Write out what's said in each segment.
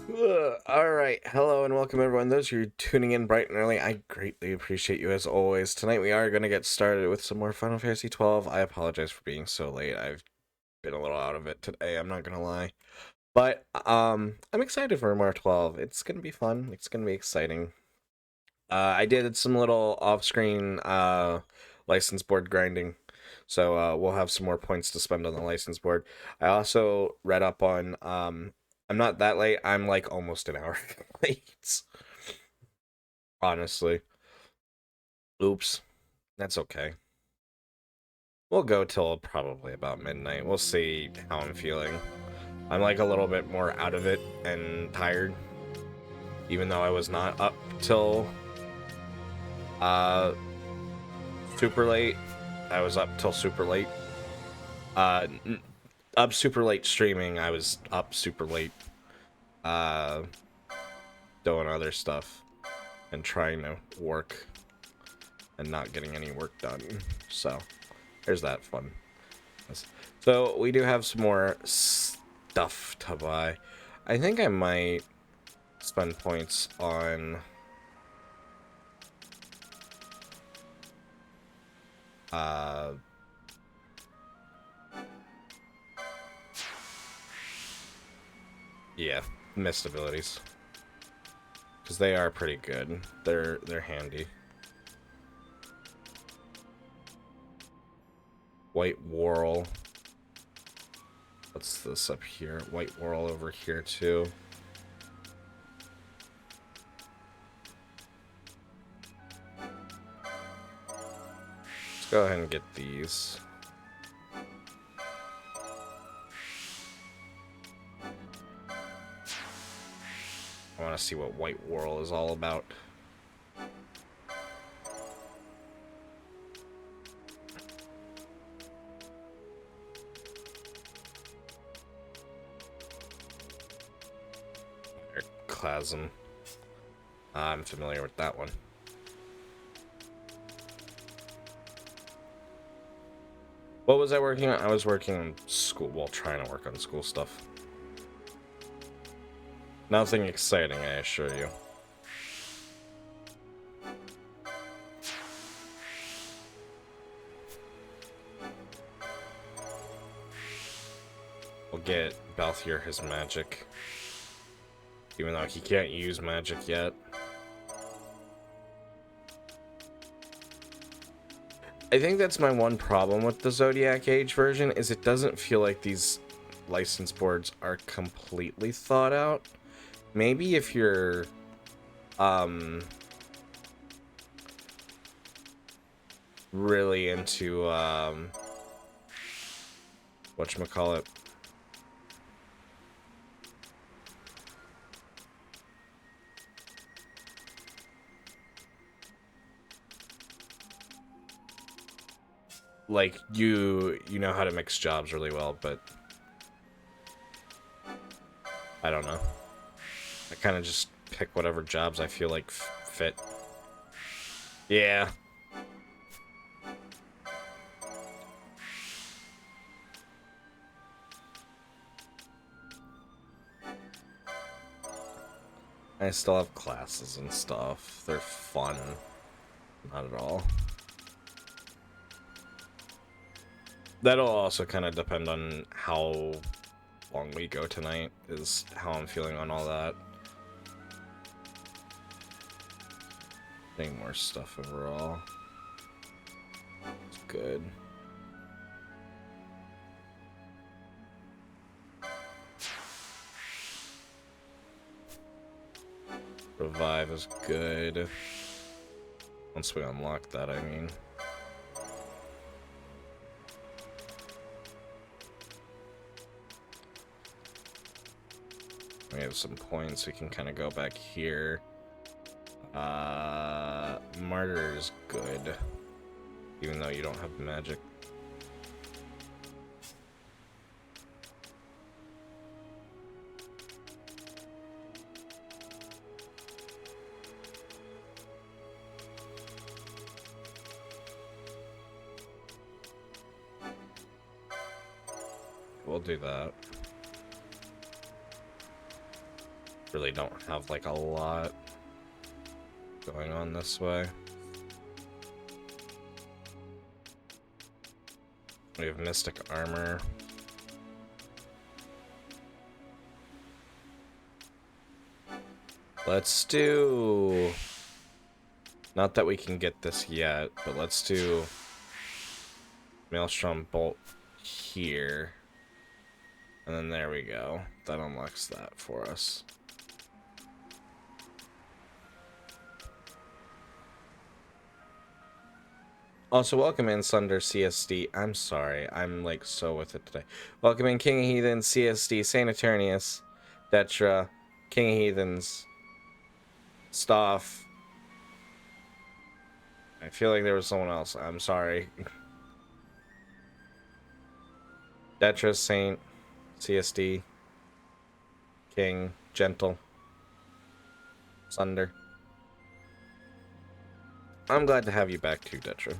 All right, hello and welcome everyone. Those who are tuning in bright and early, I greatly appreciate you as always. Tonight we are going to get started with some more Final Fantasy 12. I apologize for being so late. I've been a little out of it today, I'm not going to lie. But I'm excited for more 12. It's going to be fun. It's going to be exciting. I did some little off-screen license board grinding. So we'll have some more points to spend on the license board. I also read up on I'm not that late. I'm like almost an hour late. Honestly. Oops. That's okay. We'll go till probably about midnight. We'll see how I'm feeling. I'm like a little bit more out of it and tired. Even though I was not up till uh super late. I was up till super late. Uh up super late streaming. I was up super late uh doing other stuff and trying to work and not getting any work done. So there's that fun. So we do have some more stuff to buy. I think I might spend points on uh yeah, missed abilities. Because they are pretty good. They're handy. White Whorl. What's this up here? White Whorl over here too. Let's go ahead and get these. I want to see what White Whorl is all about. Chasm. I'm familiar with that one. What was I working on? I was working on school, well, trying to work on school stuff. Nothing exciting, I assure you. We'll get Balthier his magic. Even though he can't use magic yet. I think that's my one problem with the Zodiac Age version, is it doesn't feel like these license boards are completely thought out. Maybe if you're really into whatchamacallit, like you know how to mix jobs really well, but I don't know. I kind of just pick whatever jobs I feel like fit. Yeah. I still have classes and stuff. They're fun. Not at all. That'll also kind of depend on how long we go tonight, is how I'm feeling on all that. Getting more stuff overall. It's good. Revive is good. Once we unlock that, I mean. We have some points, we can kind of go back here. Martyr is good, even though you don't have magic. We'll do that. really don't have like a lot going on this way. We have Mystic Armor. Let's do... Not that we can get this yet, but let's do Maelstrom Bolt here. And then there we go. That unlocks that for us. Also, welcome in Sunder CSD. I'm sorry, I'm like so with it today. Welcome in King of Heathens, CSD, Saint Eternius, Detra, King of Heathens, Stoff. I feel like there was someone else. I'm sorry. Detra, Saint, CSD, King, Gentle, Sunder. I'm glad to have you back too, Detra.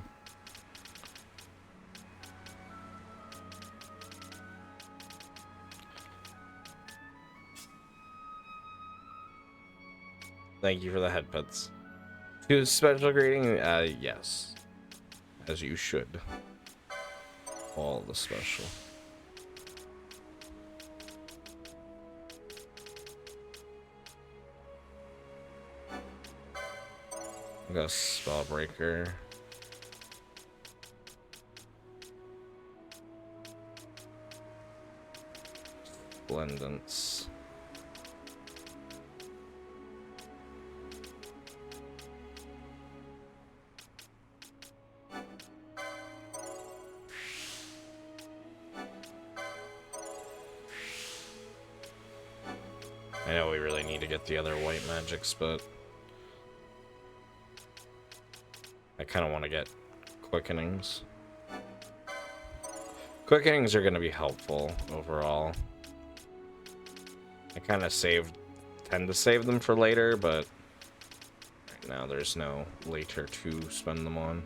Thank you for the headpets. Do a special greeting? Yes. As you should. All the special. We got a Spellbreaker. Splendance. I know we really need to get the other white magics, but I kind of want to get Quickenings. Quickenings are going to be helpful overall. I kind of tend to save them for later, but right now there's no later to spend them on.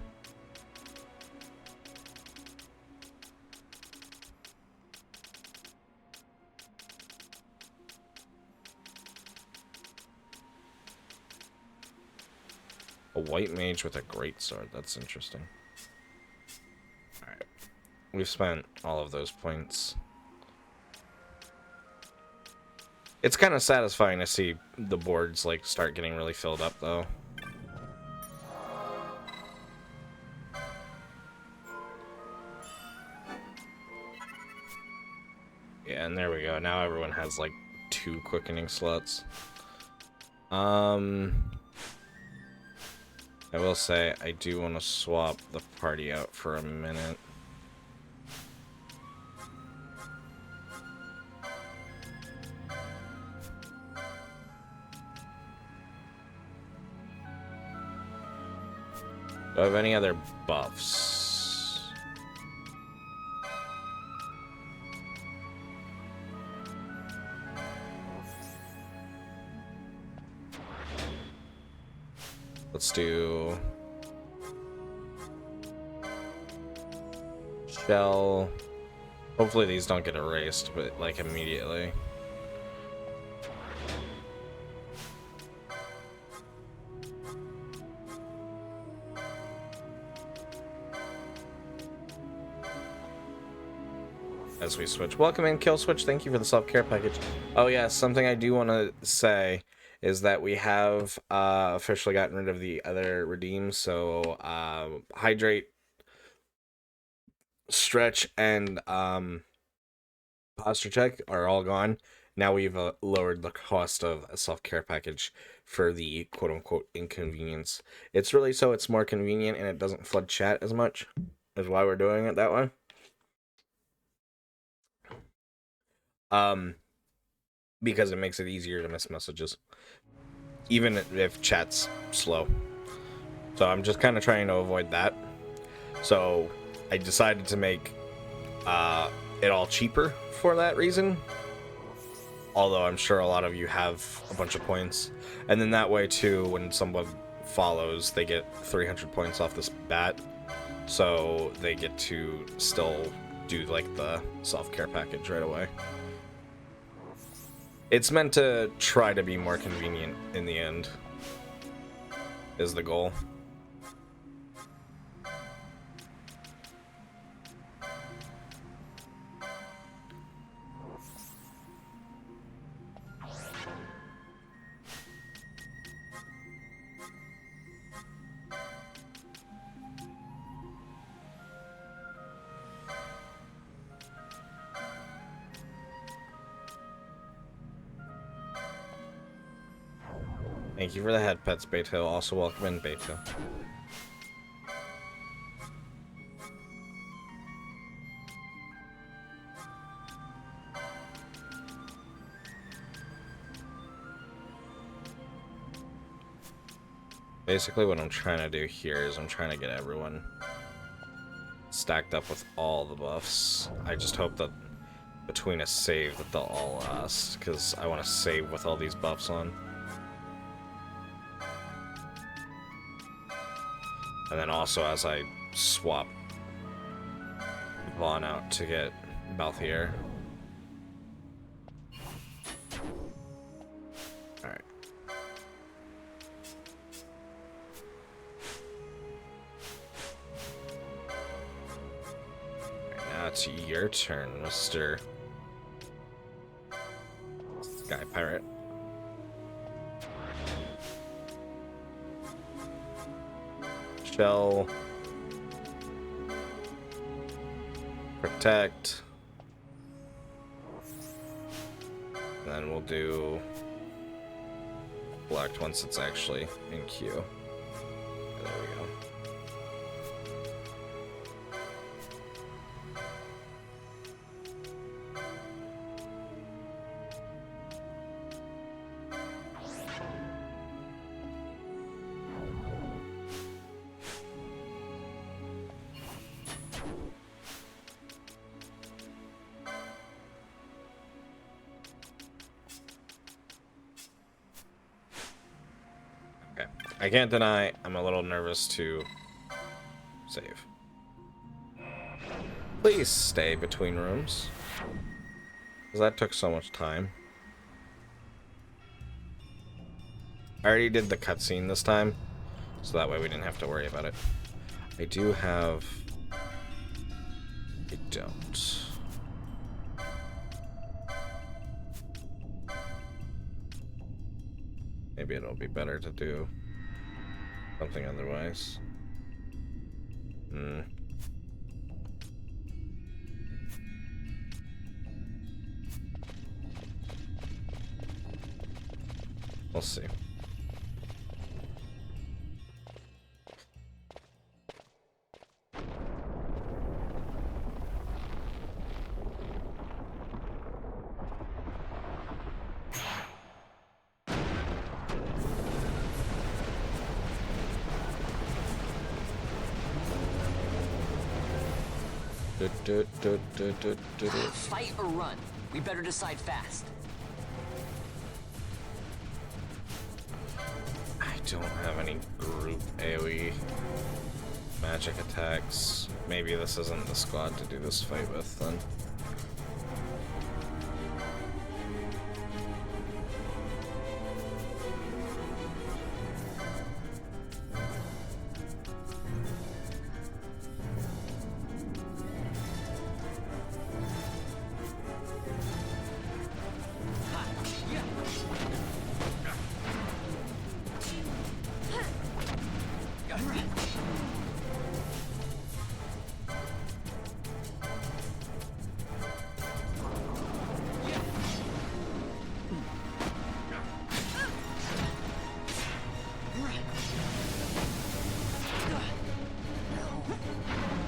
A white mage with a great sword. That's interesting. Alright. We've spent all of those points. It's kind of satisfying to see the boards like start getting really filled up though. Yeah, and there we go. Now everyone has like 2 quickening slots. I will say, I do want to swap the party out for a minute. Do I have any other buffs? Let's do Shell. Hopefully these don't get erased, but like immediately. As we switch. Welcome in, Kill Switch. Thank you for the self-care package. Oh yes, something I do want to say is that we have officially gotten rid of the other redeems. So Hydrate, Stretch, and Posture Check are all gone. Now we've lowered the cost of a self-care package for the quote-unquote inconvenience. It's really so it's more convenient and it doesn't flood chat as much, is why we're doing it that way. Because it makes it easier to miss messages, even if chat's slow. So I'm just kind of trying to avoid that. So I decided to make it all cheaper for that reason. Although I'm sure a lot of you have a bunch of points. And then that way too, when someone follows, they get 300 points off this bat. So they get to still do like the self-care package right away. It's meant to try to be more convenient in the end, is the goal. Thank you for the head pets, Beto. Also welcome in, Beto. Basically what I'm trying to do here is I'm trying to get everyone stacked up with all the buffs. I just hope that between a save that they'll all last, because I want to save with all these buffs on. And then also as I swap Vaughn out to get Balthier. Alright. Now it's your turn, Mr. Sky Pirate. Shell. Protect. And then we'll do Collect once it's actually in queue. There we go. I can't deny I'm a little nervous to save. Please stay between rooms, because that took so much time. I already did the cutscene this time, so that way we didn't have to worry about it. I do have... I don't. Maybe it'll be better to do something otherwise. We'll see. Fight or run? We better decide fast. I don't have any group AoE magic attacks. Maybe this isn't the squad to do this fight with then.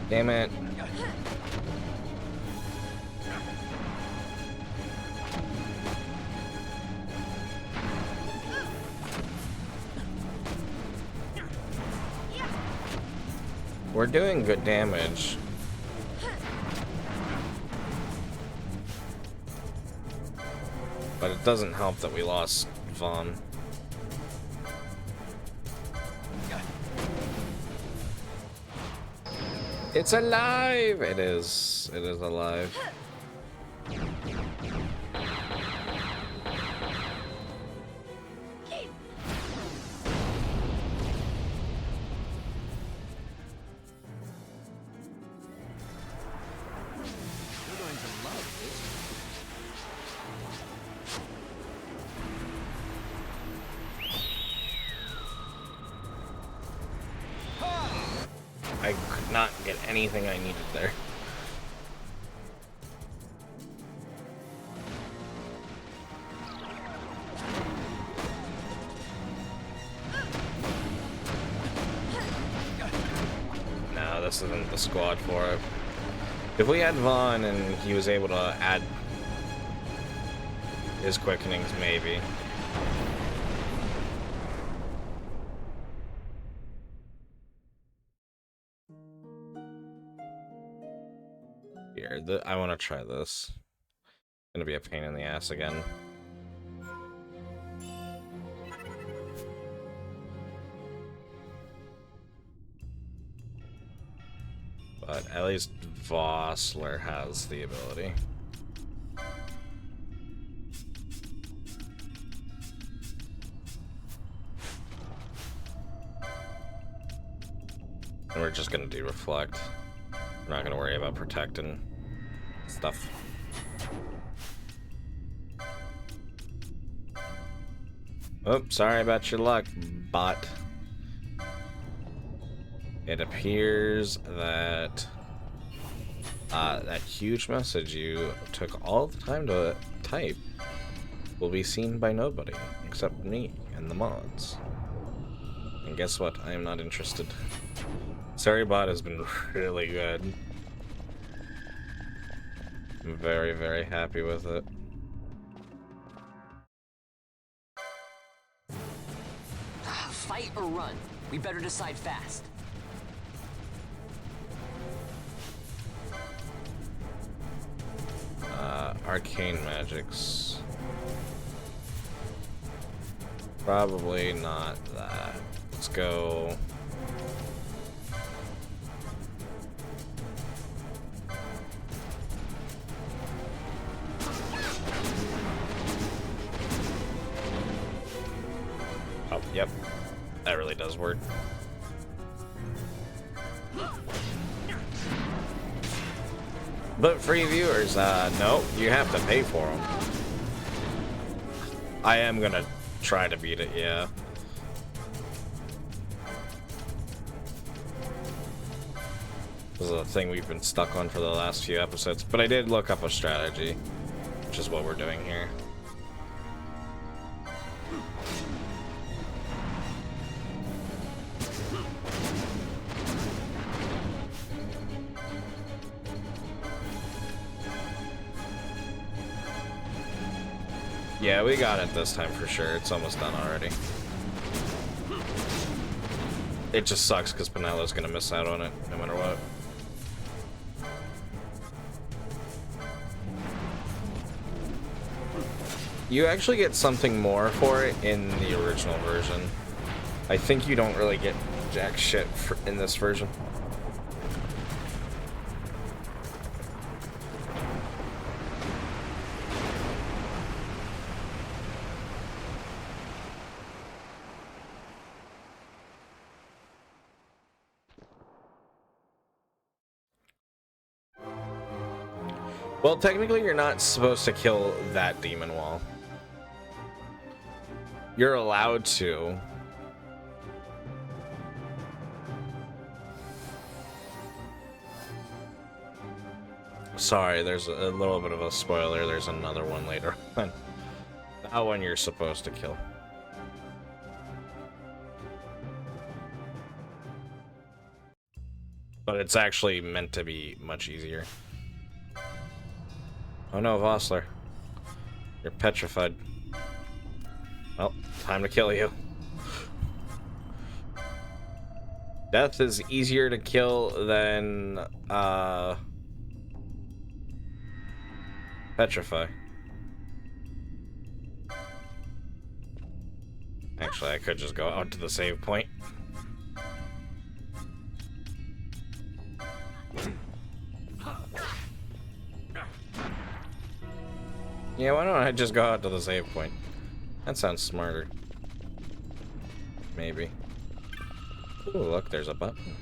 Damn it. We're doing good damage. But it doesn't help that we lost Vaughn. It's alive! It is. It is alive. not get anything I needed there. No, this isn't the squad for it. If we had Vaughn and he was able to add his quickenings, maybe. Here, I want to try this. Gonna be a pain in the ass again. But at least Vossler has the ability. And we're just gonna do reflect. We're not gonna worry about protecting stuff. Oh, sorry about your luck, bot. It appears that that huge message you took all the time to type will be seen by nobody except me and the mods. And guess what? I am not interested. Sorry, bot has been really good. I'm very, very happy with it. Fight or run? We better decide fast. Arcane magics. Probably not that. Let's go. Oh, yep. That really does work. But free viewers, no, you have to pay for them. I am gonna try to beat it, yeah. This is a thing we've been stuck on for the last few episodes, but I did look up a strategy, which is what we're doing here. Yeah, we got it this time for sure. It's almost done already. It just sucks because Penelo's gonna miss out on it no matter what. You actually get something more for it in the original version. I think you don't really get jack shit in this version. Well, technically you're not supposed to kill that demon wall. You're allowed to. Sorry, there's a little bit of a spoiler. There's another one later on. That one you're supposed to kill. But it's actually meant to be much easier. Oh no, Vossler. You're petrified. Well, time to kill you. Death is easier to kill than, petrify. Actually, I could just go out to the save point. Yeah, why don't I just go out to the save point? That sounds smarter. Maybe. Ooh, look, there's a button.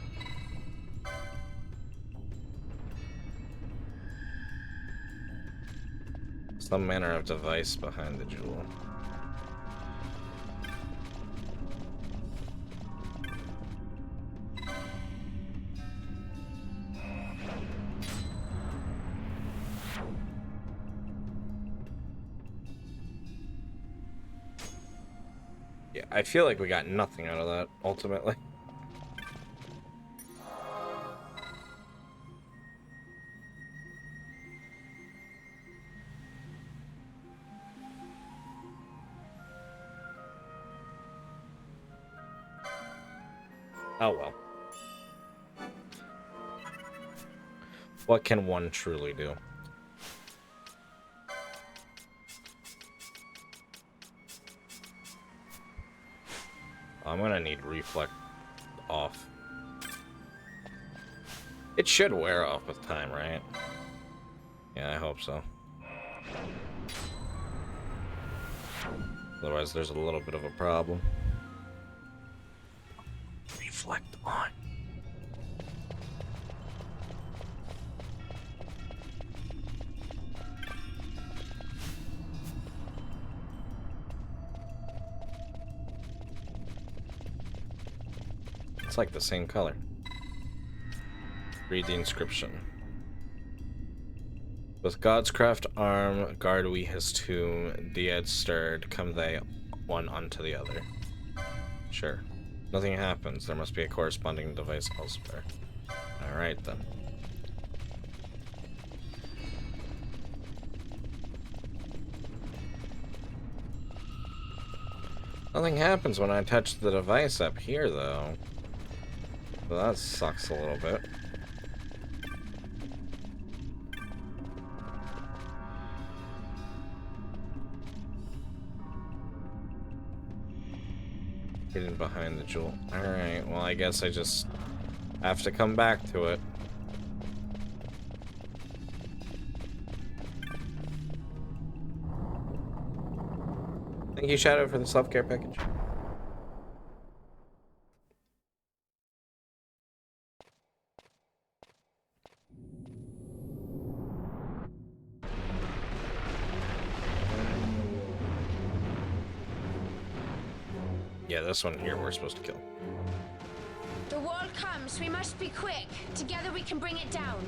Some manner of device behind the jewel. Yeah, I feel like we got nothing out of that, ultimately. Oh well. What can one truly do? I'm gonna need reflect off. It should wear off with time, right? Yeah, I hope so. Otherwise, there's a little bit of a problem. Reflect on. It's like the same color. Read the inscription. With God's craft arm, guard we his tomb, Diad stirred, come they one unto the other. Sure. Nothing happens. There must be a corresponding device elsewhere. Alright then. Nothing happens when I touch the device up here, though. So that sucks a little bit. Hidden behind the jewel. Alright, well, I guess I just have to come back to it. Thank you, Shadow, for the self-care package. Yeah, this one here we're supposed to kill. The wall comes. We must be quick. Together we can bring it down.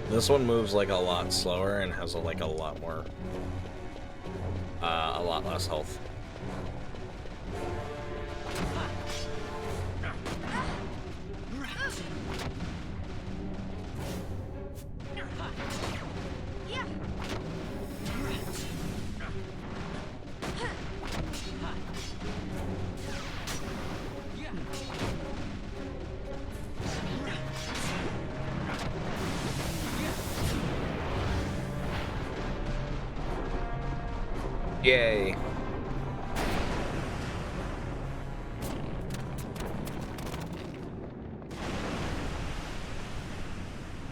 This one moves like a lot slower and has a lot more, a lot less health. Yay.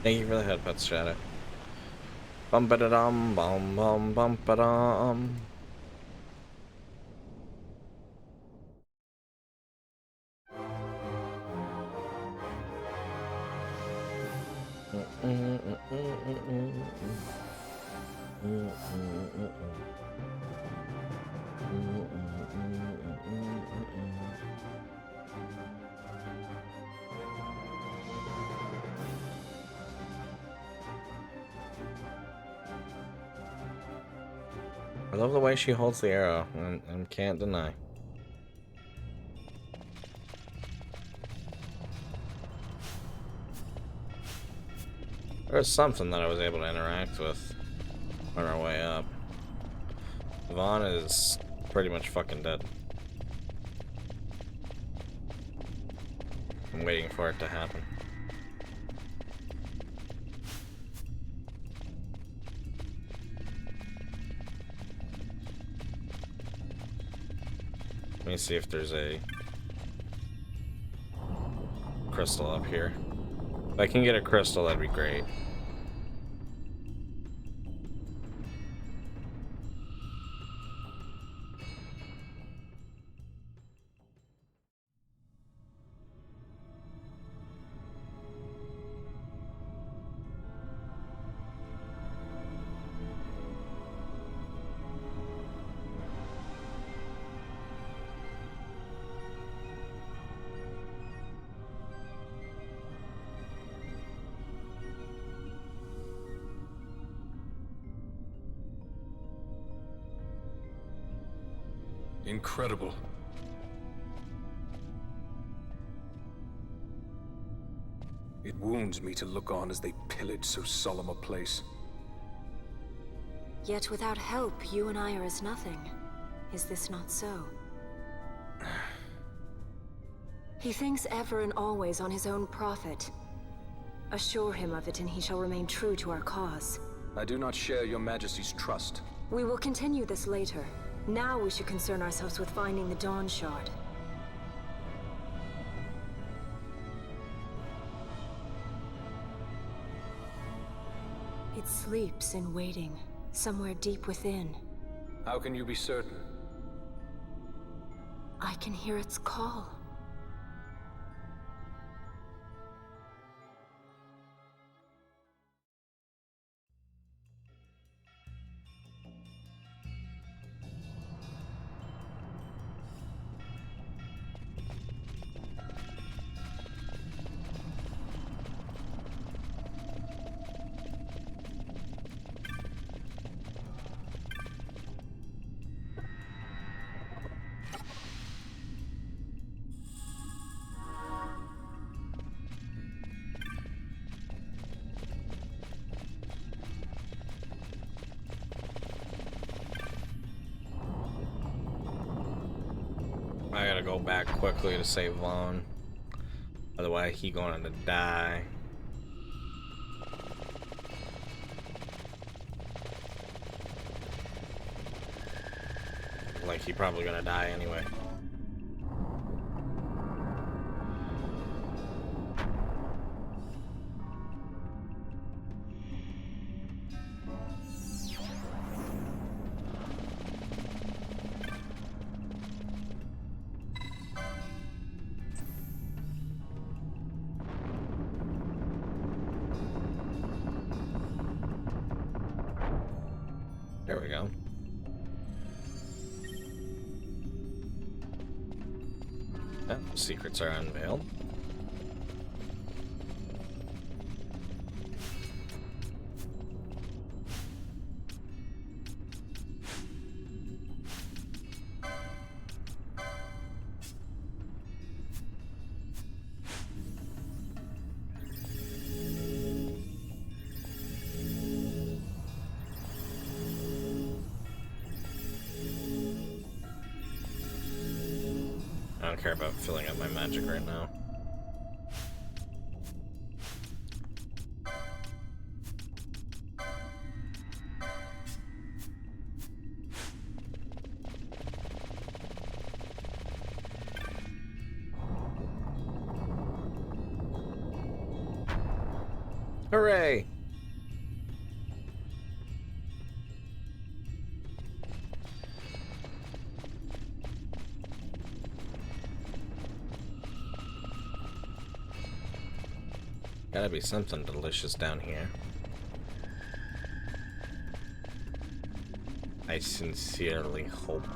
Thank you for the headphones, Shadow. Bum ba da dum, bum bum bum ba dum. I love the way she holds the arrow, and can't deny. There was something that I was able to interact with on our way up. Vaughn is pretty much fucking dead. I'm waiting for it to happen. Let me see if there's a crystal up here. If I can get a crystal, that'd be great. Incredible. It wounds me to look on as they pillage so solemn a place. Yet without help, you and I are as nothing. Is this not so? He thinks ever and always on his own profit. Assure him of it and he shall remain true to our cause. I do not share your majesty's trust. We will continue this later. Now we should concern ourselves with finding the Dawn Shard. It sleeps in waiting, somewhere deep within. How can you be certain? I can hear its call. I gotta go back quickly to save Vaughn. Otherwise, he going to die. Like, he probably gonna die anyway. There we go. Oh, secrets are unveiled. I don't care about filling up my magic right now. Hooray! Gotta be something delicious down here. I sincerely hope.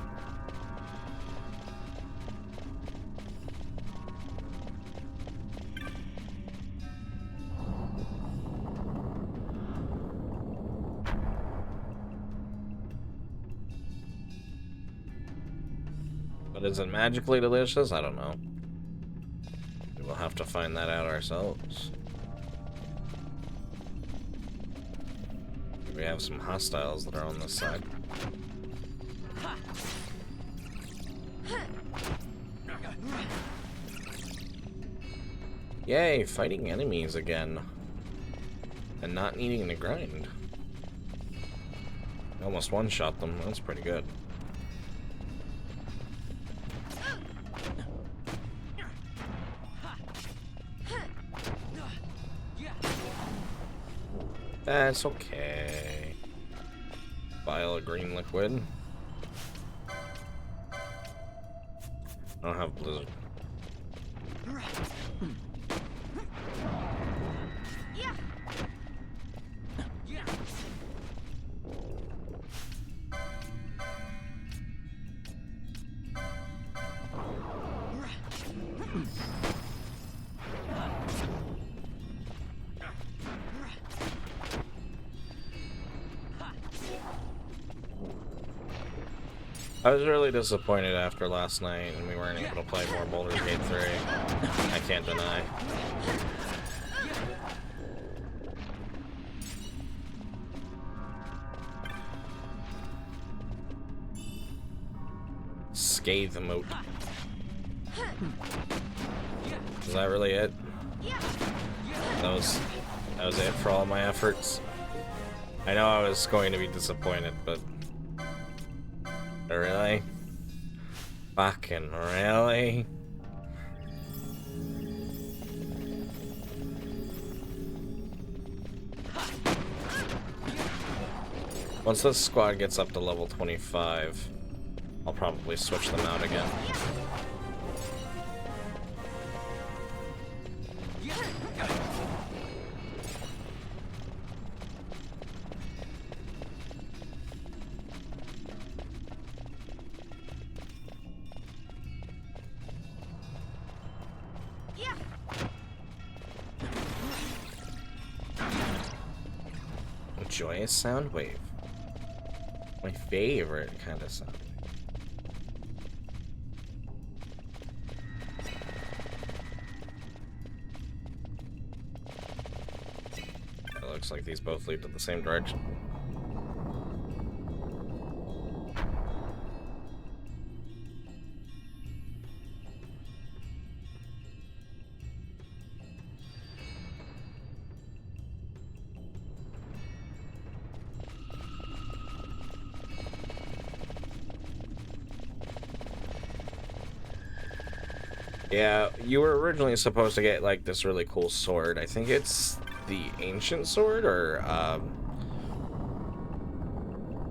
But is it magically delicious? I don't know. We'll have to find that out ourselves. We have some hostiles that are on this side. Yay, fighting enemies again. And not needing to grind. Almost one-shot them, that's pretty good. That's okay. Vial of green liquid. I don't have blizzard. I was really disappointed after last night and we weren't able to play more Baldur's Gate 3. I can't deny. Scathe emote. Is that really it? That was it for all my efforts. I know I was going to be disappointed, but really? Fucking really? Once this squad gets up to level 25, I'll probably switch them out again. Joyous sound wave. My favorite kind of sound. It looks like these both lead to the same direction. Yeah, you were originally supposed to get like this really cool sword. I think it's the ancient sword or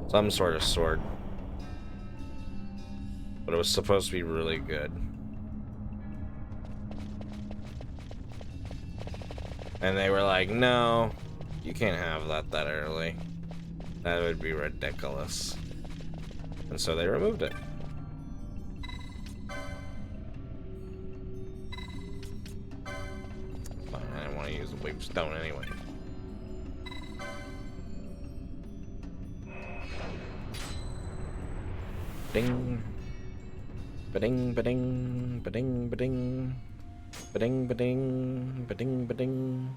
some sort of sword. But it was supposed to be really good. And they were like, no, you can't have that early. That would be ridiculous. And so they removed it. Use the wave stone anyway. Ding, ba-ding, ba-ding, ba-ding, ba-ding, ba-ding, ba-ding, ba-ding, ba-ding.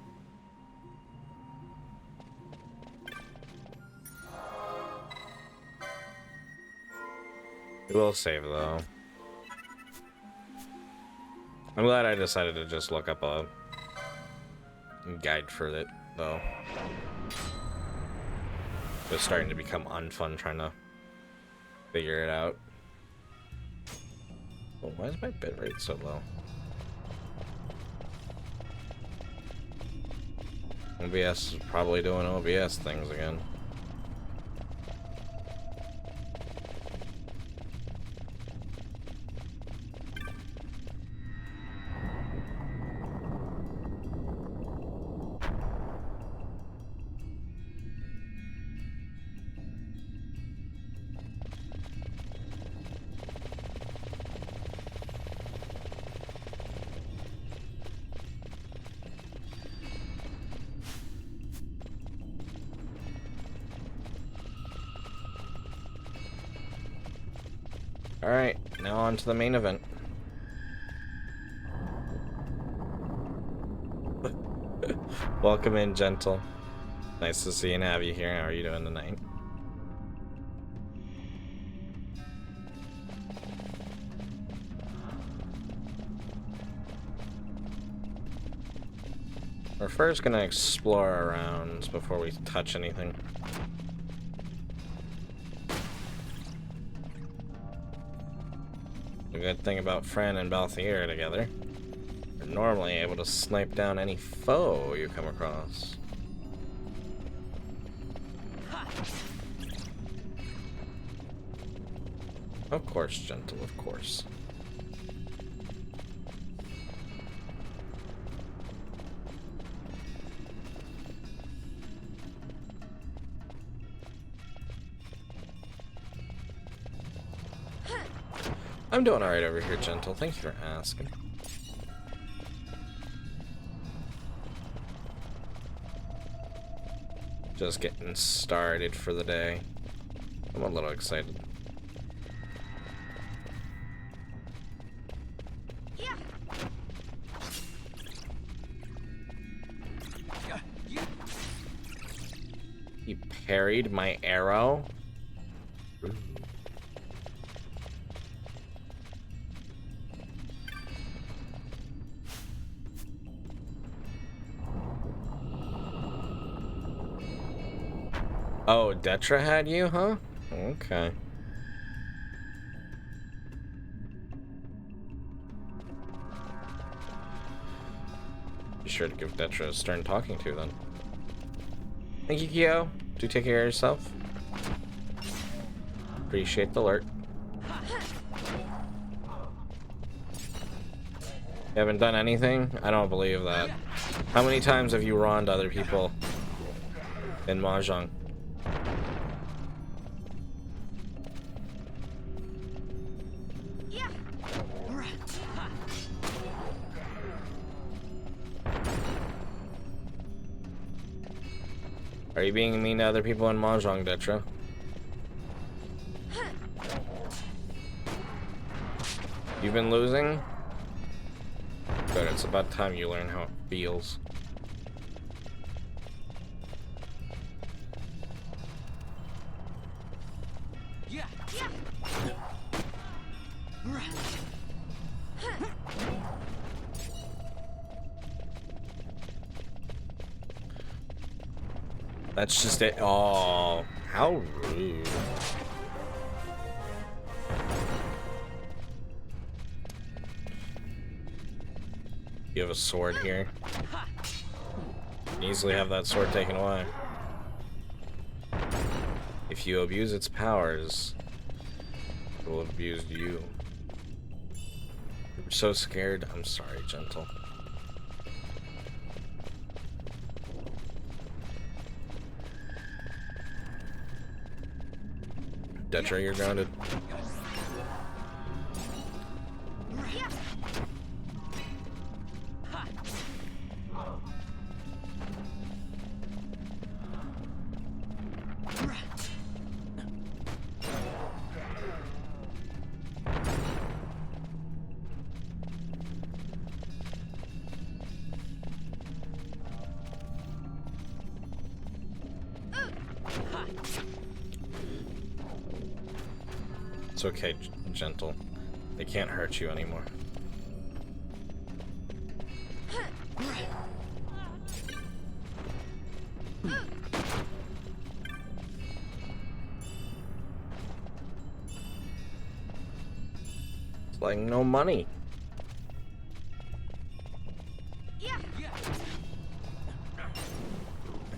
We will save though. I'm glad I decided to just look up a guide for it, though. It's starting to become unfun trying to figure it out. Well, why is my bitrate so low? OBS is probably doing OBS things again. Alright, now on to the main event. Welcome in, Gentle. Nice to see and have you here. How are you doing tonight? We're first gonna explore around before we touch anything. The good thing about Fran and Balthier together, you're normally able to snipe down any foe you come across. Of course, Gentle, of course. I'm doing alright over here, Gentle. Thank you for asking. Just getting started for the day. I'm a little excited. parried my arrow. Ooh. Oh, Detra had you, huh? Okay. Be sure to give Detra a stern talking to then. Thank you, Kyo. Do take care of yourself. Appreciate the alert. You haven't done anything? I don't believe that. How many times have you wronged other people in Mahjong? Are you being mean to other people in Mahjong, Detra? You've been losing? Good, it's about time you learn how it feels. That's just it. Oh, how rude. You have a sword here. You can easily have that sword taken away. If you abuse its powers, it will abuse you. You're so scared. I'm sorry, Gentle. Detra, you're grounded. It's okay, Gentle. They can't hurt you anymore. It's like no money.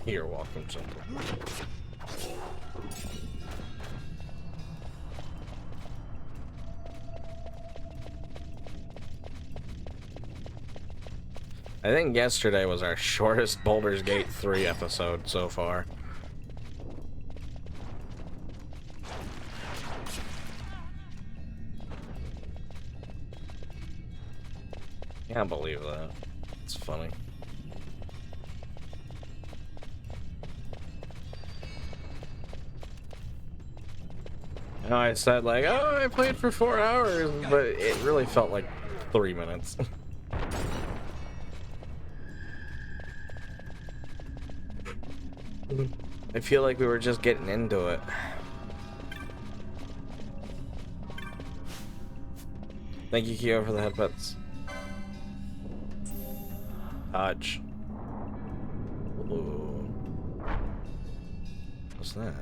You're welcome, Gentle. I think yesterday was our shortest Baldur's Gate 3 episode so far. Can't believe that. It's funny. You know, I said like, oh, I played for 4 hours, but it really felt like 3 minutes. I feel like we were just getting into it. Thank you, Kyo, for the headbutts. Dodge. Ooh. What's that?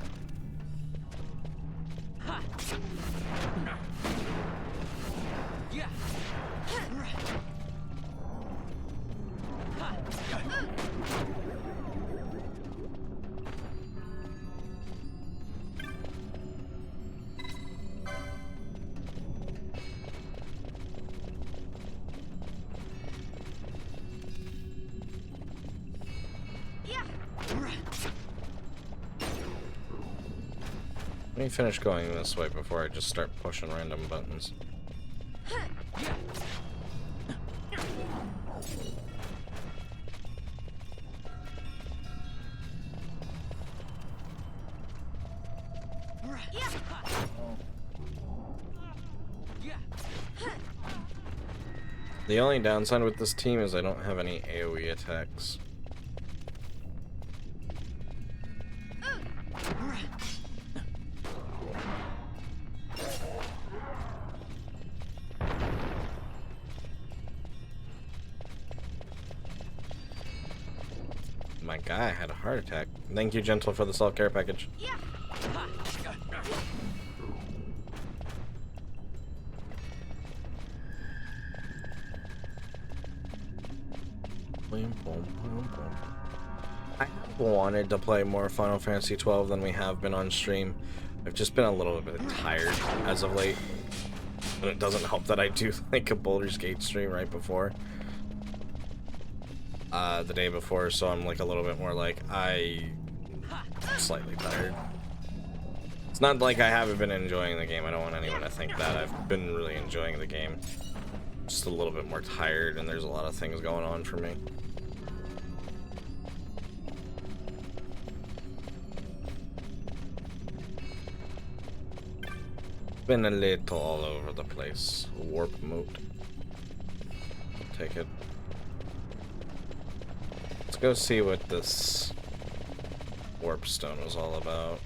Let me finish going this way before I just start pushing random buttons. The only downside with this team is I don't have any AoE attacks. my guy had a heart attack. Thank you, Gentle, for the self-care package. Yeah. I wanted to play more Final Fantasy XII than we have been on stream. I've just been a little bit tired as of late. And it doesn't help that I do like a Baldur's Gate stream right before. The day before, so I'm like a little bit more like, I'm slightly tired. It's not like I haven't been enjoying the game. I don't want anyone to think that. I've been really enjoying the game. Just a little bit more tired, and there's a lot of things going on for me. Been a little all over the place. Warp mode. Take it. Let's go see what this warp stone was all about.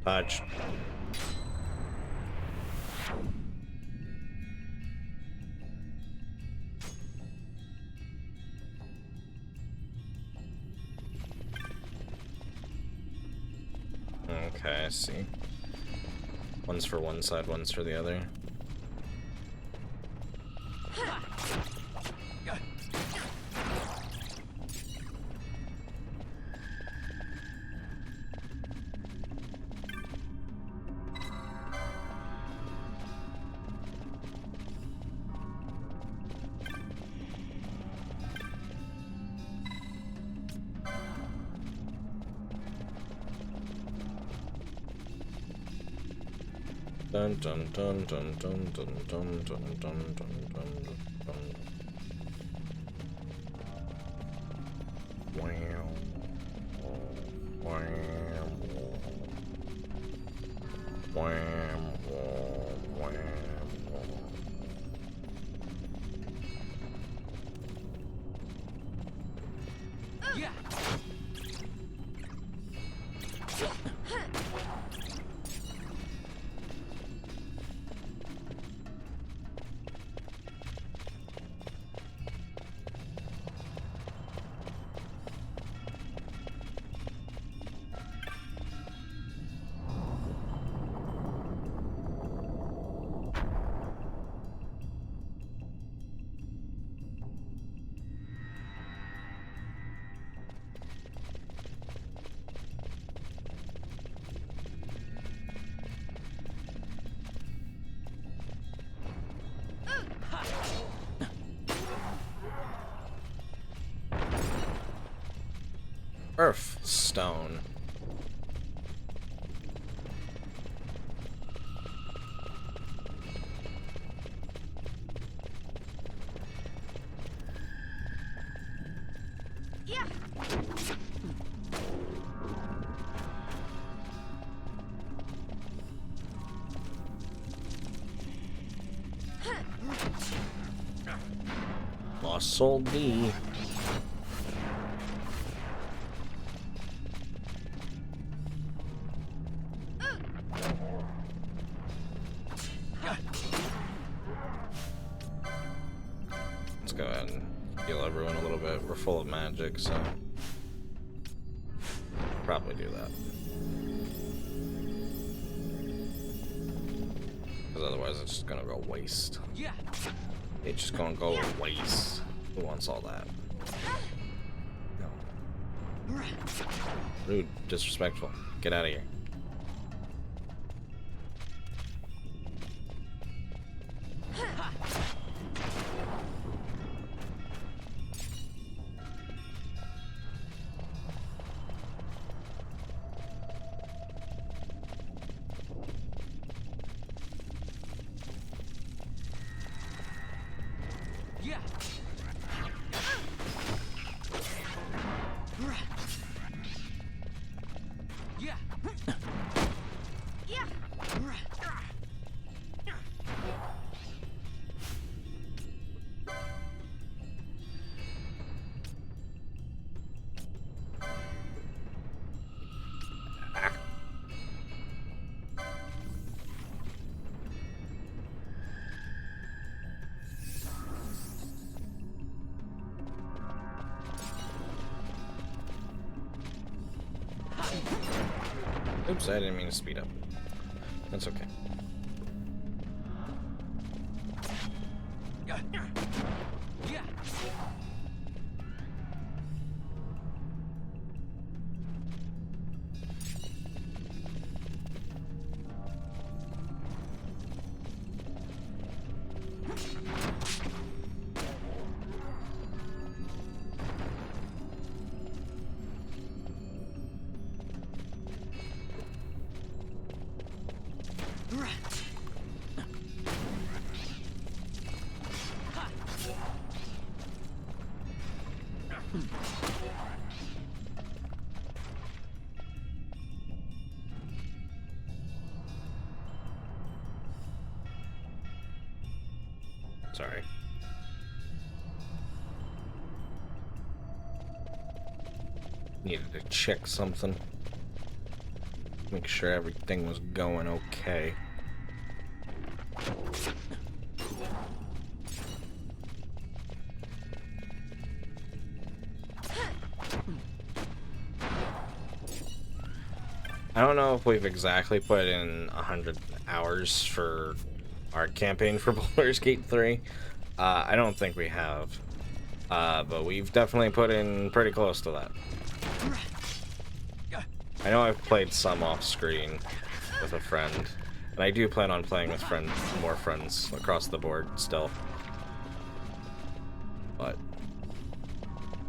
Touch. Okay, I see. One's for one side, one's for the other. Dun dun dun dun dun dun dun dun dun dun dun. Wow. Wow. Wow. Wow. Yeah. Earth stone. Yeah. Lost Soul D. Let's go ahead and heal everyone a little bit. We're full of magic, so probably do that. Because otherwise it's just gonna go waste. Yeah. It's just gonna go waste. Who wants all that? No. Rude, disrespectful. Get out of here. Yeah. Yeah. Oops, I didn't mean to speed up. That's okay. Sorry. Needed to check something. Make sure everything was going okay. I don't know if we've exactly put in 100 hours for our campaign for Baldur's Gate 3. I don't think we have. But we've definitely put in pretty close to that. I know I've played some off screen with a friend, and I do plan on playing with more friends across the board still. But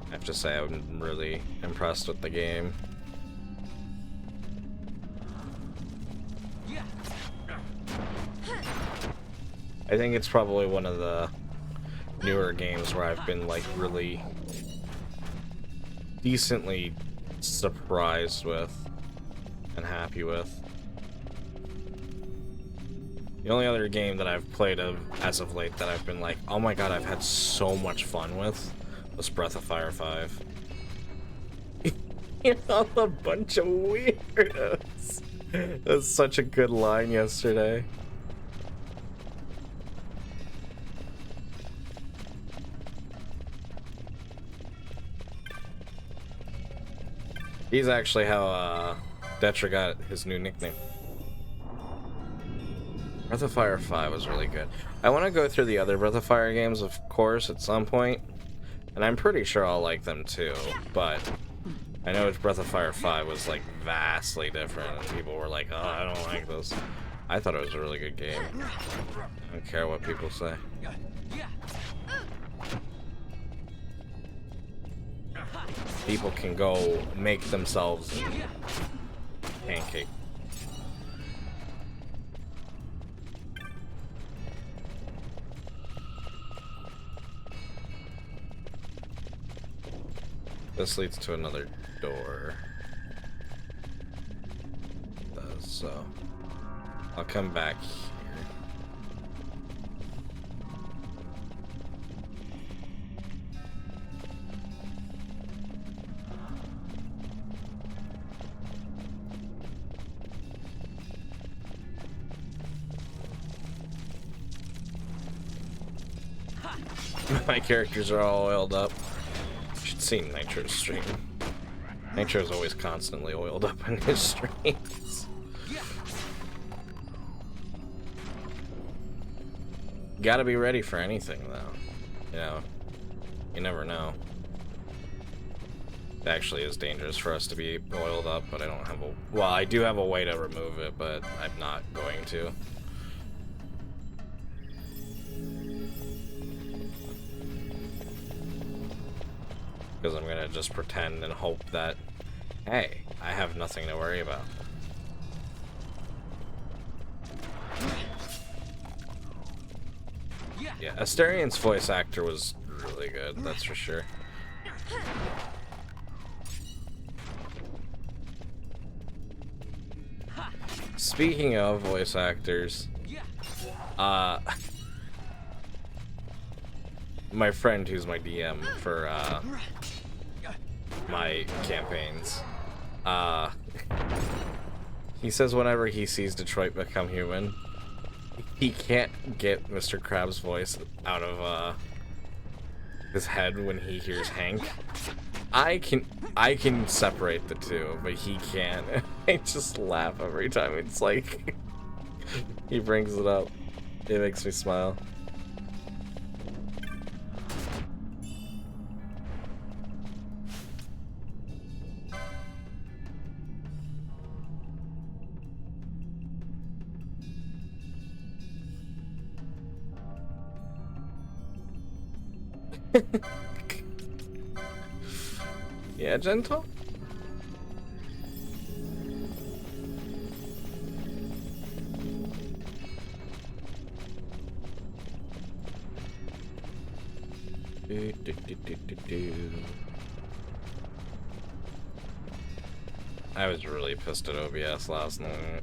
I have to say I'm really impressed with the game. I think it's probably one of the newer games where I've been like really decently surprised with and happy with. The only other game that I've played as of late that I've been like, oh my god, I've had so much fun with, was Breath of Fire 5. You're all a bunch of weirdos. That's such a good line yesterday. He's actually how Detra got his new nickname. Breath of Fire 5 was really good. I want to go through the other Breath of Fire games, of course, at some point, and I'm pretty sure I'll like them too, but I know Breath of Fire 5 was like vastly different, and people were like, oh, I don't like this. I thought it was a really good game. I don't care what people say. People can go make themselves a pancake. This leads to another door. It does, so I'll come back here. My characters are all oiled up. You should see Nitro's stream. Nitro's always constantly oiled up in his streams. Gotta be ready for anything, though. You know, you never know. It actually is dangerous for us to be oiled up, but I don't have a... Well, I do have a way to remove it, but I'm not going to. Because I'm gonna just pretend and hope that, hey, I have nothing to worry about. Yeah, Asterian's voice actor was really good, that's for sure. Speaking of voice actors, my friend who's my DM for my campaigns, he says whenever he sees Detroit Become Human, he can't get Mr. Krabs' voice out of his head when he hears Hank. I can separate the two, but he can't. I just laugh every time it's like he brings it up. It makes me smile. Yeah, gentle. Do, do, do, do, do, do. I was really pissed at OBS last night.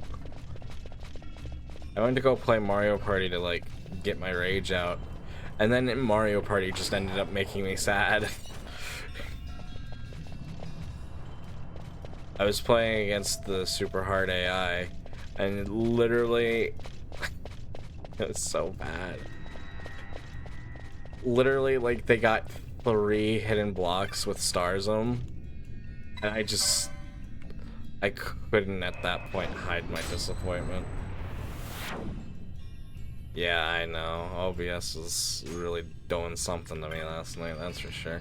I went to go play Mario Party to like get my rage out, and then Mario Party just ended up making me sad. I was playing against the super hard AI, and literally, it was so bad. Literally, like, they got 3 hidden blocks with stars on them, and I couldn't at that point hide my disappointment. Yeah, I know. OBS was really doing something to me last night, that's for sure.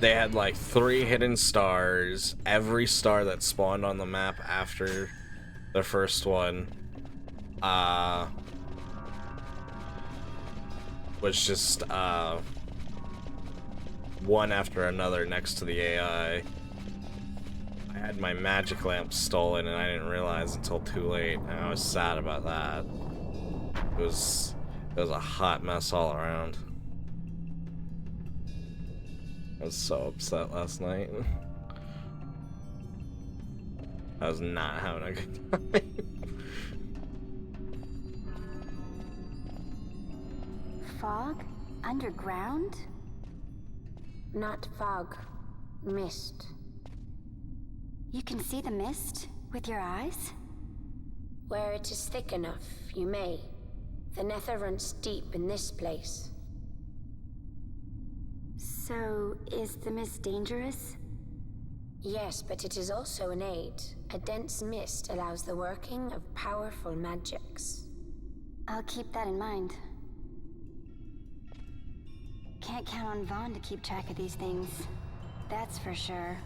They had like 3 hidden stars. Every star that spawned on the map after the first one was just one after another next to the AI. I had my magic lamp stolen and I didn't realize until too late, and I was sad about that. It was a hot mess all around. I was so upset last night. I was not having a good time. Fog? Underground? Not fog. Mist. You can see the mist with your eyes? Where it is thick enough, you may. The nether runs deep in this place. So, is the mist dangerous? Yes, but it is also an aid. A dense mist allows the working of powerful magics. I'll keep that in mind. Can't count on Vaughn to keep track of these things. That's for sure.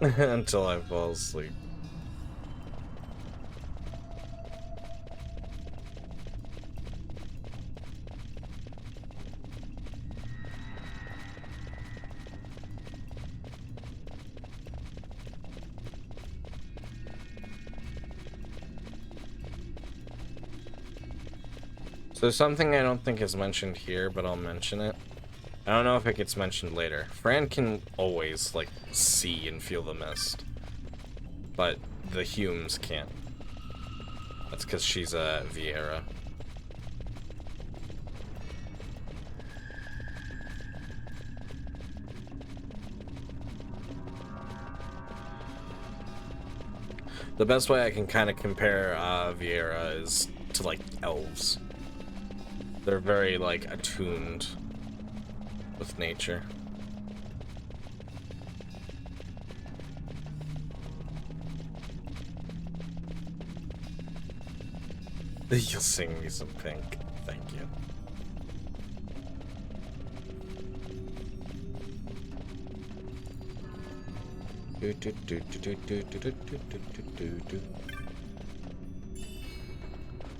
Until I fall asleep. So there's something I don't think is mentioned here, but I'll mention it. I don't know if it gets mentioned later. Fran can always, like, see and feel the mist. But the Humes can't. That's because she's a Vieira. The best way I can kind of compare Vieira is to, like, elves. They're very, like, attuned with nature. You'll sing me some Pink. Thank you.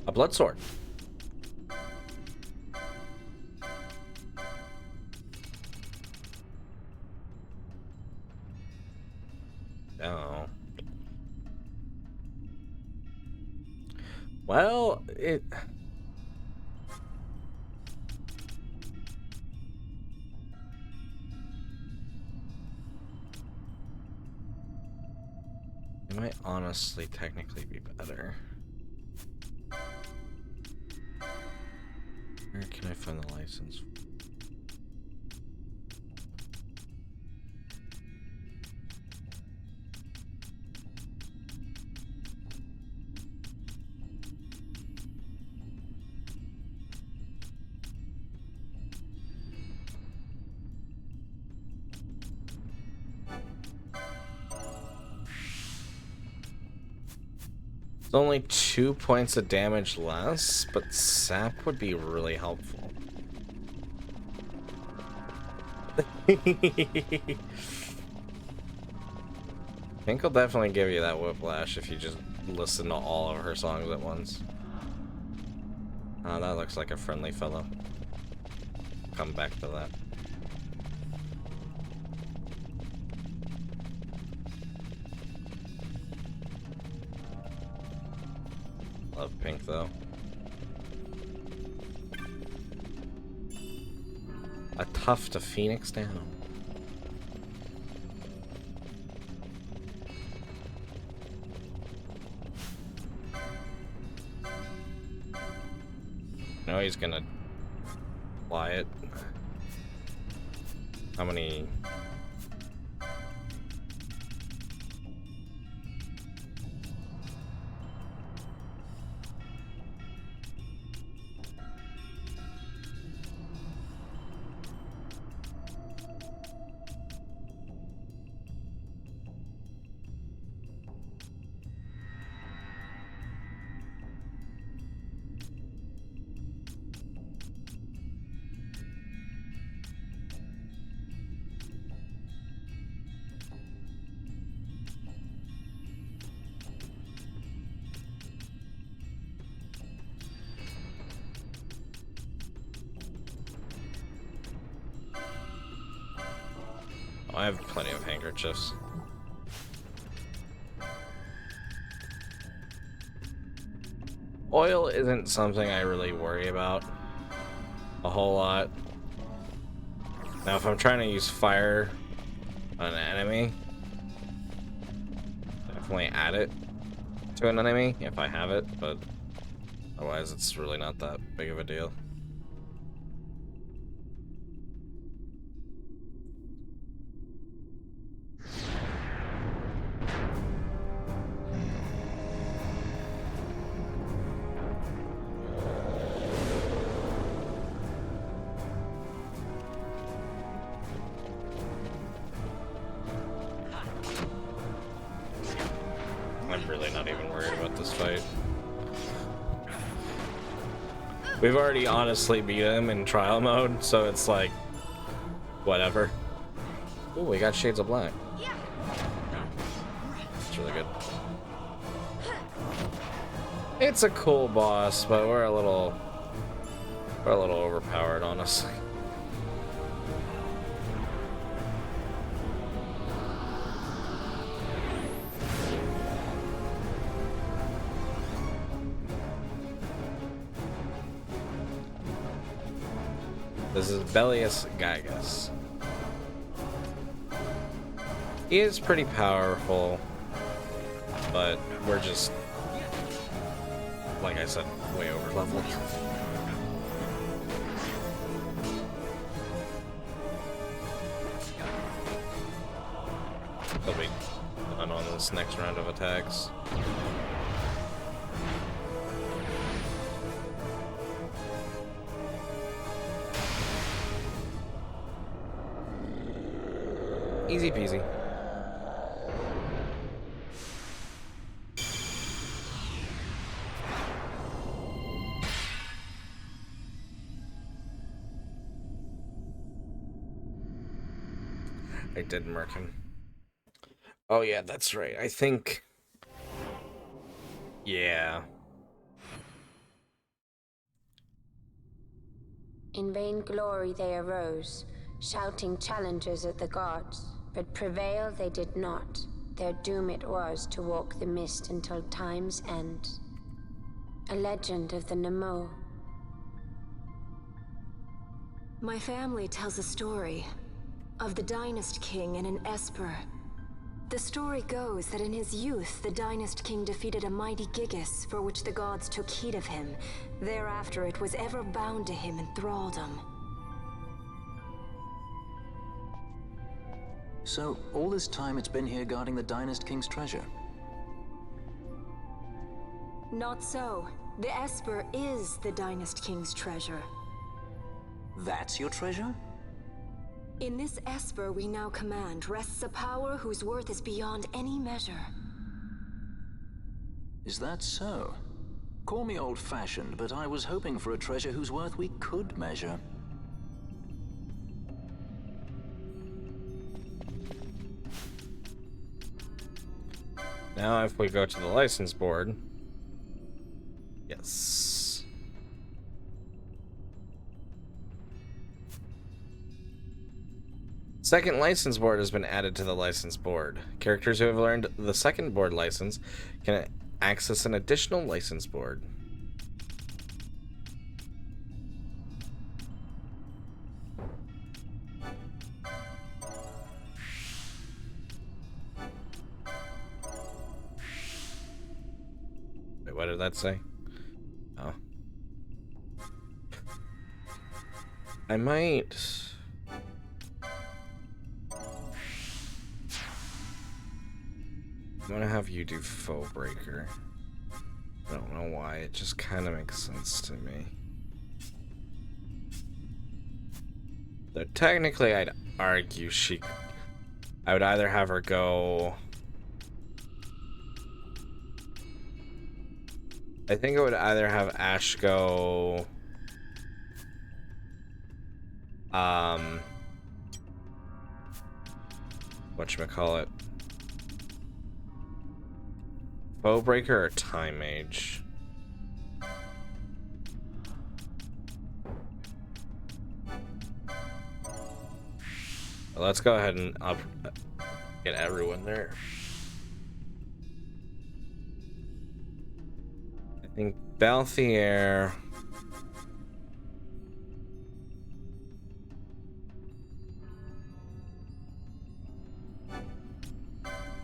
A blood sword. Oh. Well, it... It might honestly technically be better. Where can I find the license? It's only 2 points of damage less, but sap would be really helpful. Pink will definitely give you that whiplash if you just listen to all of her songs at once. Oh, that looks like a friendly fellow. Come back to that. Love Pink though. A tuft of Phoenix down. No, he's gonna fly it. How many? I have plenty of handkerchiefs. Oil isn't something I really worry about a whole lot. Now, if I'm trying to use fire on an enemy, definitely add it to an enemy if I have it, but otherwise it's really not that big of a deal. I'm really not even worried about this fight. We've already honestly beat him in trial mode, so it's like, whatever. Ooh, we got Shades of Black. It's really good. It's a cool boss, but we're a little overpowered, honestly. This is Belius Gygas. He is pretty powerful, but we're just, like I said, way over leveled. They'll be done on this next round of attacks. Easy peasy. I did murk him. Oh yeah, that's right. I think... Yeah. In vain glory they arose, shouting challenges at the gods, but prevail they did not. Their doom it was to walk the mist until time's end. A legend of the Nemo. My family tells a story of the Dynast King and an Esper. The story goes that in his youth, the Dynast King defeated a mighty Gigas, for which the gods took heed of him. Thereafter, it was ever bound to him in thraldom. So, all this time it's been here guarding the Dynast King's treasure? Not so. The Esper is the Dynast King's treasure. That's your treasure? In this Esper we now command rests a power whose worth is beyond any measure. Is that so? Call me old-fashioned, but I was hoping for a treasure whose worth we could measure. Now if we go to the license board. Yes. Second license board has been added to the license board. Characters who have learned the second board license can access an additional license board. Wait, what did that say? Oh. I might... I'm gonna have you do Foe Breaker. I don't know why, it just kind of makes sense to me. Though technically I'd argue I would either have her go... I think I would either have Ash go... Whatchamacallit? Foe Breaker or Time Mage? Well, let's go ahead and get everyone there. I think Balthier...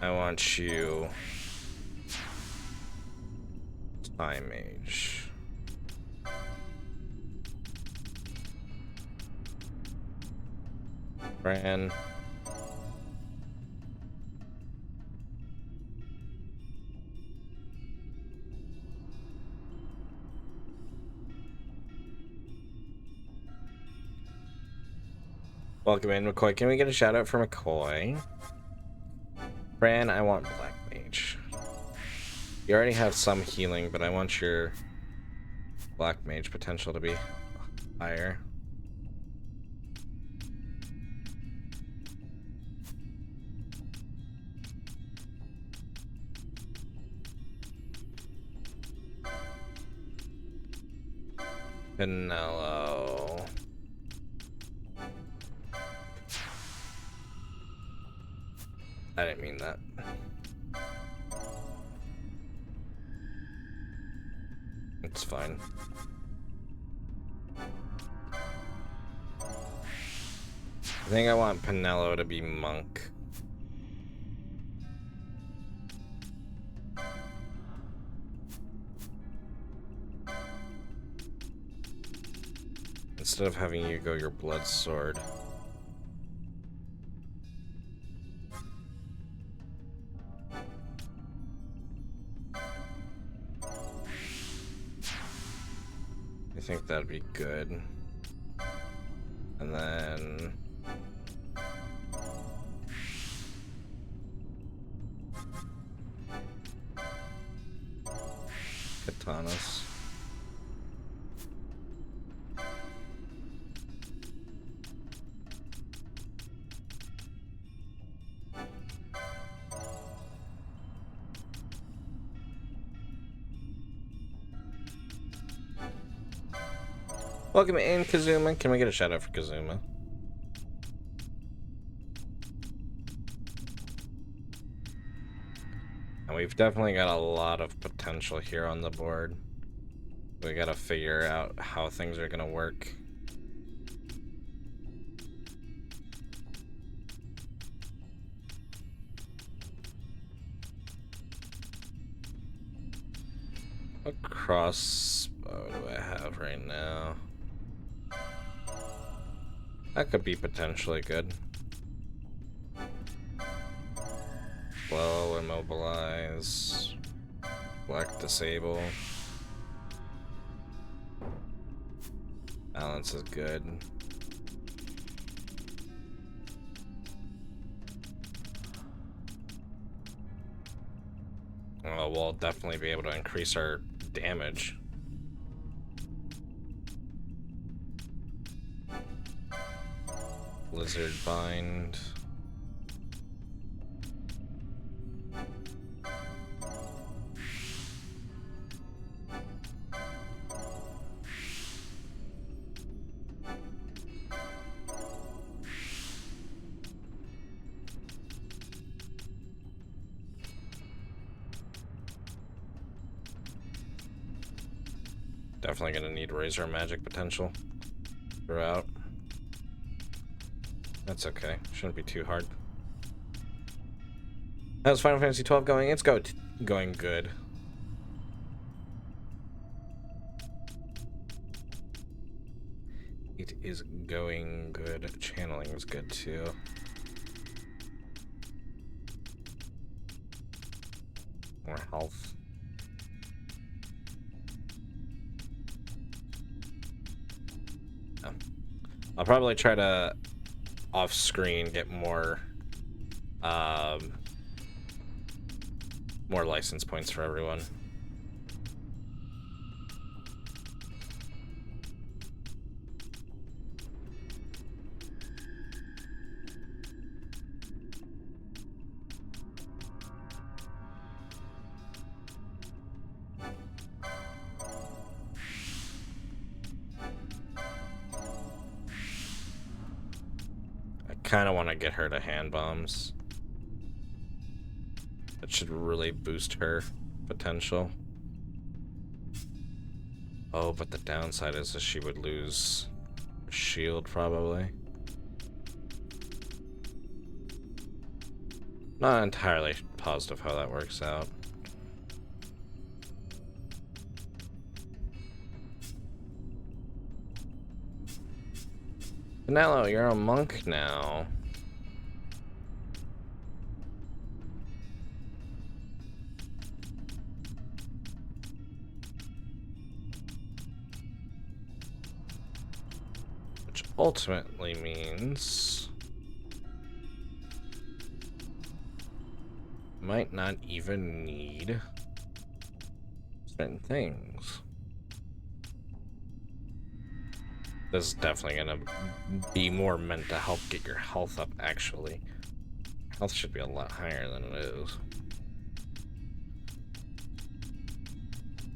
I want you... Time Mage. Bran. Welcome in, McCoy. Can we get a shout out for McCoy? Bran, I want Black Mage. You already have some healing, but I want your Black Mage potential to be higher. Vanello. I didn't mean that. It's fine. I think I want Pinello to be Monk. Instead of having you go your blood sword. I think that'd be good. And then katanas. Welcome in, Kazuma. Can we get a shout out for Kazuma? And we've definitely got a lot of potential here on the board. We gotta figure out how things are gonna work. What crossbow do I have right now? That could be potentially good. Slow, immobilize, black disable. Balance is good. We'll definitely be able to increase our damage. Lizard bind. Definitely gonna need razor magic potential throughout. That's okay. Shouldn't be too hard. How's Final Fantasy XII going? It's going good. It is going good. Channeling is good too. More health. Yeah. I'll probably try to off screen get more more license points for everyone. I kind of want to get her to hand bombs. That should really boost her potential. Oh, but the downside is that she would lose her shield, probably. Not entirely positive how that works out. Vanello, you're a monk now. Which ultimately means might not even need certain things. This is definitely gonna be more meant to help get your health up, actually. Health should be a lot higher than it is.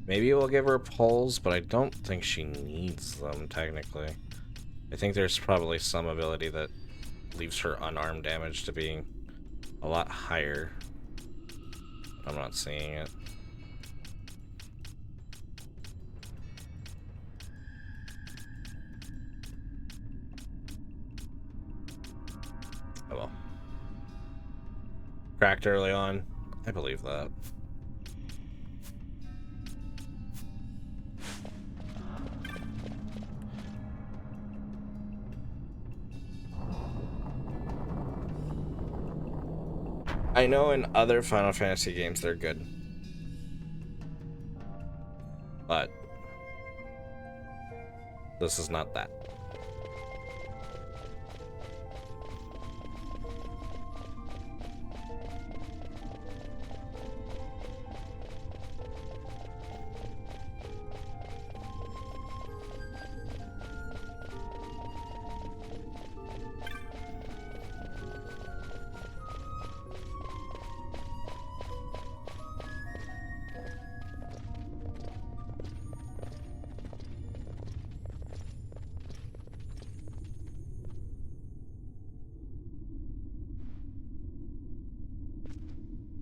Maybe we'll give her pulls, but I don't think she needs them, technically. I think there's probably some ability that leaves her unarmed damage to being a lot higher. I'm not seeing it. Oh well. Cracked early on. I believe that. I know in other Final Fantasy games they're good. But this is not that.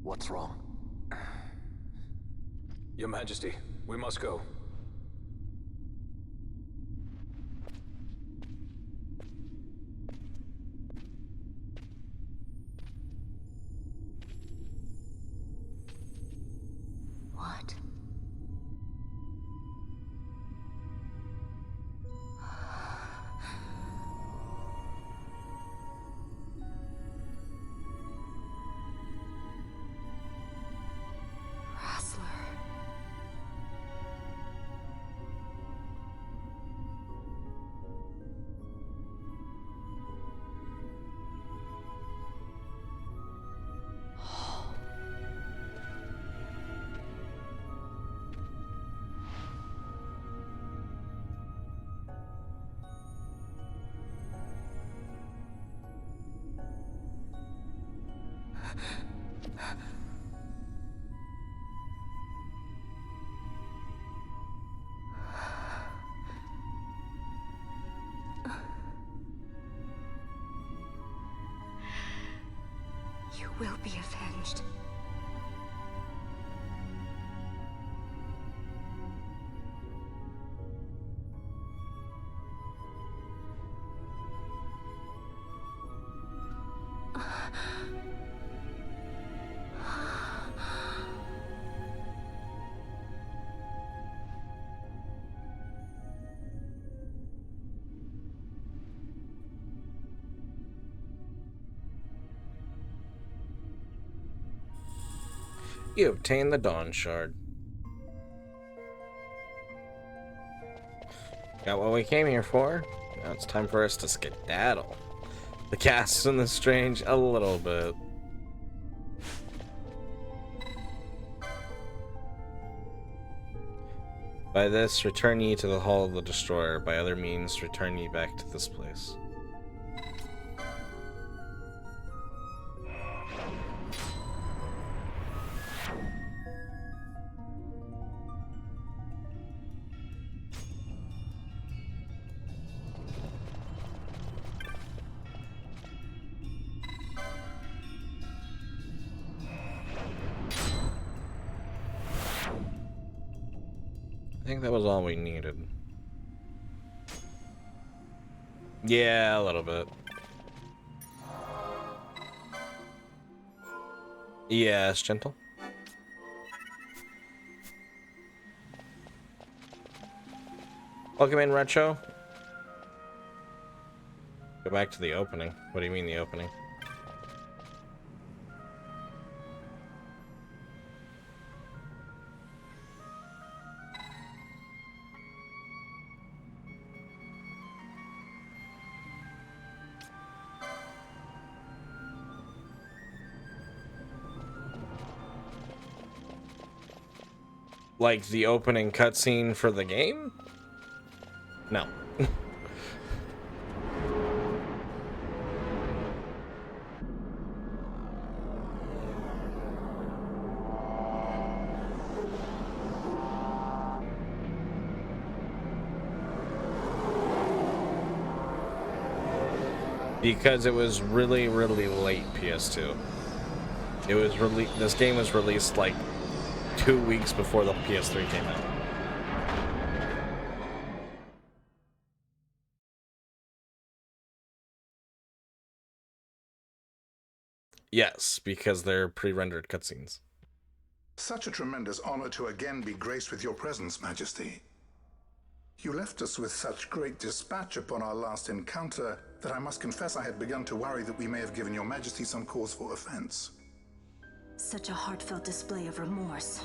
What's wrong? Your Majesty, we must go. What? Wrestler. You will be avenged. You obtain the Dawn Shard. Got what we came here for. Now it's time for us to skedaddle. The cast and the strange a little bit. By this, return ye to the Hall of the Destroyer. By other means, return ye back to this place. I think that was all we needed. Yeah, a little bit. Yes, gentle. Welcome in, Retro. Go back to the opening. What do you mean the opening? Like the opening cutscene for the game? No. Because it was really, really late PS2. It was this game was released like 2 weeks before the PS3 came out. Yes, because they're pre-rendered cutscenes. Such a tremendous honor to again be graced with your presence, Majesty. You left us with such great dispatch upon our last encounter that I must confess I had begun to worry that we may have given your Majesty some cause for offense. Such a heartfelt display of remorse.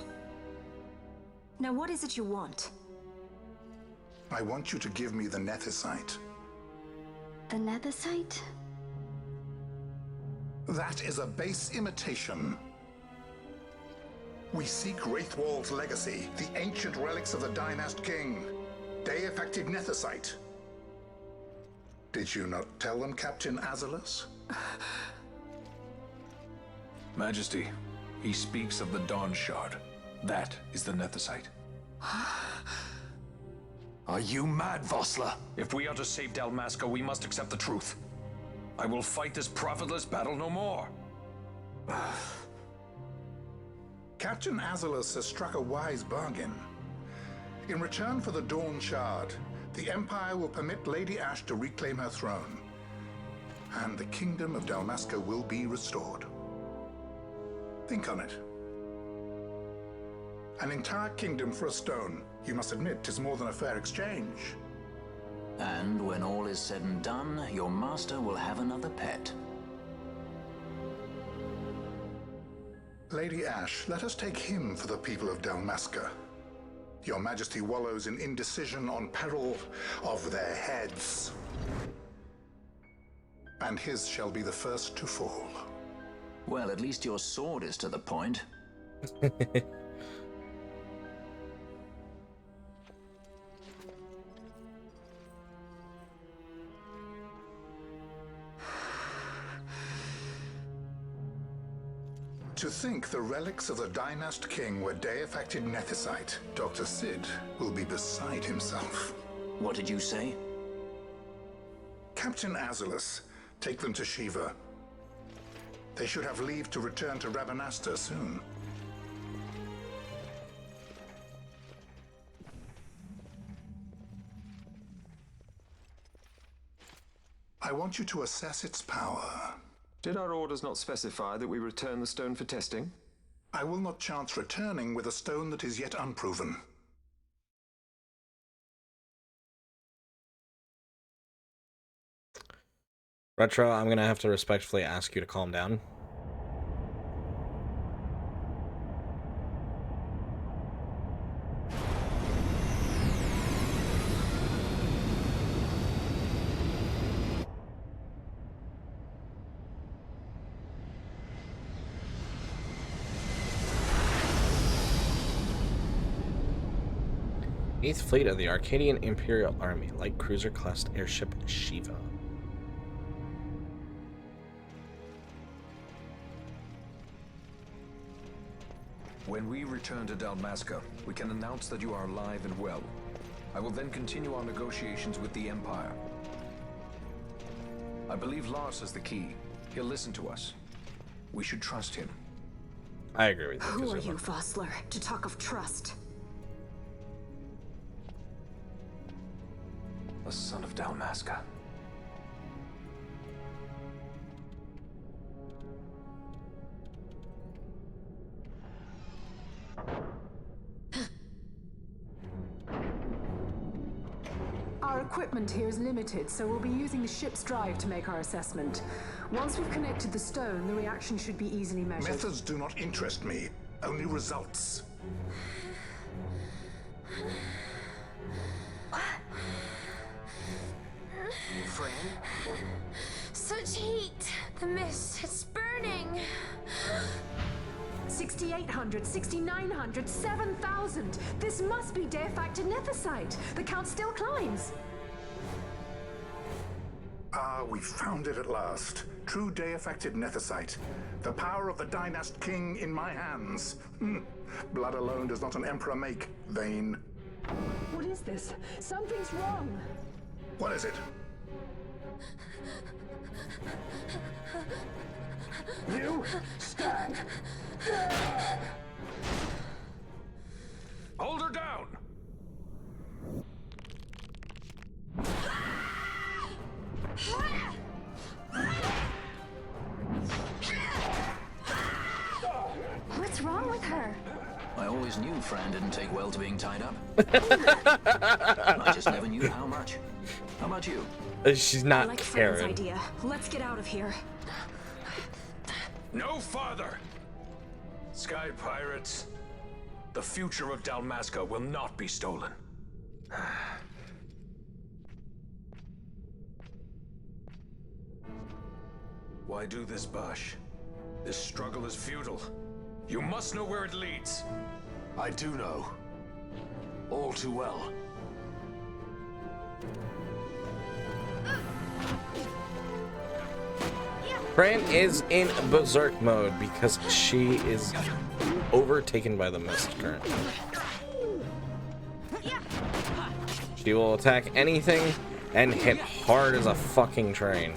Now what is it you want? I want you to give me the Nethicite. The Nethicite? That is a base imitation. We seek Wraithwall's legacy, the ancient relics of the Dynast King. Day-effective Nethicite. Did you not tell them, Captain Azalus? Majesty, he speaks of the Dawn Shard. That is the Nethicite. Are you mad, Vossler? If we are to save Dalmasca, we must accept the truth. I will fight this profitless battle no more. Captain Azalus has struck a wise bargain. In return for the Dawn Shard, the Empire will permit Lady Ash to reclaim her throne, and the Kingdom of Dalmasca will be restored. Think on it. An entire kingdom for a stone. You must admit, 'tis more than a fair exchange. And when all is said and done, your master will have another pet. Lady Ash, let us take him for the people of Dalmasca. Your Majesty wallows in indecision on peril of their heads. And his shall be the first to fall. Well, at least your sword is to the point. To think the relics of the Dynast King were day-affected nethicite, Dr. Sid will be beside himself. What did you say? Captain Azulus, take them to Shiva. They should have leave to return to Rabanastre soon. I want you to assess its power. Did our orders not specify that we return the stone for testing? I will not chance returning with a stone that is yet unproven. Retro, I'm gonna have to respectfully ask you to calm down. Eighth Fleet of the Arcadian Imperial Army, light cruiser class airship Shiva. When we return to Dalmasca, we can announce that you are alive and well. I will then continue our negotiations with the Empire. I believe Lars has the key. He'll listen to us. We should trust him. I agree with you. Who are you, Vossler, to talk of trust? A son of Dalmasca. Our equipment here is limited, so we'll be using the ship's drive to make our assessment. Once we've connected the stone, the reaction should be easily measured. Methods do not interest me, only results. Friend? Such heat! The mist, it's burning! 6,800, 6,900, 7,000! This must be day-affected nethicite! The count still climbs! Ah, we found it at last. True day-affected nethicite. The power of the Dynast King in my hands. Blood alone does not an emperor make, vain. What is this? Something's wrong! What is it? You stand. Hold her down. What's wrong with her? I always knew Fran didn't take well to being tied up. I just never knew how much. How about you? She's not I like Fran's Karen. idea. Let's get out of here. No farther! Sky Pirates, the future of Dalmasca will not be stolen. Why do this, Bash? This struggle is futile. You must know where it leads. I do know. All too well. Fran is in berserk mode because she is overtaken by the mist currently. She will attack anything and hit hard as a fucking train.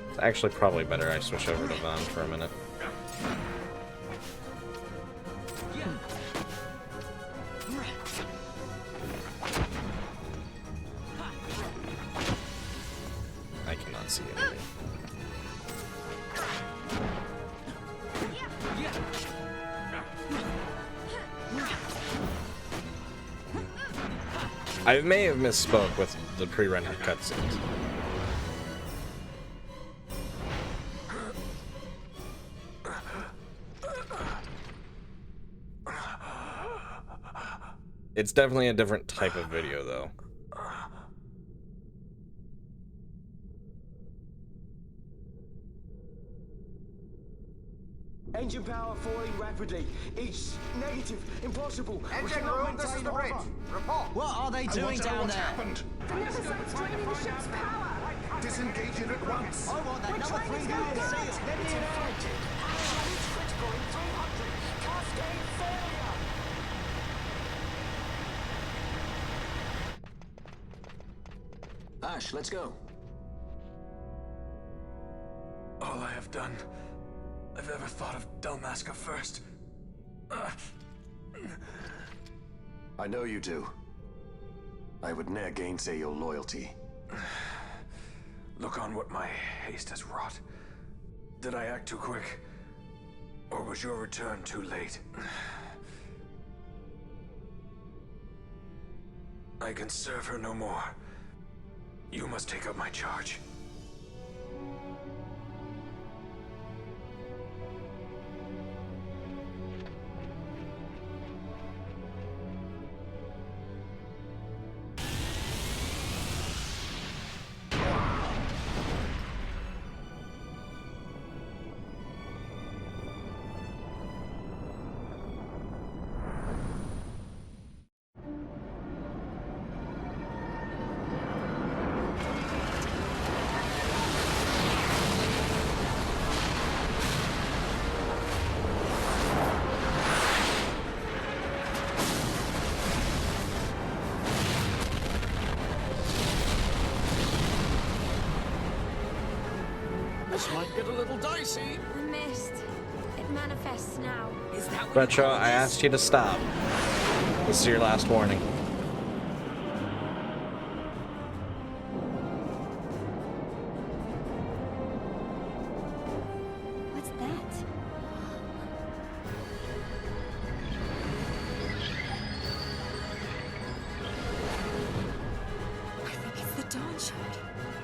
It's actually probably better I switch over to Vaughn for a minute. I cannot see anything. I may have misspoke with the pre-rendered cutscenes. It's definitely a different type of video, though. Engine power falling rapidly. It's negative. Impossible. Engine room, this is the bridge. Report. What are they doing down there? Happened? The nethicite's draining the ship's power! Disengage it at once. I want that number 3 guy to see us. Let me in out. Ash, let's go. All I have done, I've ever thought of Dalmasca first. I know you do. I would ne'er gainsay your loyalty. Look on what my haste has wrought. Did I act too quick? Or was your return too late? I can serve her no more. You must take up my charge. This might get a little dicey. The mist. It manifests now. Is that what Retro, you call I this? asked you to stop. This is your last warning. What's that? I think it's the Dawn Shard.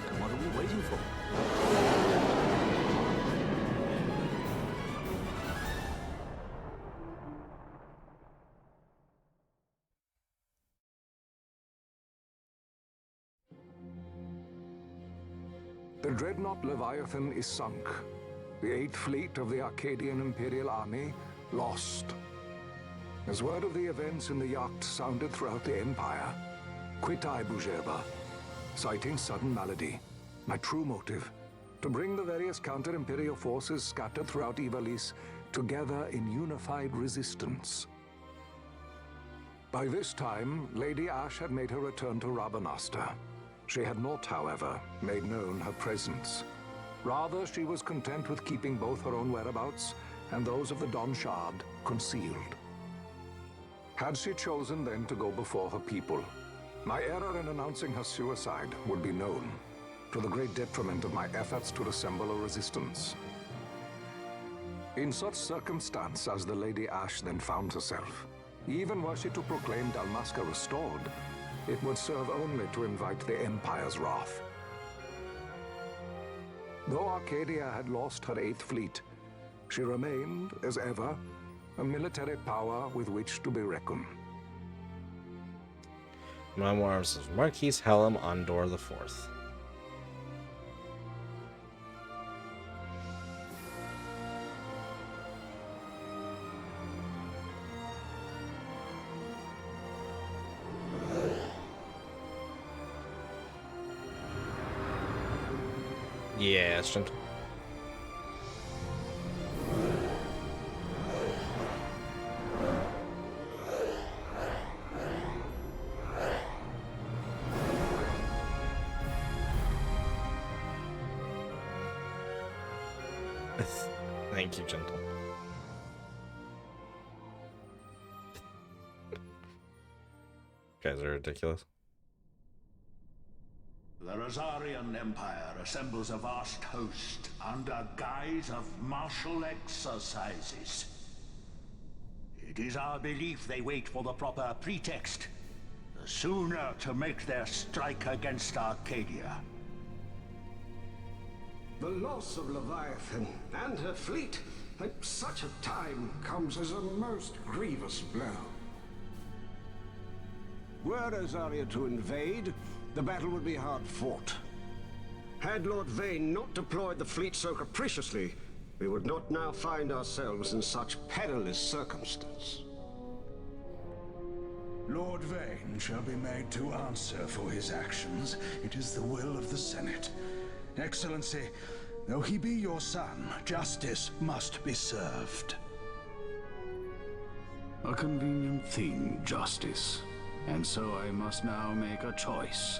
Then what are we waiting for? The dreadnought Leviathan is sunk. The 8th Fleet of the Arcadian Imperial Army lost. As word of the events in the yacht sounded throughout the Empire, quit I Bujeba, citing sudden malady. My true motive, to bring the various counter-imperial forces scattered throughout Ivalice together in unified resistance. By this time, Lady Ash had made her return to Rabanastre. She had not, however, made known her presence. Rather, she was content with keeping both her own whereabouts and those of the Dawn Shard concealed. Had she chosen then to go before her people, my error in announcing her suicide would be known, to the great detriment of my efforts to assemble a resistance. In such circumstance as the Lady Ash then found herself, even were she to proclaim Dalmasca restored, it would serve only to invite the Empire's wrath. Though Arcadia had lost her 8th Fleet, she remained, as ever, a military power with which to be reckoned. Memoirs of Marquis Hallam Ondor IV. Yes, gentle. Thank you, gentle. Guys are ridiculous. The Rosarian Empire assembles a vast host under guise of martial exercises. It is our belief they wait for the proper pretext, the sooner to make their strike against Arcadia. The loss of Leviathan and her fleet at such a time comes as a most grievous blow. Were Rosaria to invade, the battle would be hard fought. Had Lord Vane not deployed the fleet so capriciously, we would not now find ourselves in such perilous circumstance. Lord Vane shall be made to answer for his actions. It is the will of the Senate. Excellency, though he be your son, justice must be served. A convenient thing, justice. And so I must now make a choice.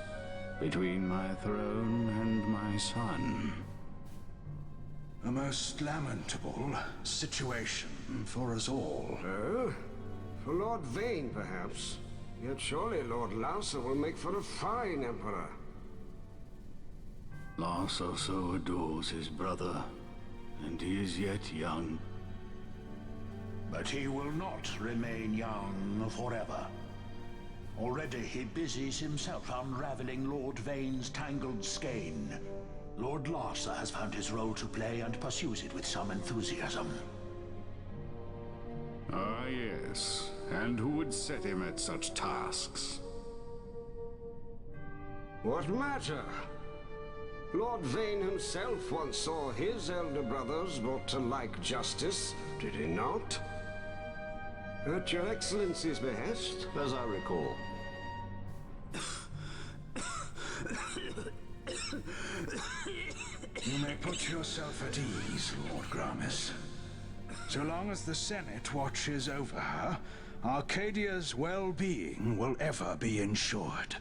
between my throne and my son. A most lamentable situation for us all. Oh? For Lord Vane, perhaps. Yet surely Lord Larsa will make for a fine emperor. Larsa so adores his brother, and he is yet young. But he will not remain young forever. Already he busies himself unraveling Lord Vane's tangled skein. Lord Larsa has found his role to play and pursues it with some enthusiasm. Ah, yes. And who would set him at such tasks? What matter? Lord Vane himself once saw his elder brothers brought to like justice, did he not? At your Excellency's behest, as I recall. You may put yourself at ease, Lord Gramis. So long as the Senate watches over her, Arcadia's well-being will ever be ensured.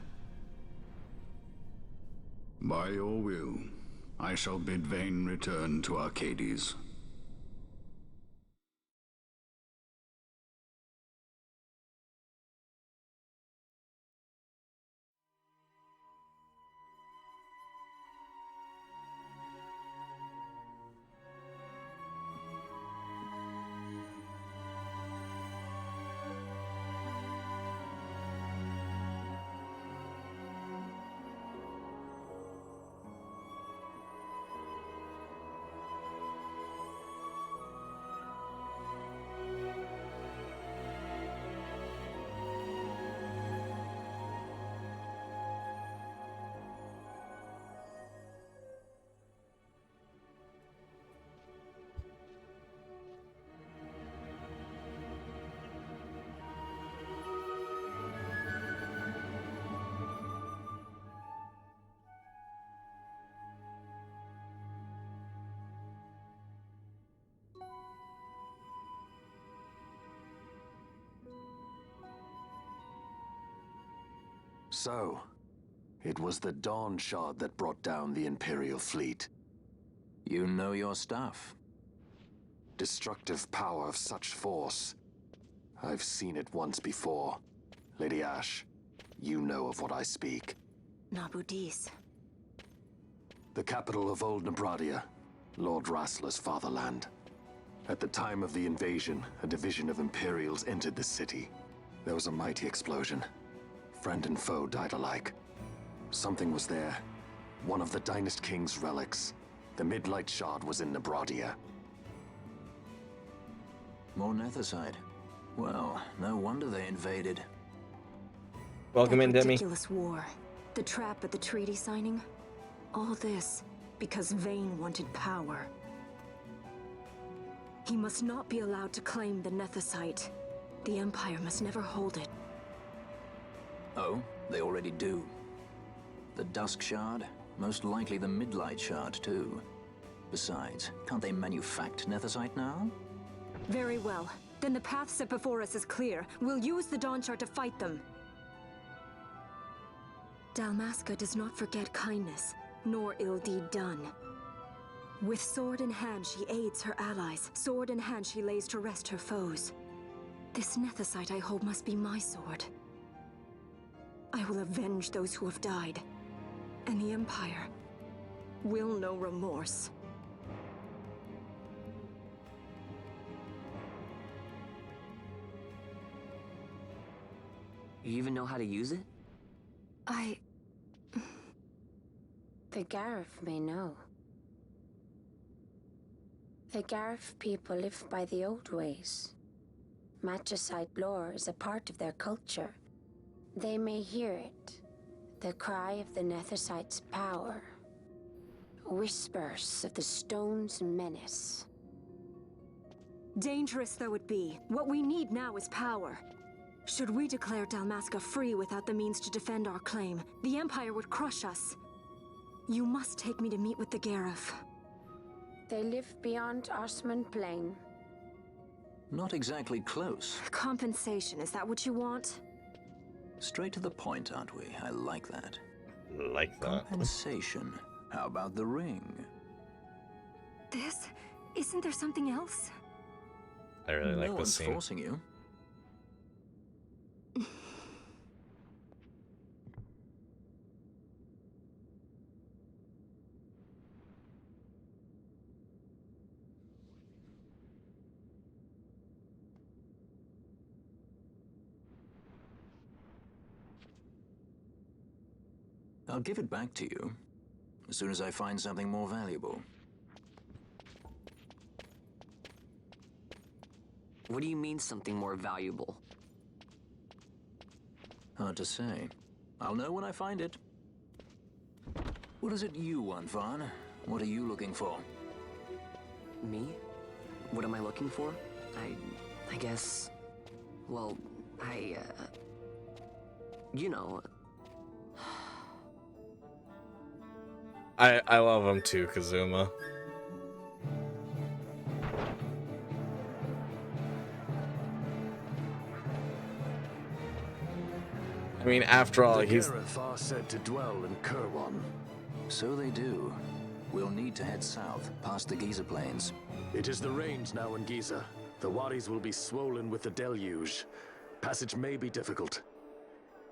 By your will, I shall bid Vane return to Arcades. So, it was the Dawn Shard that brought down the Imperial fleet. You know your stuff. Destructive power of such force. I've seen it once before. Lady Ash, you know of what I speak. Nabudis. The capital of Old Nebradia, Lord Rassler's fatherland. At the time of the invasion, a division of Imperials entered the city. There was a mighty explosion. Friend and foe died alike. Something was there. One of the Dynast King's relics. The Midlight Shard was in Nebradia. More Nethicite. Well, no wonder they invaded. Welcome in, Demi. Ridiculous war. The trap at the treaty signing. All this because Vane wanted power. He must not be allowed to claim the Nethicite. The Empire must never hold it. Oh, they already do. The Dusk Shard? Most likely the Midlight Shard, too. Besides, can't they manufacture Nethicite now? Very well. Then the path set before us is clear. We'll use the Dawn Shard to fight them. Dalmasca does not forget kindness, nor ill deed done. With sword in hand, she aids her allies. Sword in hand, she lays to rest her foes. This Nethicite I hold must be my sword. I will avenge those who have died. And the Empire will know remorse. You even know how to use it? The Garif may know. The Garif people live by the old ways. Magicite lore is a part of their culture. They may hear it, the cry of the Nethicite's power. Whispers of the stone's menace. Dangerous though it be, what we need now is power. Should we declare Dalmasca free without the means to defend our claim, the Empire would crush us. You must take me to meet with the Garif. They live beyond Osman Plain. Not exactly close. Compensation, is that what you want? Straight to the point, aren't we? I like that. like that. Compensation. How about the ring? This? Isn't there something else? I really like No this one's scene. forcing you. I'll give it back to you as soon as I find something more valuable. What do you mean something more valuable? Hard to say. I'll know when I find it. What is it you want, Vaughn? What are you looking for? Me? What am I looking for? I guess... Well, you know... I love him too, Kazuma. I mean, after all, the he's... Gareth are said to dwell in Kirwan. So they do. We'll need to head south, past the Giza Plains. It is the rains now in Giza. The wadis will be swollen with the deluge. Passage may be difficult.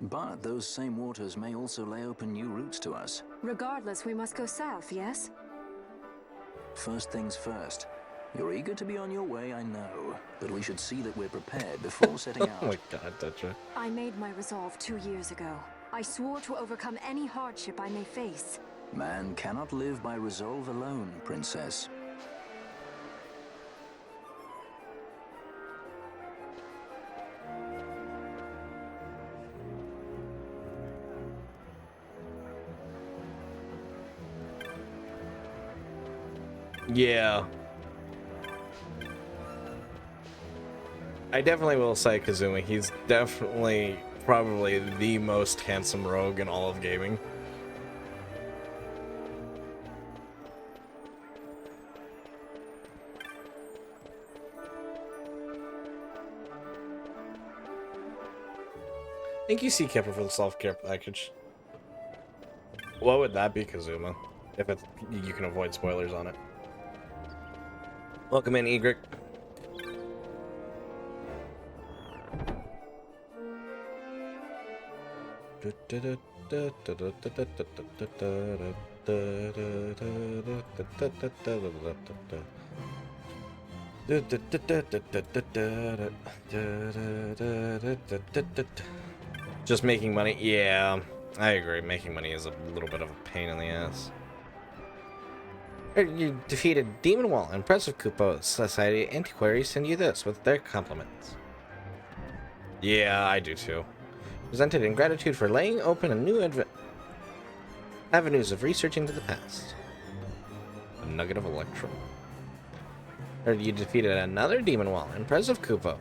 But those same waters may also lay open new routes to us. Regardless, we must go south, yes? First things first. You're eager to be on your way, I know. But we should see that we're prepared before setting out. Oh my god, Tetra. I made my resolve 2 years ago. I swore to overcome any hardship I may face. Man cannot live by resolve alone, Princess. Yeah. I definitely will say Kazuma, he's definitely probably the most handsome rogue in all of gaming. Thank you, Sea Kipper, for the self-care package. What would that be, Kazuma? If it's, you can avoid spoilers on it. Welcome in, Egric. Just making money? Yeah, I agree. Making money is a little bit of a pain in the ass. You defeated Demon Wall. Impressive, Kupo. Society Antiquaries send you this with their compliments. Yeah, I do too. Presented in gratitude for laying open a new avenues of research into the past. A nugget of Electrum. You defeated another Demon Wall. Impressive, Kupo.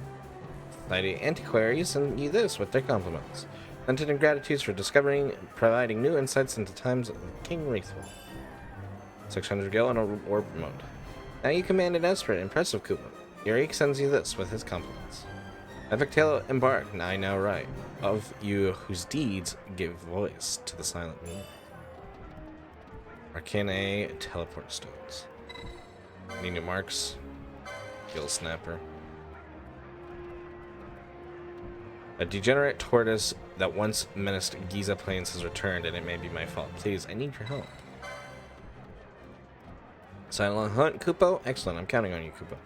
Society Antiquaries send you this with their compliments. Presented in gratitude for discovering and providing new insights into times of King Wraithwall. 600 gil and a warp mode. Now you command an Esper. Impressive, Kupo. Yurik sends you this with his compliments. Epic tale embark, I now write, of you whose deeds give voice to the silent moon. Arcane A teleport stones. Any new marks? Gill Snapper. A degenerate tortoise that once menaced Giza Plains has returned, and it may be my fault. Please, I need your help. Silent Hunt, Kupo? Excellent, I'm counting on you, Kupo.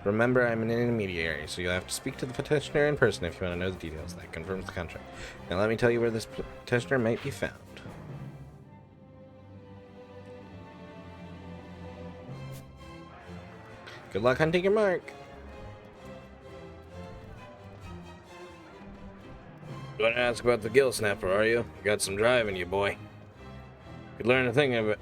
Remember, I'm an intermediary, so you'll have to speak to the petitioner in person if you want to know the details. That confirms the contract. Now let me tell you where this petitioner might be found. Good luck hunting your mark. You want to ask about the Gill Snapper, are you? You got some drive in you, boy. Could learn a thing of it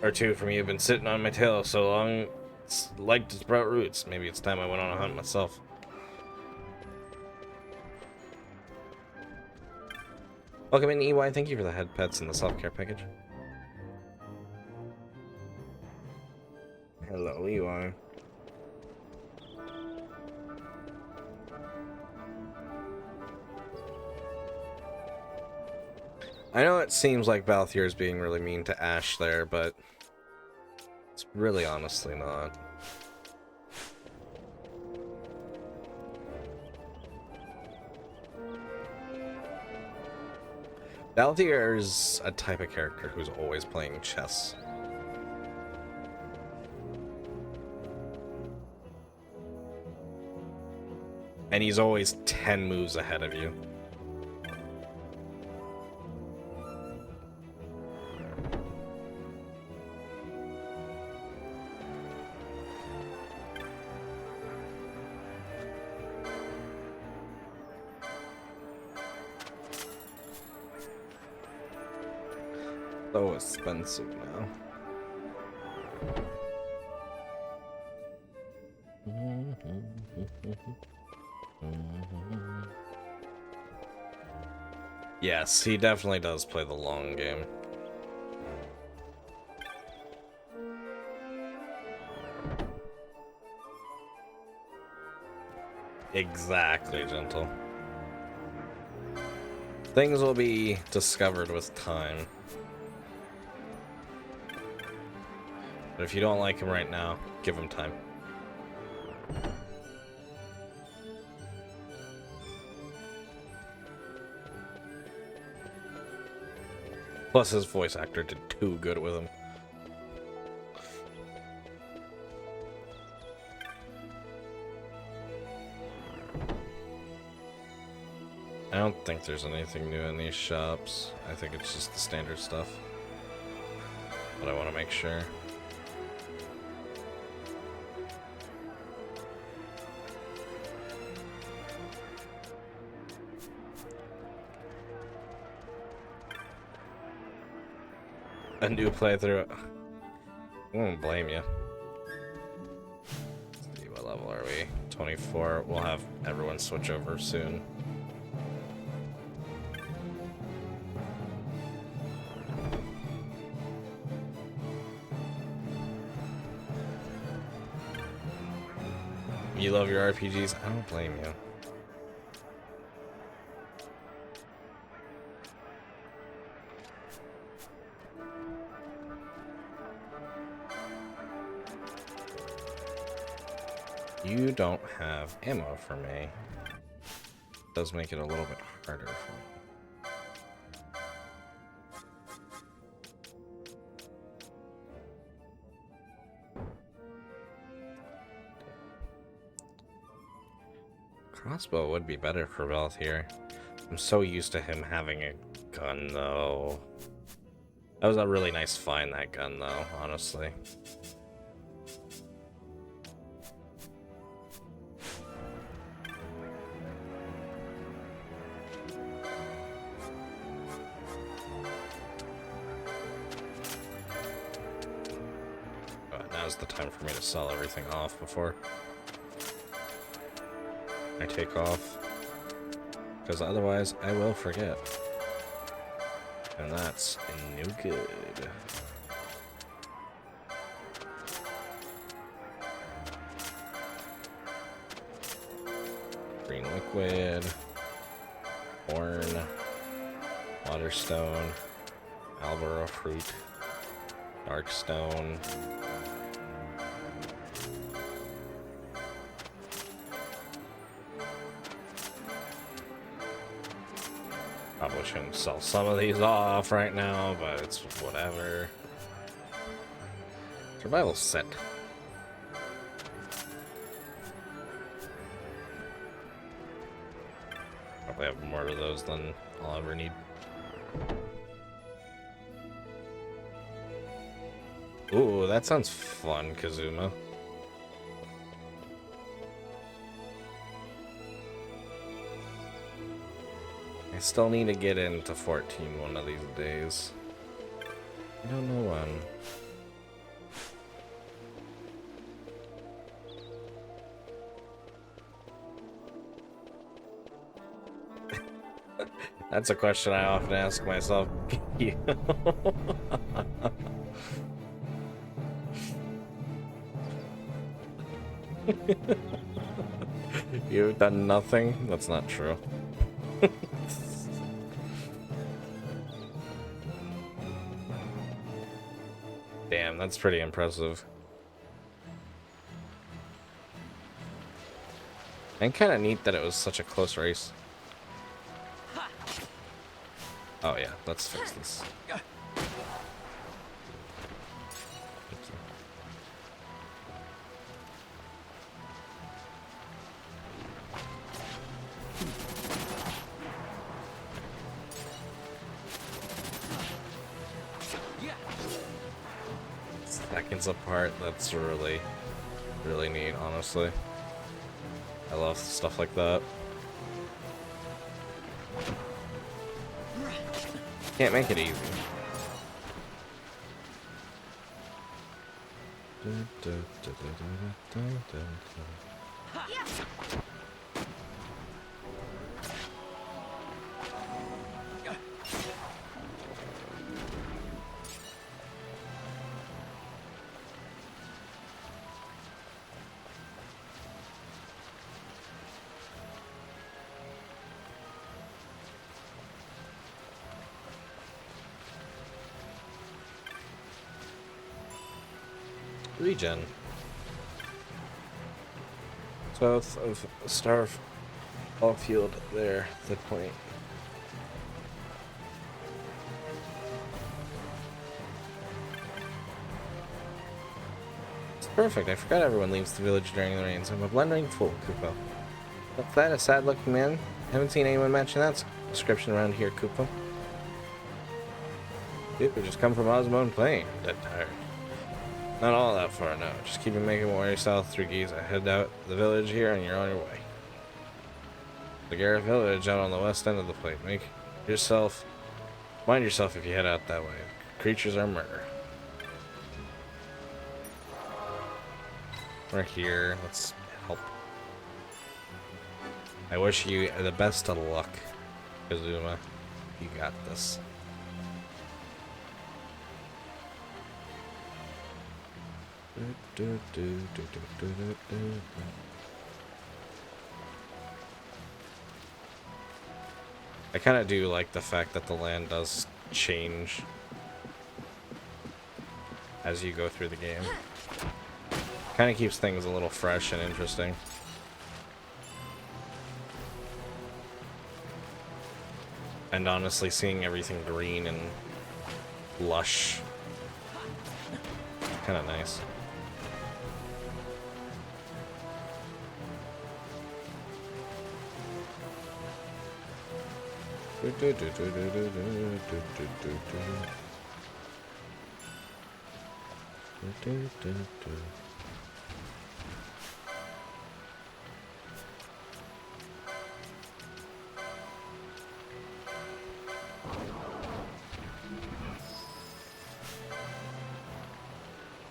or two from you. You've been sitting on my tail so long, it's like to sprout roots. Maybe it's time I went on a hunt myself. Welcome in, EY. Thank you for the head pets and the self-care package. Hello, EY. I know it seems like Balthier is being really mean to Ash there, but it's really honestly not. Balthier is a type of character who's always playing chess. And he's always 10 moves ahead of you. So expensive now. Yes, he definitely does play the long game. Exactly, Gentle. Things will be discovered with time. But if you don't like him right now, give him time. Plus, his voice actor did too good with him. I don't think there's anything new in these shops. I think it's just the standard stuff. But I want to make sure. A new playthrough. I won't blame you. Let's see, what level are we? 24. We'll have everyone switch over soon. You love your RPGs? I don't blame you. You don't have ammo for me. Does make it a little bit harder for me. Crossbow would be better for Belth here. I'm so used to him having a gun, though. That was a really nice find, that gun, though, honestly. Now's the time for me to sell everything off before I take off, because otherwise I will forget, and that's no good. Green liquid, horn, waterstone, albero fruit, dark stone. Probably shouldn't sell some of these off right now, but it's whatever. Survival set. Probably have more of those than I'll ever need. Ooh, that sounds fun, Kazuma. I still need to get into 14 one of these days. I don't know when. That's a question I often ask myself. You've done nothing? That's not true. Damn, that's pretty impressive. And kind of neat that it was such a close race. Oh yeah, let's fix this. Thank you. Seconds apart, that's really neat, honestly. I love stuff like that. Can't make it easy. Regen. South of Starfall Field there, the point. It's perfect. I forgot everyone leaves the village during the rains. I'm a blundering fool, Kupo. Look, that a sad-looking man. Haven't seen anyone mention that description around here, Kupo. People just come from Osmond Plain. Dead tired. Not all that far, no. Just keep making your way south through Giza. Head out the village here and you're on your way. The Gareth village out on the west end of the plate. Mind yourself if you head out that way. Creatures are murder. We're here. Let's help. I wish you the best of luck, Kazuma. You got this. I kind of do like the fact that the land does change as you go through the game. Kind of keeps things a little fresh and interesting. And honestly, seeing everything green and lush, kind of nice.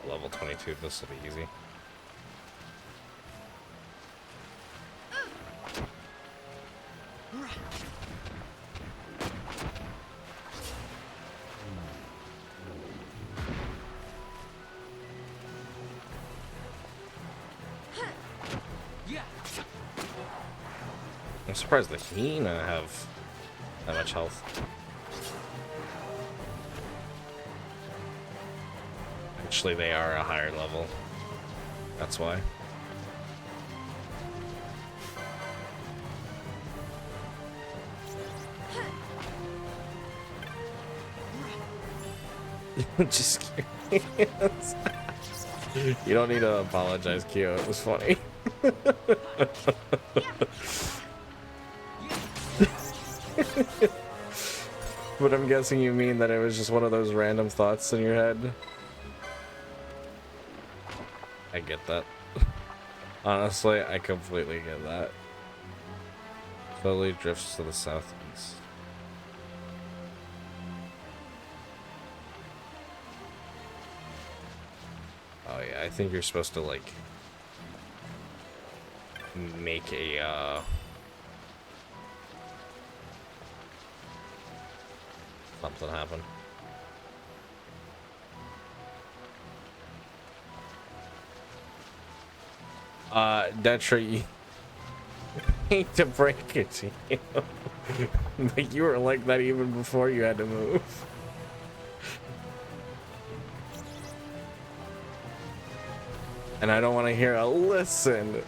Level 22, this will be easy. I'm surprised the Hyena have that much health. Actually, they are a higher level. That's why. Just curious. You don't need to apologize, Kyo. It was funny. But I'm guessing you mean that it was just one of those random thoughts in your head. I get that. Honestly, I completely get that. Slowly drifts to the southeast. Oh yeah, I think you're supposed to like make a something happen. Detra, hate to break it to you, but you were like that even before you had to move. And I don't want to hear a listen.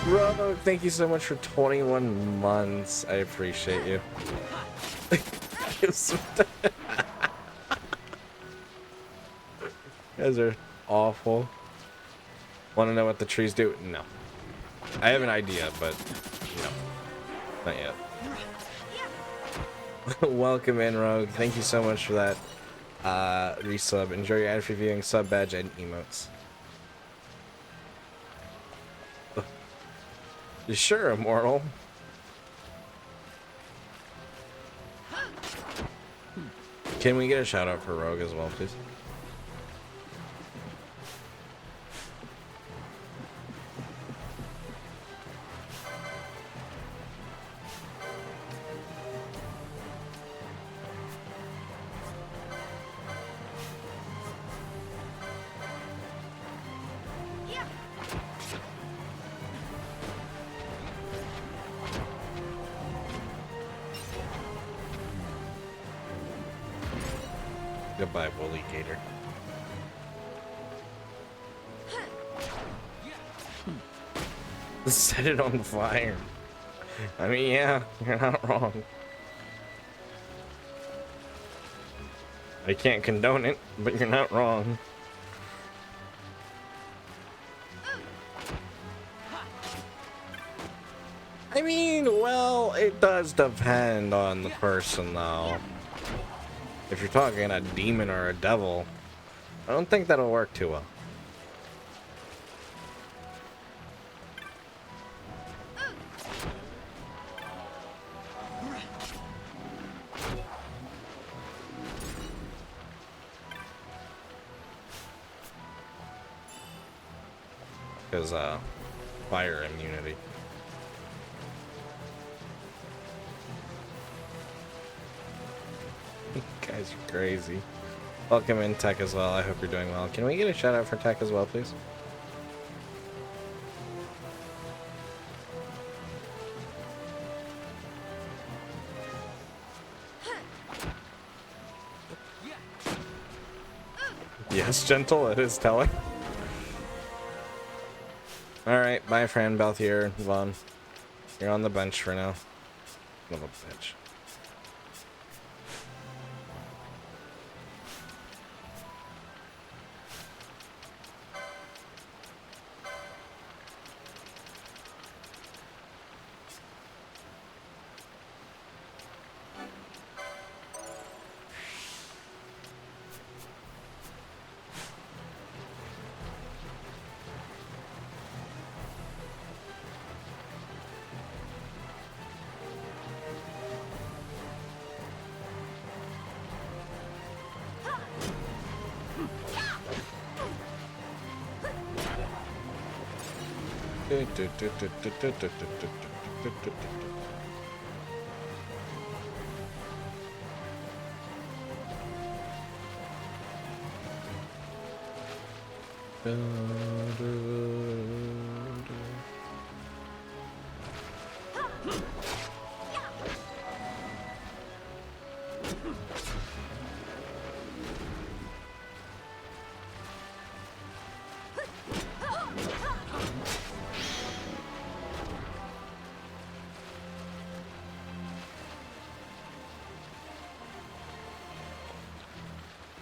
Robo, thank you so much for 21 months. I appreciate you. You guys are awful. Want to know what the trees do? No. I have an idea, but no. Not yet. Welcome in, Rogue. Thank you so much for that resub. Enjoy your ad-free viewing, sub badge, and emotes. You sure, Immortal? Can we get a shout out for Rogue as well, please? Goodbye, Woolly Gator. Set it on fire. I mean, yeah, you're not wrong. I can't condone it, but you're not wrong. I mean, well, it does depend on the person, though. If you're talking a demon or a devil, I don't think that'll work too well. Because, fire immunity. You guys are crazy. Welcome in, Tech, as well. I hope you're doing well. Can we get a shout out for Tech as well, please? Yes, gentle, it is telling. Alright, bye, Fran, Balthier, Vaughn. You're on the bench for now. Son of a bitch.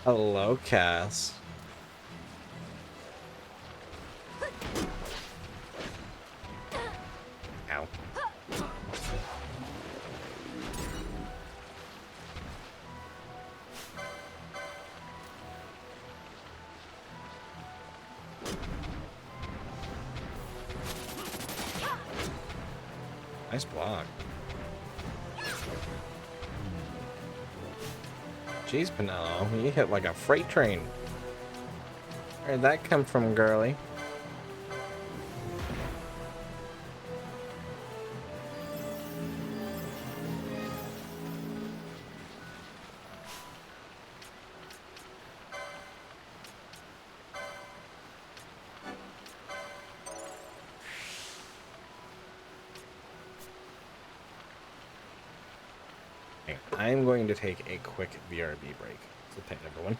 Hello, Cass. Ow. Nice block. Jeez, Pinello, you hit like a freight train. Where'd that come from, girly? I'm going to take a quick BRB break. So thank everyone.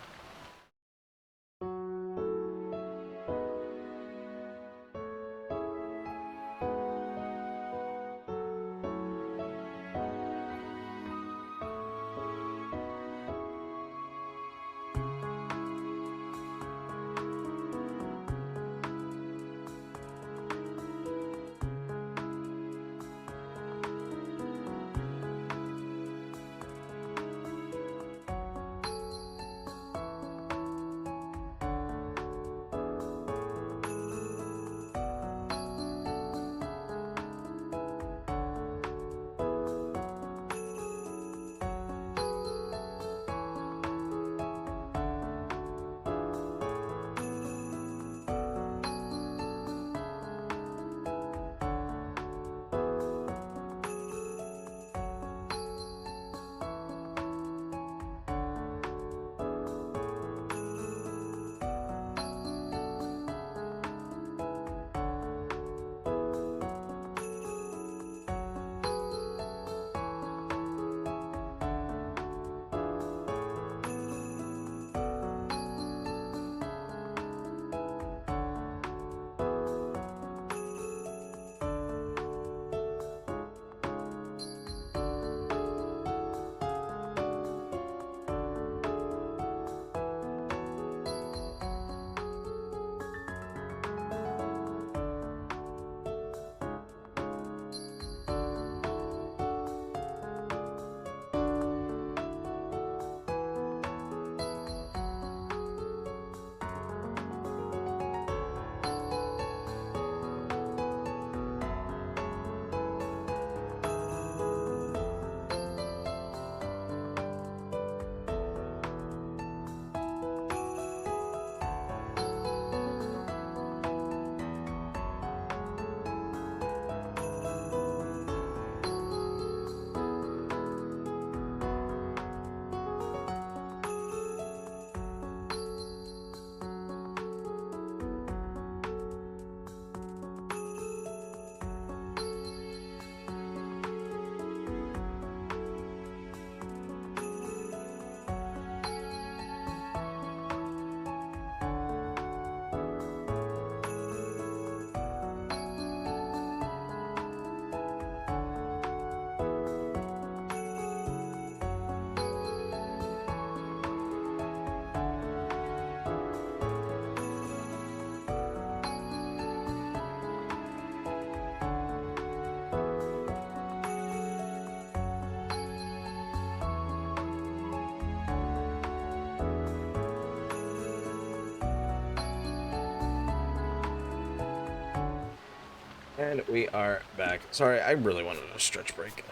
And we are back. Sorry, I really wanted a stretch break.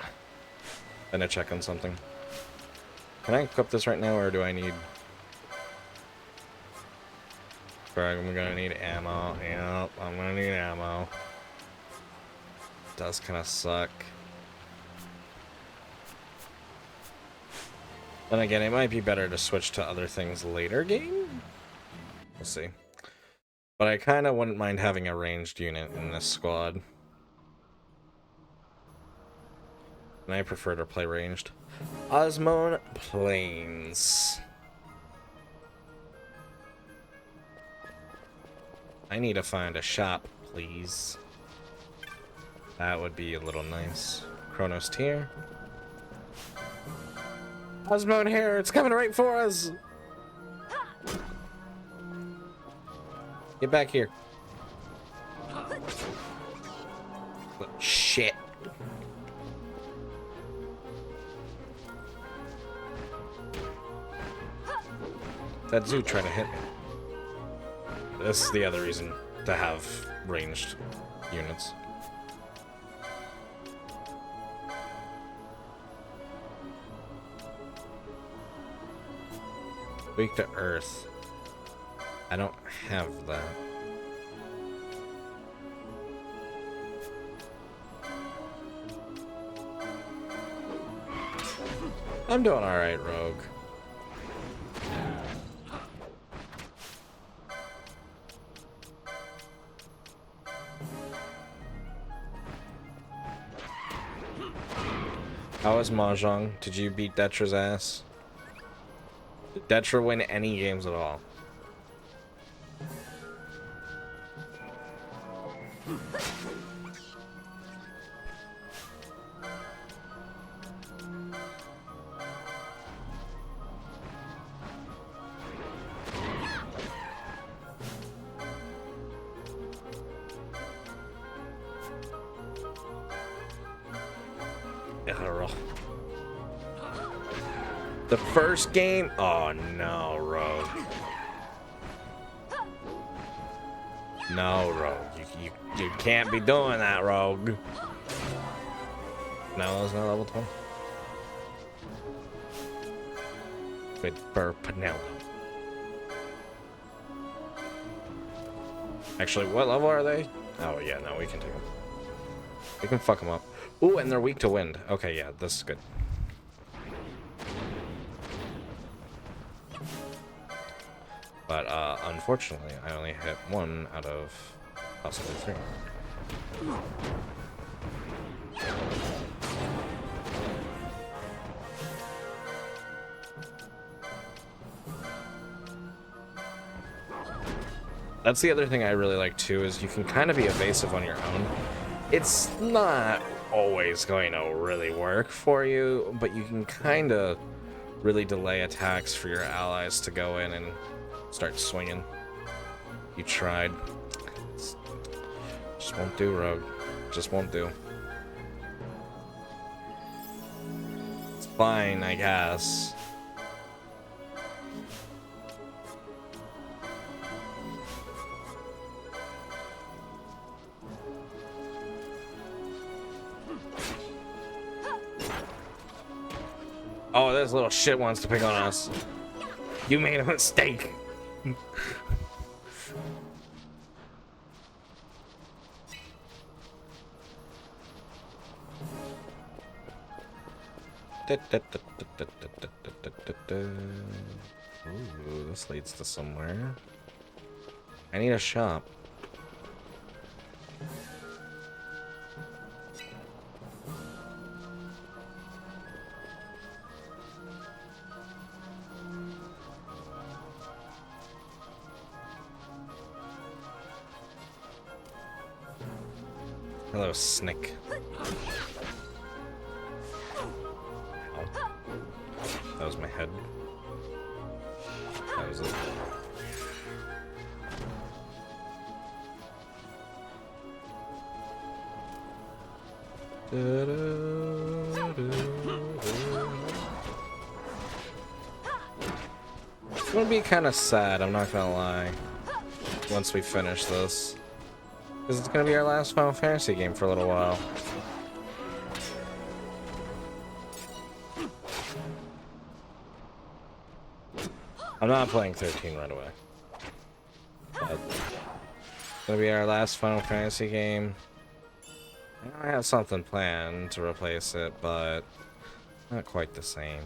Then I check on something. Can I equip this right now, or do I need... I'm gonna need ammo. Yep, I'm gonna need ammo. Does kind of suck. Then again, it might be better to switch to other things later game? We'll see. But I kind of wouldn't mind having a ranged unit in this squad. And I prefer to play ranged. Osmone Plains. I need to find a shop, please. That would be a little nice. Chronos tier. Osmone here, it's coming right for us! Get back here. Shit. That zoo tried to hit me. This is the other reason to have ranged units. Weak to earth. I don't have that. I'm doing alright, Rogue. How was Mahjong? Did you beat Detra's ass? Did Detra win any games at all? The first game? Oh no, Rogue. No, Rogue. You can't be doing that, Rogue. No, it's not level 20. With Burpanello. Actually, what level are they? Oh yeah, no, we can take them. We can fuck them up. Ooh, and they're weak to wind. Okay, yeah, this is good. But, unfortunately, I only hit 1 out of possibly 3. That's the other thing I really like, too, is you can kind of be evasive on your own. It's not always going to really work for you, but you can kind of really delay attacks for your allies to go in and start swinging. You tried. Just won't do, Rogue. Just won't do. It's fine, I guess. Oh, this little shit wants to pick on us. You made a mistake. Ooh, this leads to somewhere. I need a shop. Hello, Snick. Oh. That was my head. That was it. It's gonna be kind of sad, I'm not gonna lie, once we finish this. Because it's going to be our last Final Fantasy game for a little while. I'm not playing 13 right away. But it's going to be our last Final Fantasy game. I have something planned to replace it, but not quite the same.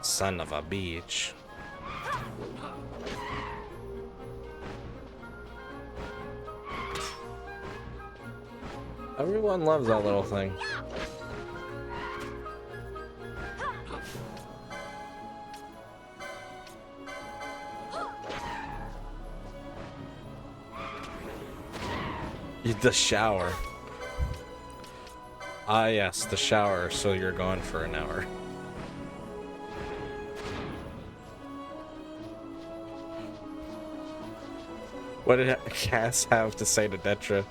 Son of a beach. Everyone loves that little thing. The shower. Ah, yes, the shower, so you're gone for an hour. What did Cass have to say to Detra?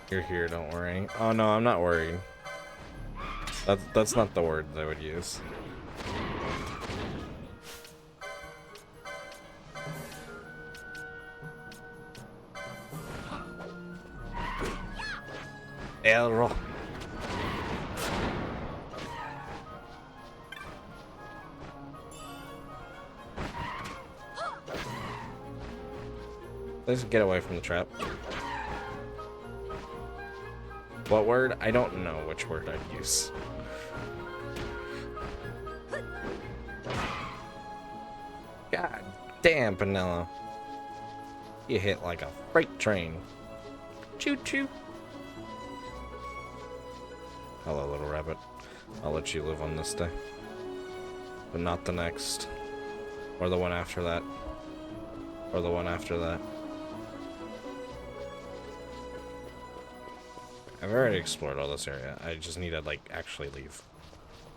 You're here, don't worry. Oh no, I'm not worried. That's not the word I would use. Elro. Let's get away from the trap. What word? I don't know which word I'd use. God damn, Penelo. You hit like a freight train. Choo choo. Hello, little rabbit. I'll let you live on this day. But not the next. Or the one after that. Or the one after that. I've already explored all this area. I just need to, like, actually leave.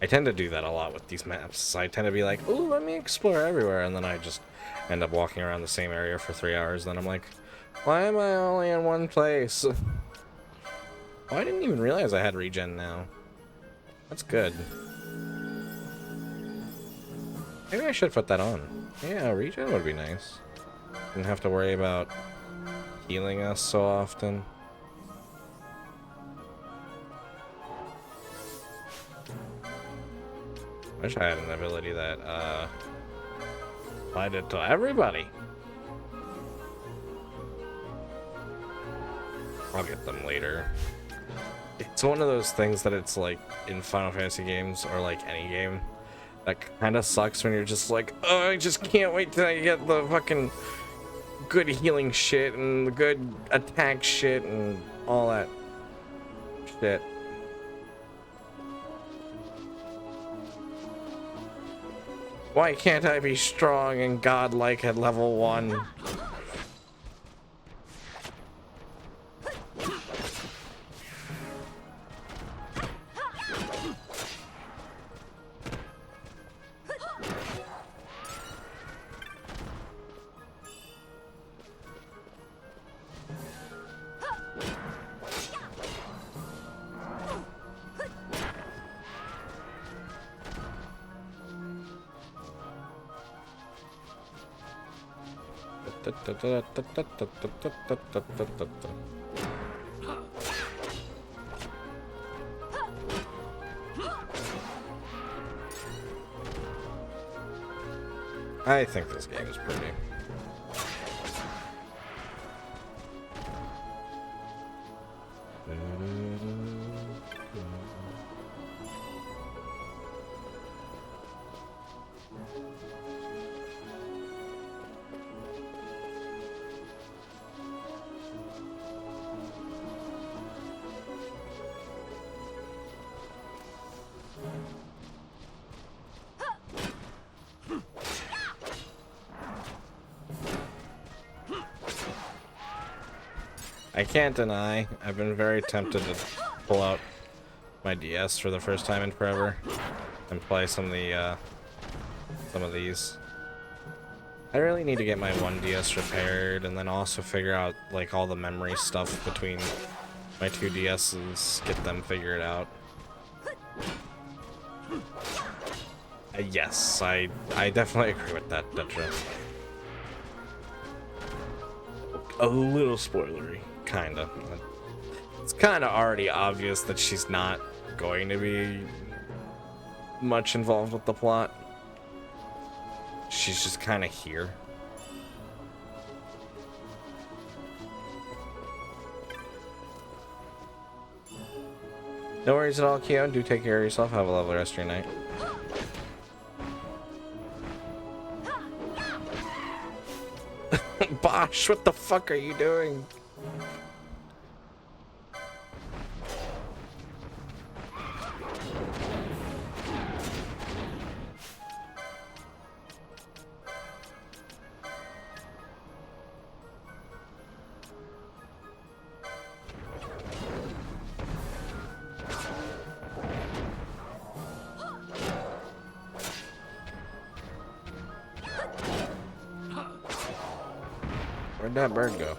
I tend to do that a lot with these maps. I tend to be like, ooh, let me explore everywhere. And then I just end up walking around the same area for 3 hours. Then I'm like, why am I only in one place? Oh, I didn't even realize I had regen now. That's good. Maybe I should put that on. Yeah, regen would be nice. Didn't have to worry about healing us so often. I wish I had an ability that applied it to everybody. I'll get them later. It's one of those things that it's like in Final Fantasy games or like any game that kind of sucks when you're just like, oh, I just can't wait till I get the fucking good healing shit and the good attack shit and all that shit. Why can't I be strong and godlike at level 1? I think this game is pretty. I can't deny, I've been very tempted to pull out my DS for the first time in forever and play some of the some of these. I really need to get my 1DS repaired and then also figure out like all the memory stuff between my 2 DSs, get them figured out. Yes, I definitely agree with that, Detra. A little spoilery, kinda. It's kinda already obvious that she's not going to be much involved with the plot. She's just kinda here. No worries at all, Keo. Do take care of yourself. Have a lovely rest of your night. Bosh, what the fuck are you doing? Where'd that bird go?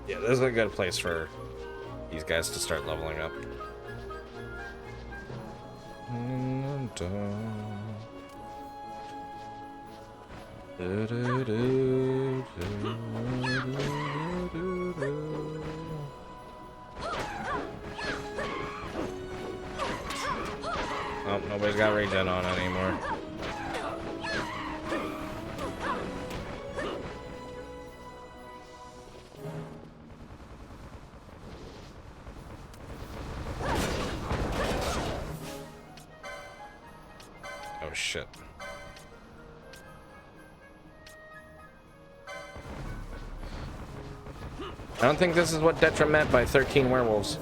Yeah, this is a good place for these guys to start leveling up. Oh, nobody's got regen on anymore. Oh shit. I don't think this is what Detra meant by 13 werewolves.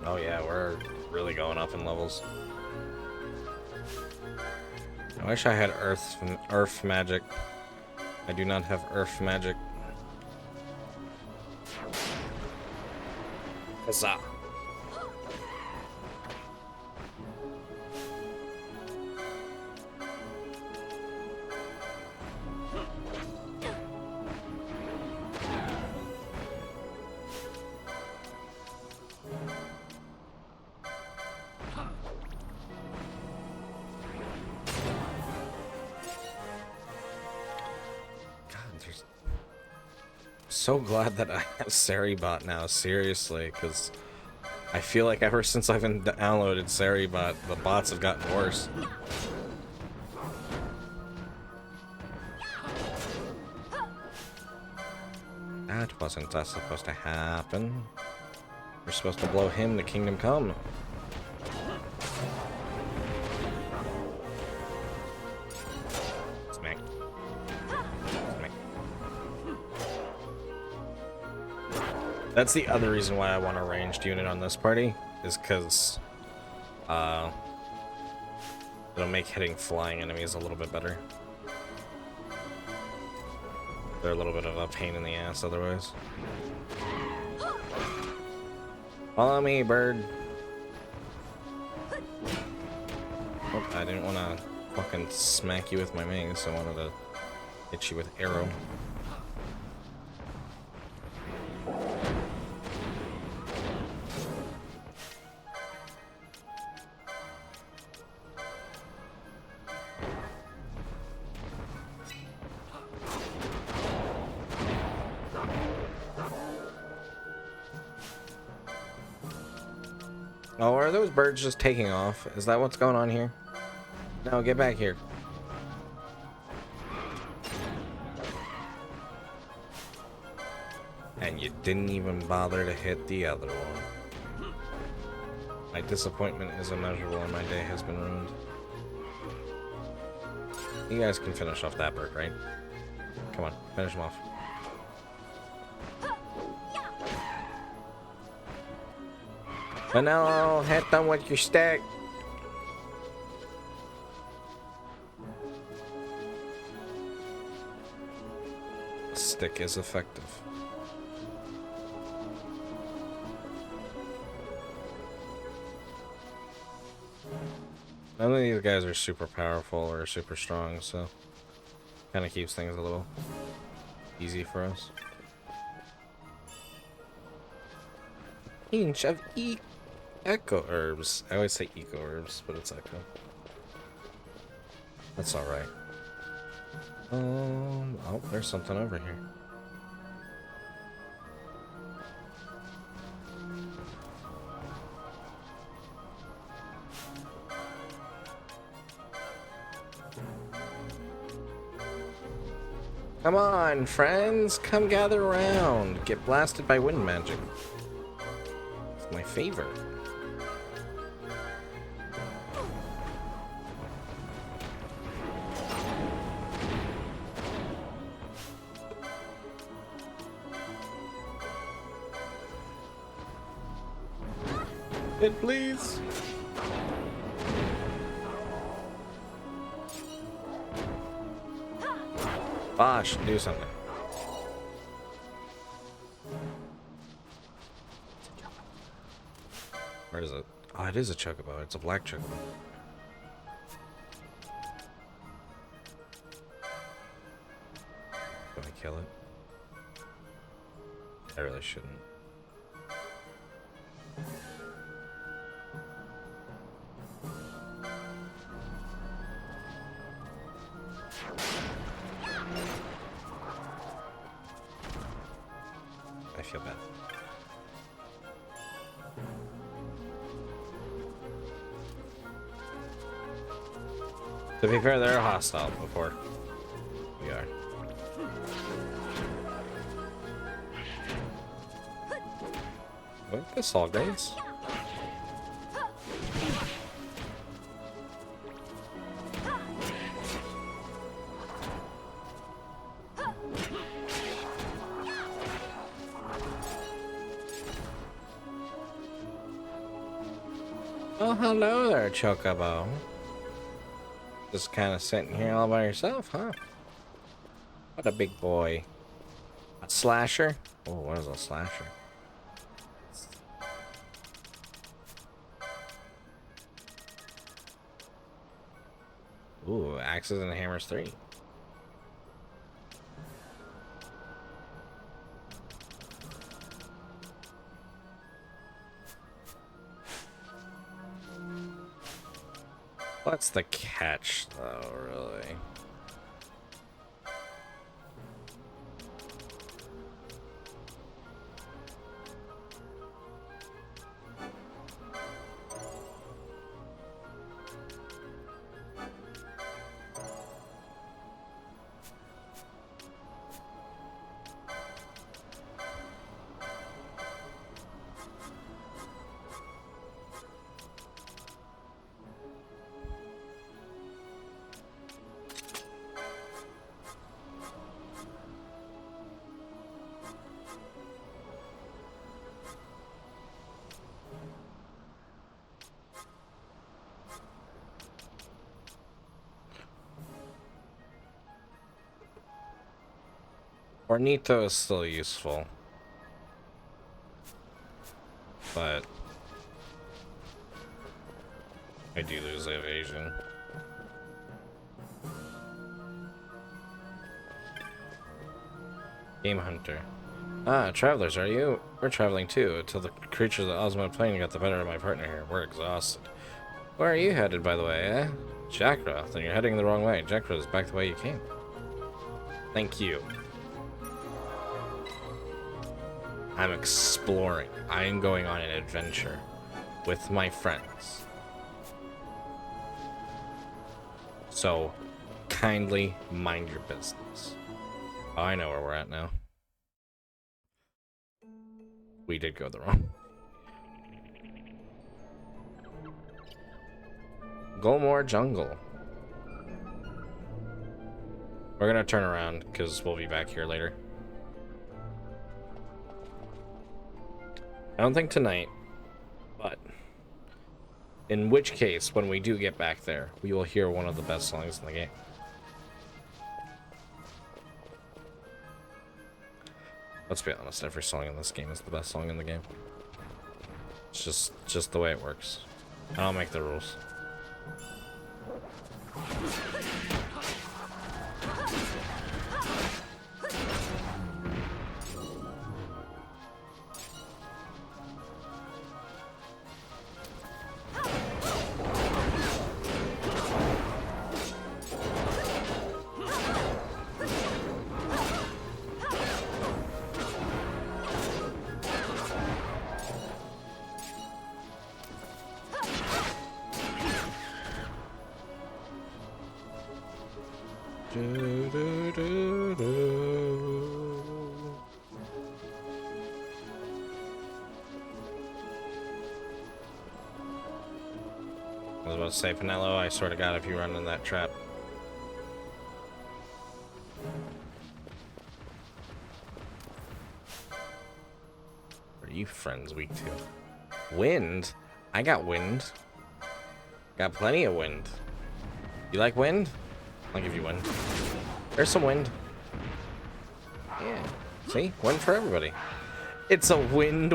Oh yeah, we're really going up in levels. I wish I had earth magic. I do not have earth magic. Huzzah. So glad that I have Seribot now, seriously, because I feel like ever since I've downloaded Seribot, the bots have gotten worse. That wasn't supposed to happen. We're supposed to blow him to Kingdom Come. Smack. Smack. That's the other reason why I want a ranged unit on this party, is because it'll make hitting flying enemies a little bit better. They're a little bit of a pain in the ass otherwise. Follow me, bird. Oh, I didn't want to fucking smack you with my wings, so I wanted to hit you with arrow. Oh, are those birds just taking off? Is that what's going on here? No, get back here. And you didn't even bother to hit the other one. My disappointment is immeasurable and my day has been ruined. You guys can finish off that bird, right? Come on, finish him off. Vanilla, hit them with your stick. Stick is effective. None of these guys are super powerful or super strong, so kind of keeps things a little easy for us. Inch of echo herbs. I always say eco herbs, but it's echo. That's all right. Oh, there's something over here. Come on, friends, come gather around. Get blasted by wind magic. It's my favorite. It please. Bosh, do something. Where is it? Oh, it is a chocobo. It's a black chocobo. Can I kill it? I really shouldn't. I feel bad. To be fair, they're hostile before we are. What? The Saw Grenades? Oh, hello there, Chocobo. Just kind of sitting here all by yourself, huh? What a big boy. A slasher? Oh, what is a slasher? Ooh, axes and hammers 3. What's the catch, though, really? Ornito is still useful, but I do lose evasion. Game Hunter. Ah, travelers, are you? We're traveling too, until the creatures of the Osmond Plain got the better of my partner here. We're exhausted. Where are you headed, by the way, eh? Jakra. Then you're heading the wrong way. Jakra is back the way you came. Thank you. I'm exploring. I am going on an adventure with my friends. So, kindly mind your business. Oh, I know where we're at now. We did go the wrong. Golmore Jungle. We're gonna turn around because we'll be back here later. I don't think tonight, but in which case, when we do get back there, we will hear one of the best songs in the game. Let's be honest, every song in this game is the best song in the game. It's just the way it works. I don't make the rules. I was about to say, Pinello, I swear to God, if you run in that trap. What are you friends weak to? Wind? I got wind. Got plenty of wind. You like wind? I'll give you wind. There's some wind. Yeah. See? Wind for everybody. It's a wind.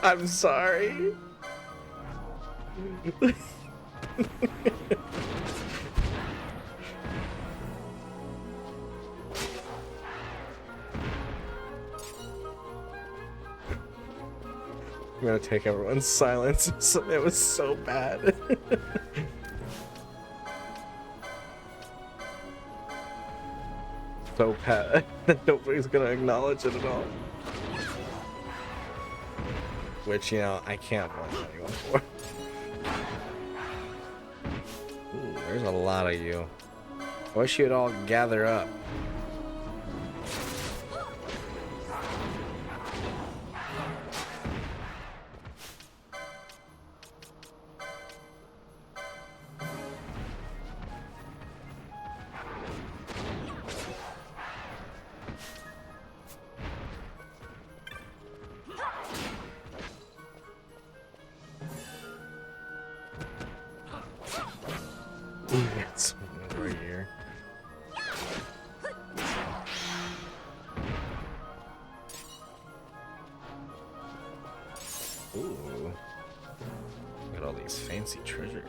I'm sorry. I'm gonna take everyone's silence. It was so bad. So bad that nobody's gonna acknowledge it at all. Which, you know, I can't blame anyone for. Ooh, there's a lot of you. I wish you'd all gather up. It's right here. Ooh. Look at all these fancy treasures.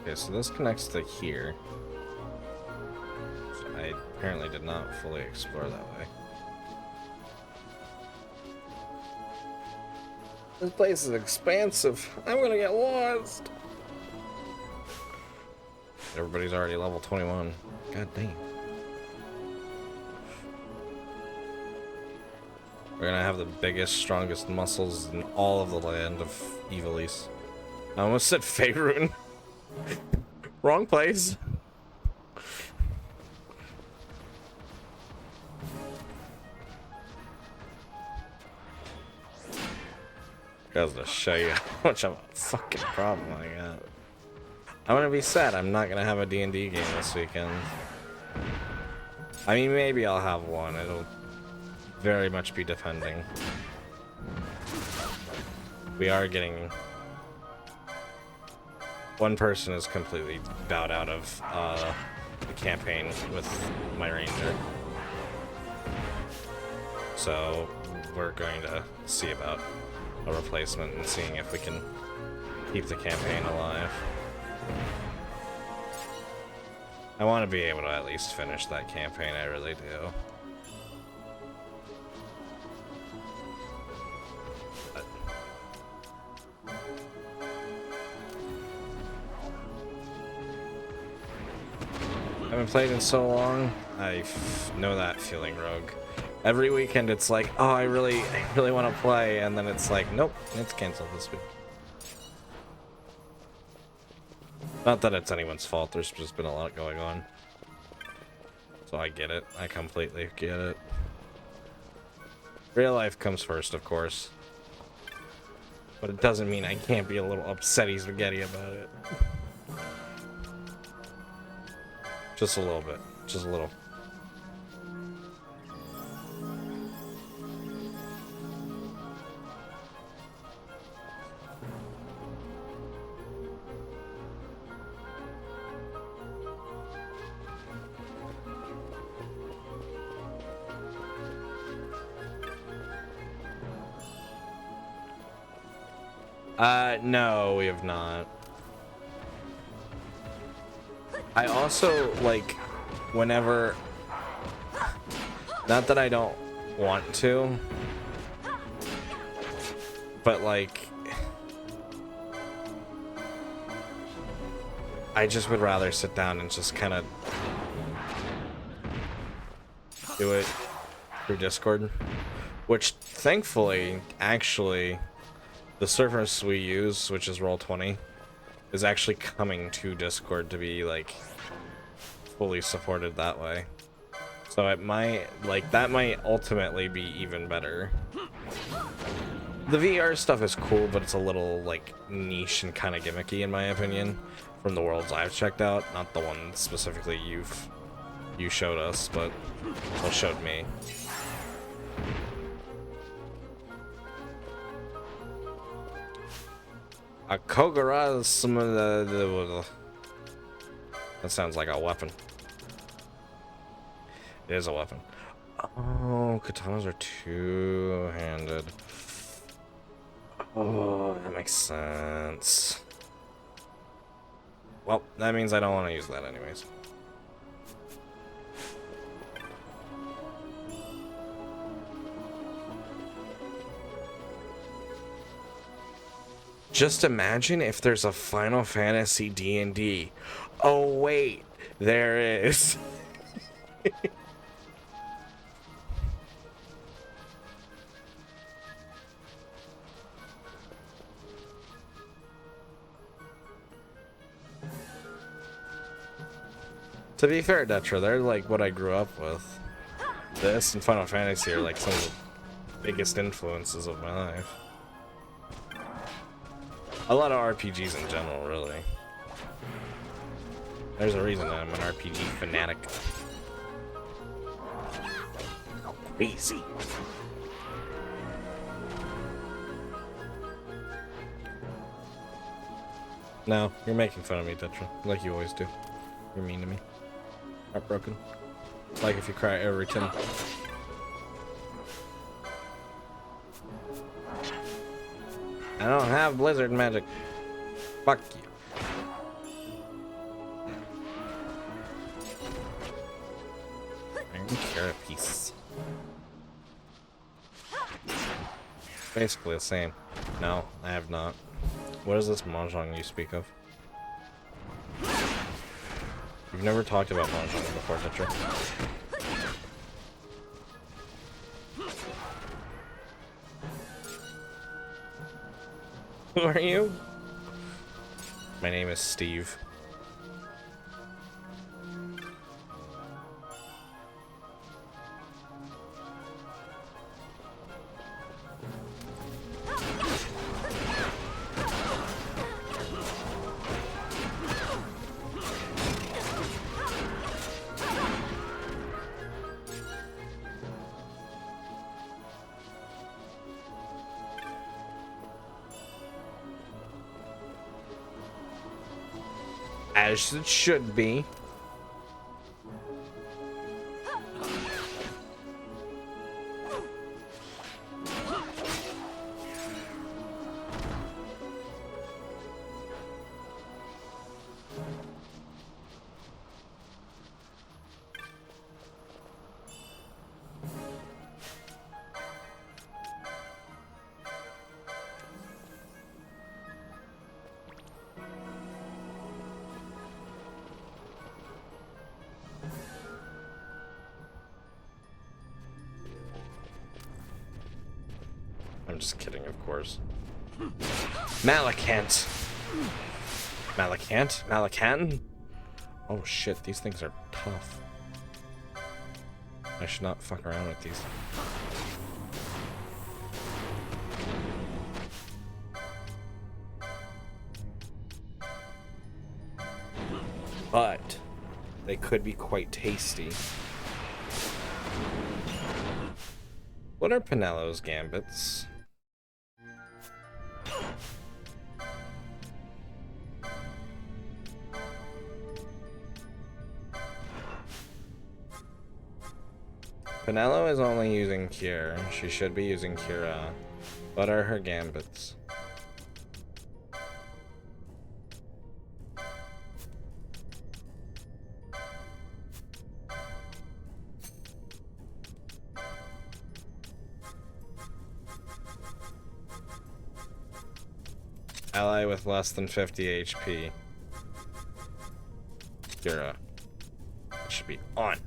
Okay, so this connects to here. So I apparently did not fully explore that way. This place is expansive. I'm gonna get lost. Everybody's already level 21. God dang. We're gonna have the biggest, strongest muscles in all of the land of Evilise. I almost said Faerun. Wrong place. Goes to show you how much of a fucking problem I got. I'm gonna be sad I'm not gonna have a D&D game this weekend. I mean, maybe I'll have one. It'll very much be defending. We are getting... One person is completely bowed out of the campaign with my ranger. So we're going to see about a replacement and seeing if we can keep the campaign alive. I want to be able to at least finish that campaign, I really do. But I haven't played in so long. I know that feeling, Rogue. Every weekend it's like, oh, I really want to play, and then it's like, nope, it's canceled this week. Not that it's anyone's fault, there's just been a lot going on. So I get it. I completely get it. Real life comes first, of course. But it doesn't mean I can't be a little upsetty spaghetti about it. Just a little bit. Just a little. No, we have not. I also, like, whenever... Not that I don't want to, but, like... I just would rather sit down and just kind of do it through Discord. Which, thankfully, actually... The service we use, which is Roll20, is actually coming to Discord to be, like, fully supported that way. So it might, like, that might ultimately be even better. The VR stuff is cool, but it's a little, like, niche and kind of gimmicky, in my opinion, from the worlds I've checked out. Not the one specifically you showed us, but, well, showed me. A Kogara is some of the... That sounds like a weapon. It is a weapon. Oh, katanas are two-handed. Oh, that makes sense. Well, that means I don't want to use that anyways. Just imagine if there's a Final Fantasy D&D. Oh wait, there is. To be fair, Detra, they're like what I grew up with. This and Final Fantasy are like some of the biggest influences of my life. A lot of RPGs in general, really. There's a reason I'm an RPG fanatic. Crazy. No, you're making fun of me, Tetra. Like you always do. You're mean to me. Heartbroken. Like if you cry every time. I don't have blizzard magic. Fuck you. Iron carrot piece. Basically the same. No, I have not. What is this mahjong you speak of? You've never talked about mahjong before, Tetra. Who are you? My name is Steve. As it should be. I'm just kidding, of course. Malakant. Malakant? Malakan? Oh shit, these things are tough. I should not fuck around with these. but they could be quite tasty. What are Penello's gambits? Penello is only using Cure. She should be using Cura. What are her gambits? Ally with less than 50 HP. Cura. It should be on.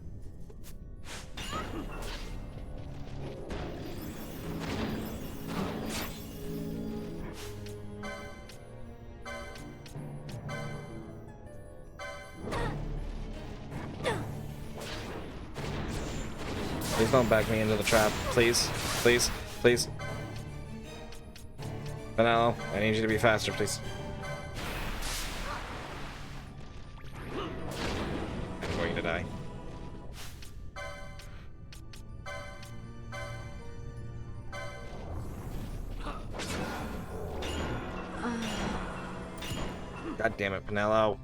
Please don't back me into the trap. Please. Please. Please. Penello, I need you to be faster, please. I'm going to die. God damn it, Penello.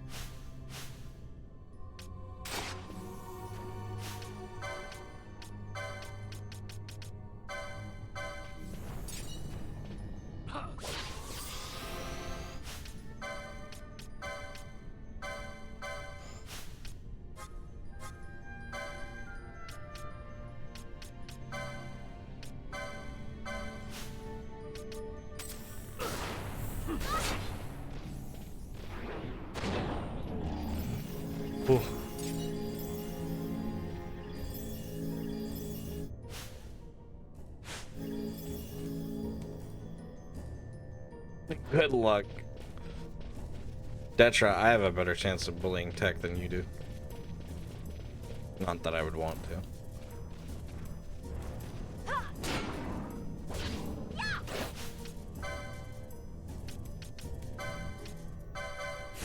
Ooh. Good luck. Detra, I have a better chance of bullying tech than you do. Not that I would want to.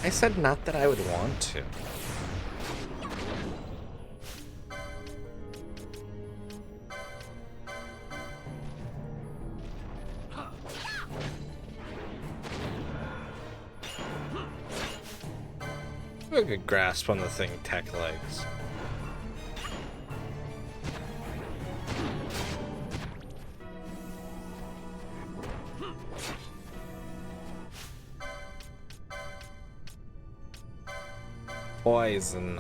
I said not that I would want to. A good grasp on the thing tech legs. Poison.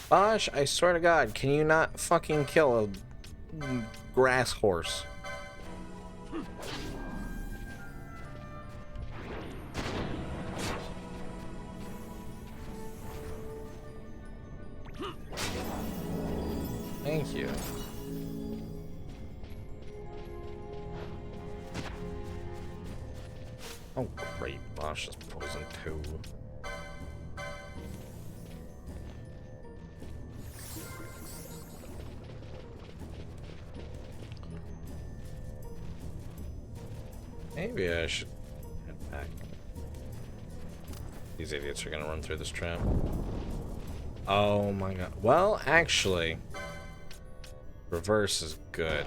Bosh, I swear to God, can you not fucking kill a grass horse? Thank you. Oh great, Bosh is poison too. Maybe I should head back. These idiots are gonna run through this trap. Oh my god. Well, actually, reverse is good.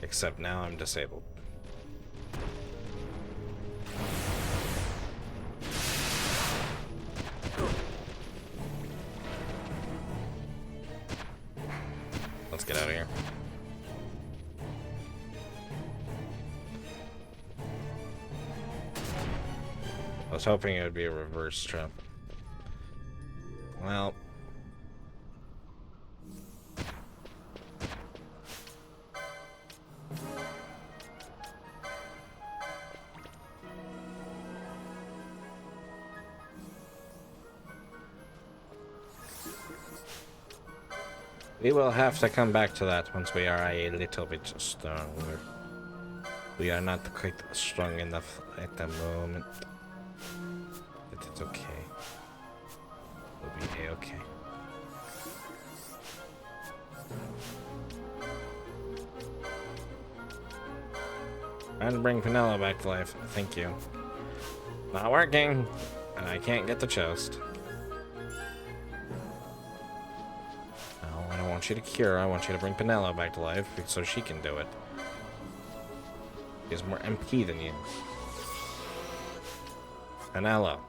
Except now I'm disabled. Let's get out of here. I was hoping it would be a reverse trap. Well. We will have to come back to that once we are a little bit stronger. We are not quite strong enough at the moment. It's okay. We'll be a-okay. Trying to bring Penelo back to life. Thank you. Not working, and I can't get the chest. No, I don't want you to cure. I want you to bring Penelo back to life so she can do it. She has more MP than you. Penelo.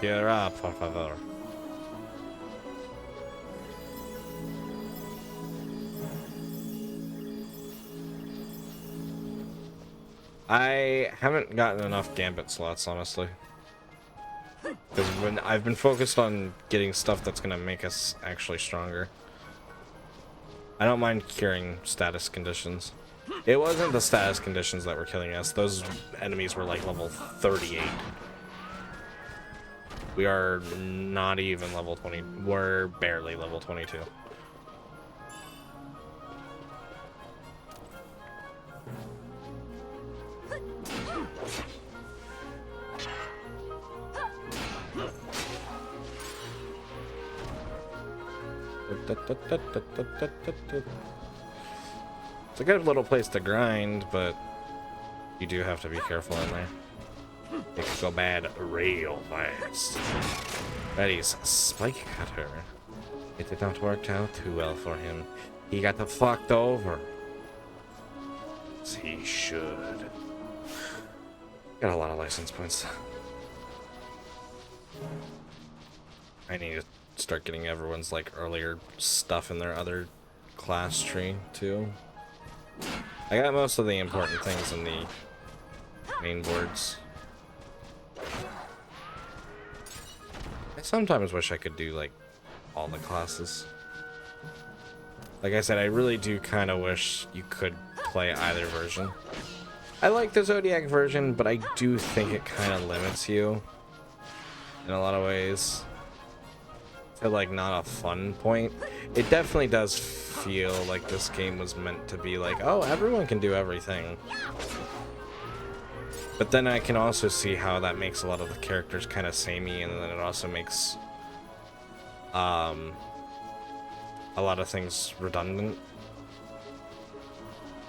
Cura, por favor. I haven't gotten enough Gambit slots, honestly. Because when I've been focused on getting stuff that's gonna make us actually stronger. I don't mind curing status conditions. It wasn't the status conditions that were killing us. Those enemies were like level 38. We are not even level 20. We're barely level 22. It's a good little place to grind, but you do have to be careful in there. It could go bad real fast. Betty's spike cutter. It did not work out too well for him. He got fucked over. As he should. Got a lot of license points. I need to start getting everyone's like earlier stuff in their other class tree too. I got most of the important things in the main boards. I sometimes wish I could do like all the classes. Like I said, I really do kind of wish you could play either version. I like the Zodiac version, but I do think it kind of limits you in a lot of ways. To like not a fun point. It definitely does feel like this game was meant to be like, oh, everyone can do everything. But then I can also see how that makes a lot of the characters kind of samey, and then it also makes a lot of things redundant.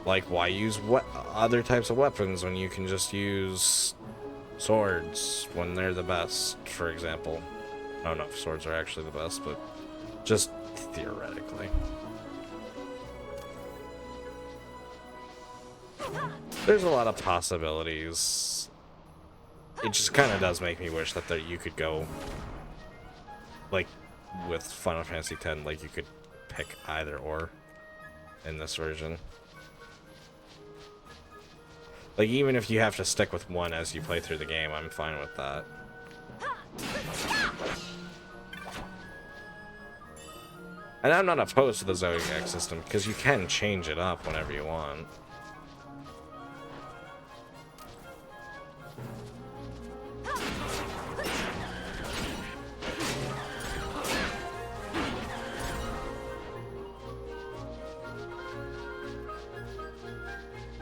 Like, why use other types of weapons when you can just use swords when they're the best, for example? I don't know if swords are actually the best, but just theoretically. There's a lot of possibilities. It just kind of does make me wish that you could go, like, with Final Fantasy X, like, you could pick either or in this version. Like, even if you have to stick with one as you play through the game, I'm fine with that. And I'm not opposed to the Zodiac system, because you can change it up whenever you want.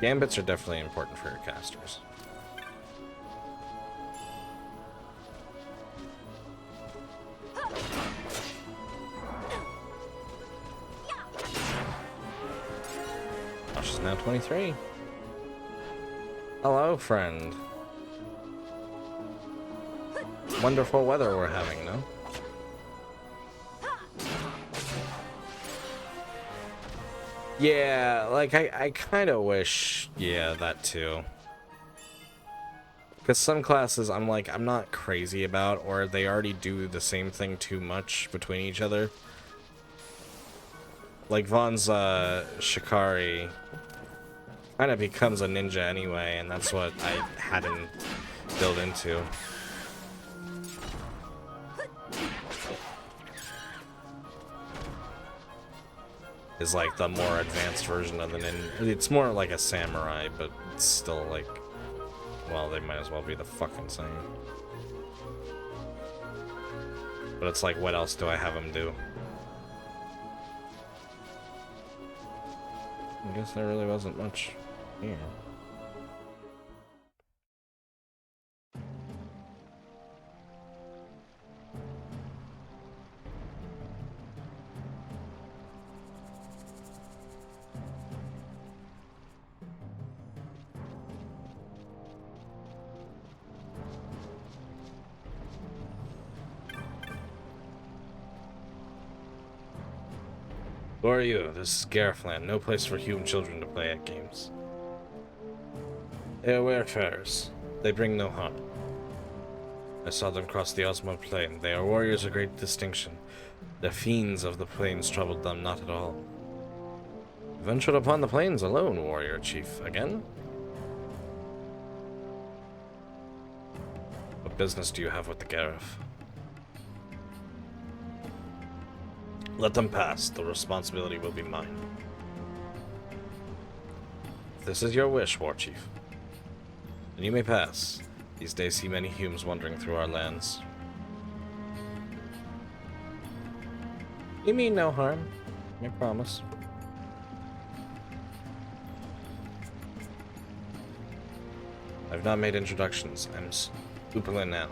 Gambits are definitely important for your casters. Oh, she's now 23. Hello, friend. Wonderful weather we're having, no? Yeah, like, I kind of wish, yeah, that too. Because some classes I'm like, I'm not crazy about, or they already do the same thing too much between each other. Like, Vaughn's Shikari kind of becomes a ninja anyway, and that's what I had him build into. Is like the more advanced version of the ninja. It's more like a samurai, but it's still like, well, they might as well be the fucking same. But it's like, what else do I have him do? I guess there really wasn't much here. Who are you? This is Garifland, no place for human children to play at games. They are wayfarers. They bring no harm. I saw them cross the Osmo plain. They are warriors of great distinction. The fiends of the plains troubled them not at all. You ventured upon the plains alone, warrior chief. Again? What business do you have with the Garif? Let them pass. The responsibility will be mine. If this is your wish, war chief, then you may pass. These days see many humans wandering through our lands. You mean no harm. I promise. I've not made introductions. I'm Upalin now,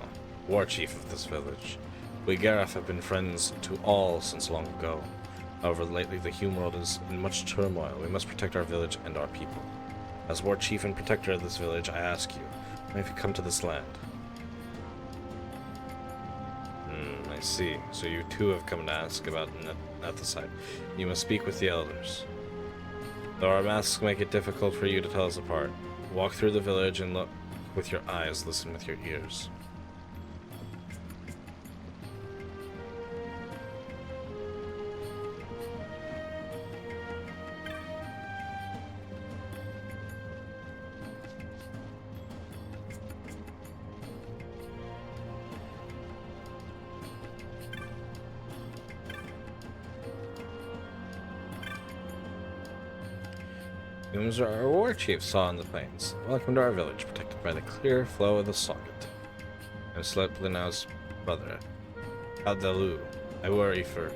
war chief of this village. We Garif have been friends to all since long ago. However, lately the human world is in much turmoil. We must protect our village and our people. As war chief and protector of this village, I ask you, why have you come to this land? I see. So you too have come to ask about Nethicide. You must speak with the elders. Though our masks make it difficult for you to tell us apart, walk through the village and look with your eyes, listen with your ears. Humans are our war chief saw in the plains. Welcome to our village, protected by the clear flow of the Socket. I'm Sleplanao's brother, Aldalu. I worry for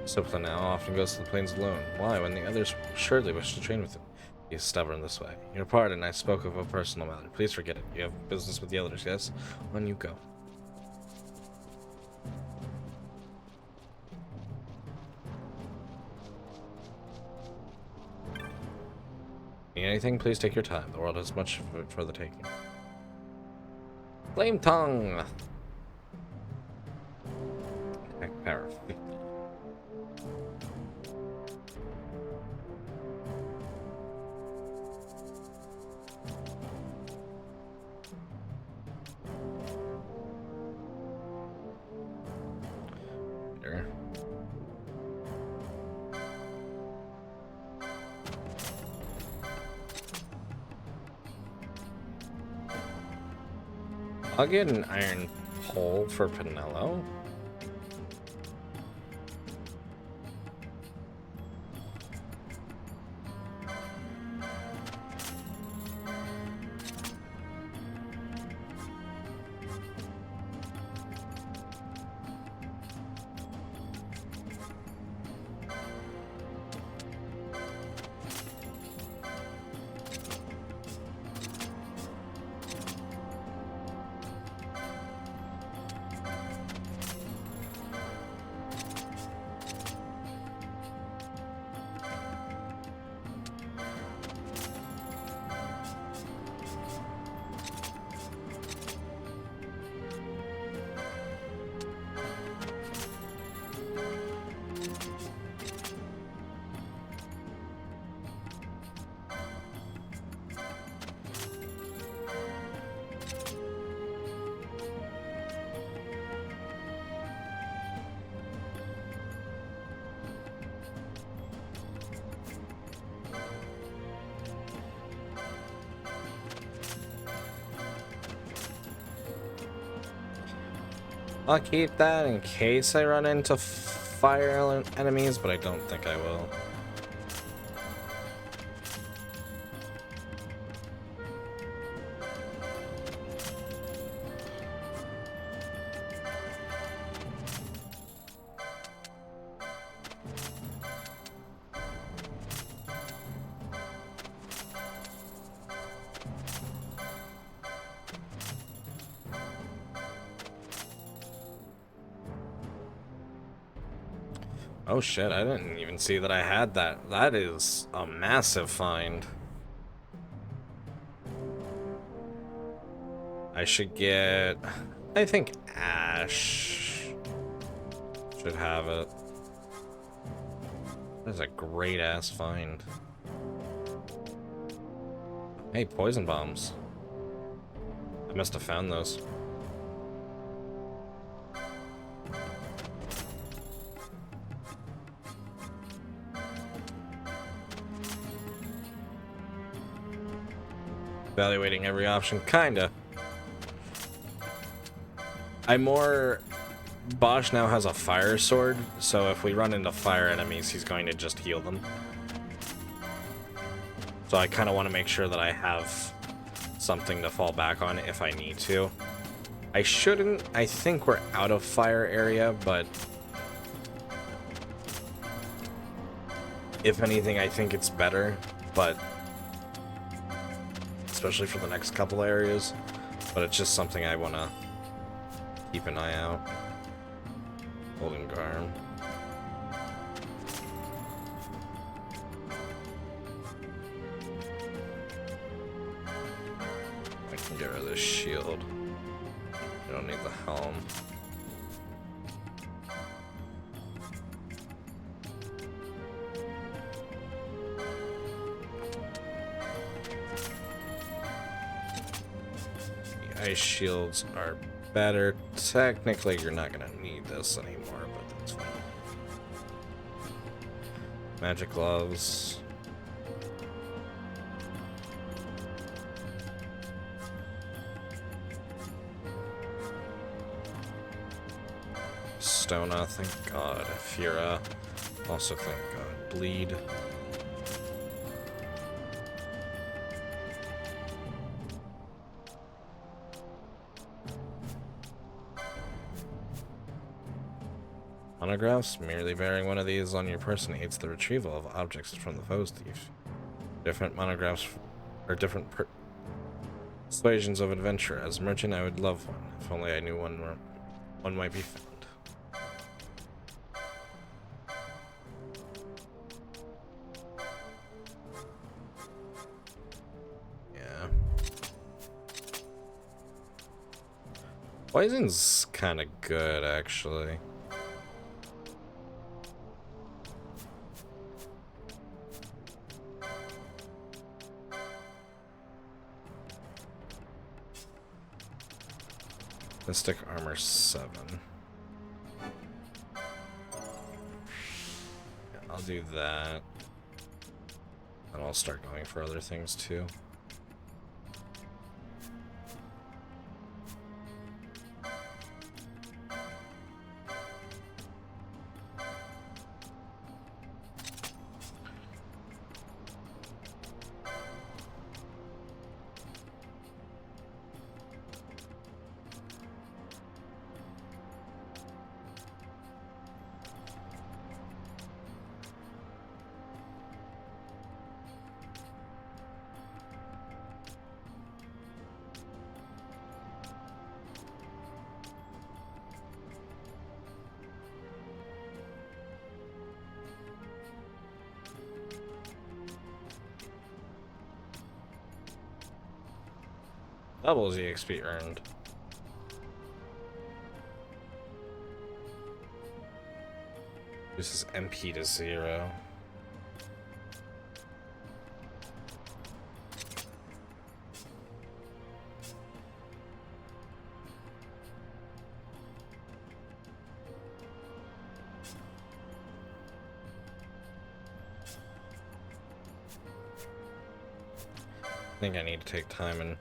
Sleplanao often goes to the plains alone. Why, when the others surely wish to train with him? He is stubborn this way. Your pardon, I spoke of a personal matter. Please forget it. You have business with the elders, yes? On you go. Need anything? Please take your time. The world has much for the taking. Flame tongue. Heck, paraff. Here. I'll get an iron pole for Pinello. I'll keep that in case I run into fire enemies, but I don't think I will. Oh shit, I didn't even see that I had that. That is a massive find. I should get... I think Ash should have it. That's a great ass find. Hey, poison bombs. I must have found those. Evaluating every option, kinda. Bosch now has a fire sword, so if we run into fire enemies, he's going to just heal them. So I kind of want to make sure that I have something to fall back on if I need to. I think we're out of fire area, but if anything, I think it's better, but especially for the next couple areas, but it's just something I want to keep an eye out. Golden Garm. I can get rid of this shield. I don't need the helm. The ice shields are better. Technically, you're not gonna need this anymore, but that's fine. Magic gloves. Stona, thank God. Fira, also thank God. Bleed. Monographs. Merely bearing one of these on your person aids the retrieval of objects from the foe's thief. Different monographs are different persuasions of adventure. As a merchant, I would love one. If only I knew one might be found. Yeah. Poison's kind of good, actually. Mystic armor 7. Yeah, I'll do that. And I'll start going for other things too. Doubles the XP earned. This is MP to 0. I think I need to take time and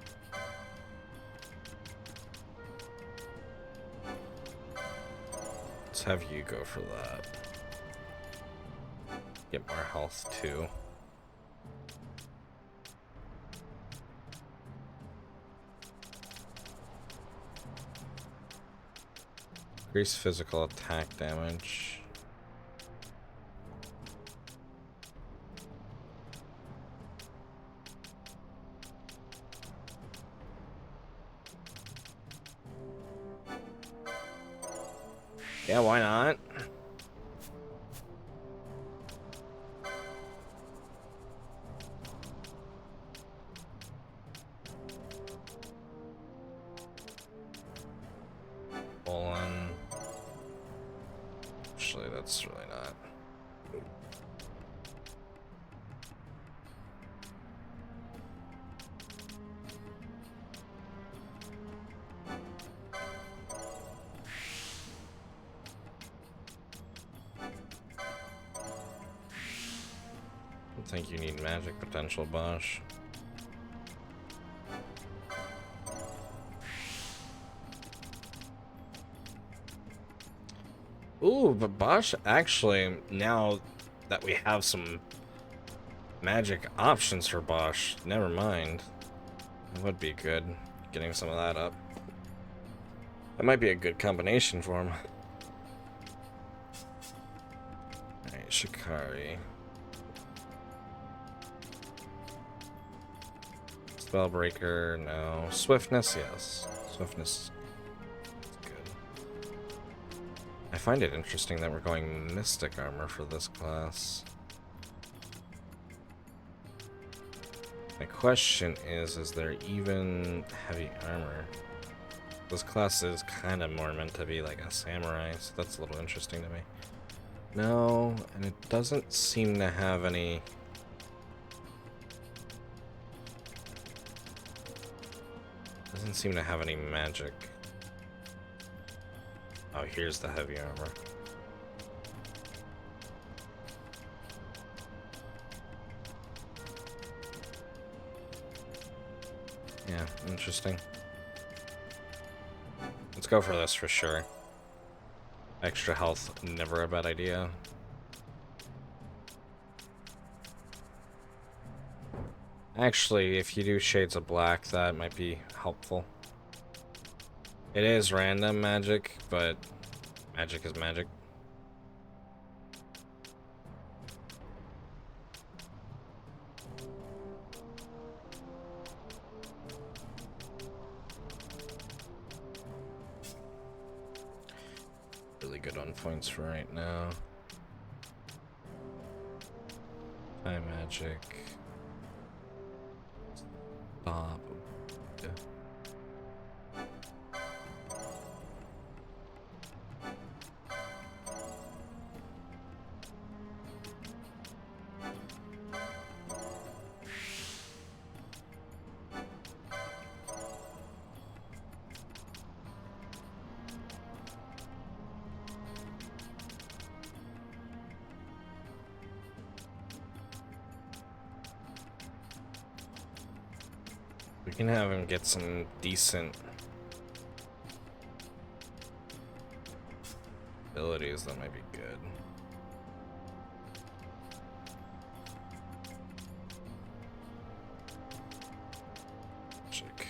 let's have you go for that. Get more health too. Increase physical attack damage. Yeah, why not? Actually, that's really not. I don't think you need magic potential, Bosch. Ooh, but Bosch, actually, now that we have some magic options for Bosch, never mind. It would be good getting some of that up. That might be a good combination for him. Alright, Shikari. Spellbreaker, no. Swiftness, yes. Swiftness. I find it interesting that we're going Mystic Armor for this class. My question is there even heavy armor? This class is kind of more meant to be like a samurai, so that's a little interesting to me. No, and it doesn't seem to have any... Doesn't seem to have any magic. Oh, here's the heavy armor. Yeah, interesting. Let's go for this for sure. Extra health, never a bad idea. Actually, if you do Shades of Black, that might be helpful. It is random magic, but magic is magic. Really good on points for right now. Time magic. Stop. Yeah. We can have him get some decent abilities, that might be good. Check.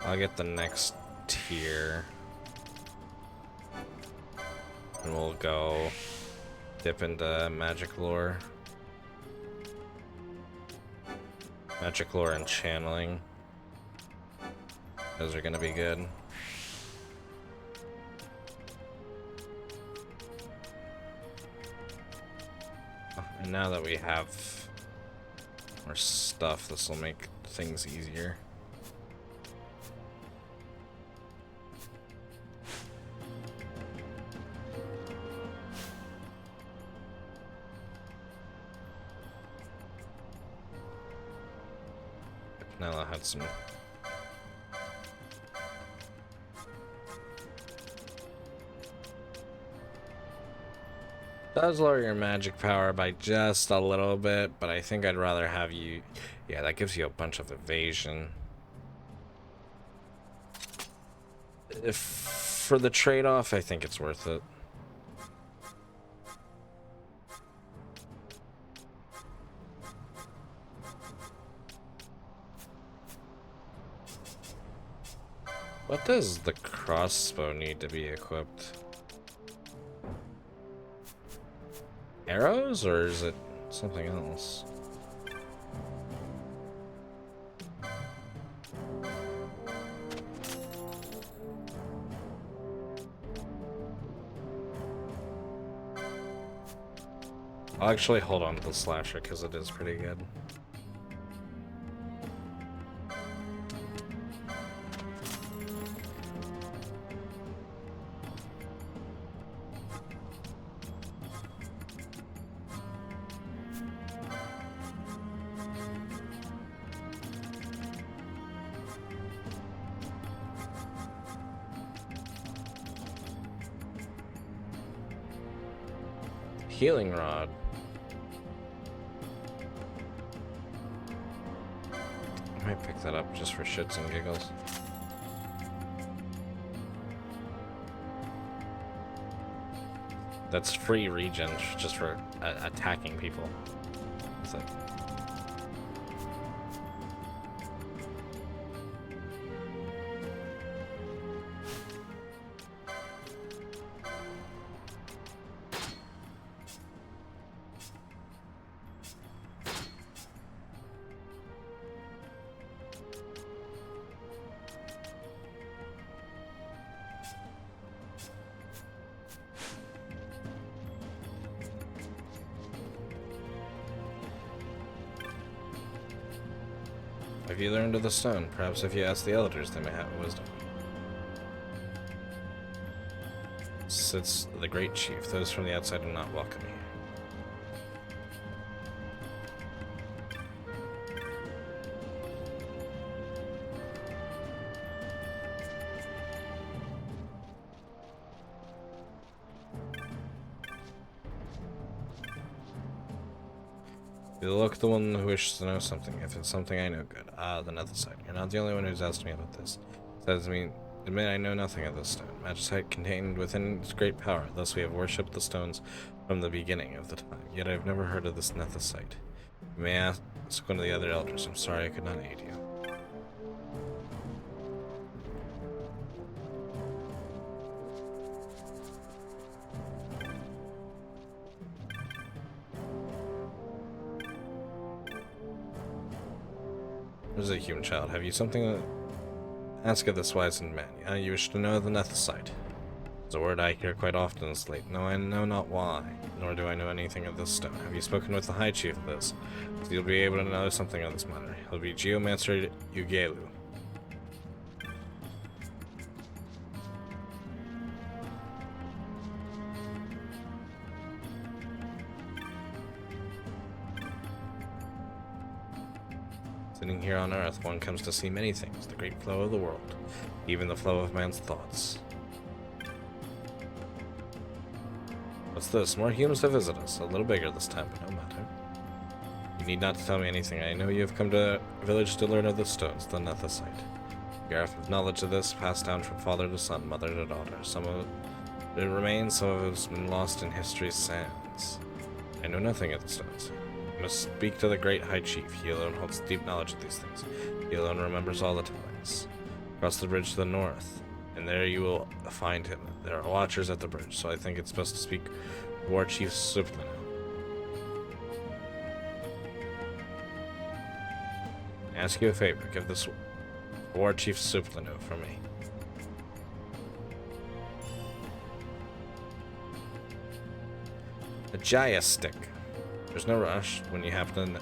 I'll get the next tier. And we'll go dip into magic lore. Magic lore and channeling. Those are gonna be good. And now that we have more stuff, this will make things easier. Now I had some. Does lower your magic power by just a little bit, but I think I'd rather have you. Yeah, that gives you a bunch of evasion. If for the trade-off, I think it's worth it. What does the crossbow need to be equipped? Arrows, or is it something else? I'll actually hold on to the slasher because it is pretty good. Healing rod. I might pick that up just for shits and giggles. That's free regen just for attacking people. So. Have you learned of the stone? Perhaps if you ask the elders, they may have wisdom. Sits the great chief. Those from the outside do not welcome you. You look the one who wishes to know something. If it's something I know, good. Ah, the nether site. You're not the only one who's asked me about this. That doesn't mean admit I know nothing of this stone. Magicite contained within its great power. Thus we have worshipped the stones from the beginning of the time. Yet I have never heard of this nether site. You may ask one of the other elders. I'm sorry I could not aid you. What is a human child? Have you something to ask of this wizened man? You wish to know the nether site. It's a word I hear quite often this late. No, I know not why, nor do I know anything of this stone. Have you spoken with the High Chief of this? So you'll be able to know something of this matter. He'll be Geomancer Ugelu. Sitting here on Earth, one comes to see many things, the great flow of the world, even the flow of man's thoughts. What's this? More humans to visit us. A little bigger this time, but no matter. You need not to tell me anything. I know you have come to a village to learn of the stones, the nether site. Gareth with knowledge of this, passed down from father to son, mother to daughter. Some of it remains, some of it has been lost in history's sands. I know nothing of the stones. You must speak to the great High Chief. He alone holds deep knowledge of these things. He alone remembers all the tellings. Cross the bridge to the north, and there you will find him. There are watchers at the bridge, so I think it's best to speak to War Chief Suplino. I ask you a favor. Give this War Chief Suplino for me. A Jaya stick. There's no rush. When you happen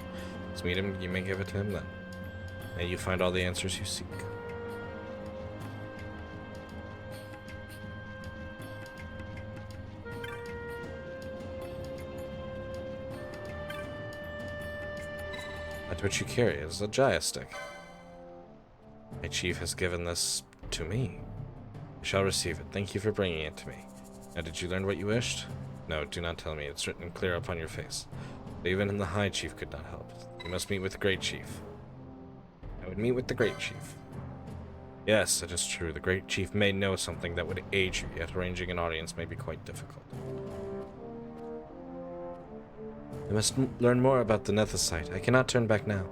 to meet him, you may give it to him then. May you find all the answers you seek. That which you carry is a Jaya stick. My chief has given this to me. You shall receive it. Thank you for bringing it to me. Now, did you learn what you wished? No, do not tell me. It's written clear upon your face. But even the High Chief could not help. You must meet with the Great Chief. I would meet with the Great Chief. Yes, it is true. The Great Chief may know something that would aid you, yet arranging an audience may be quite difficult. I must learn more about the nether site. I cannot turn back now.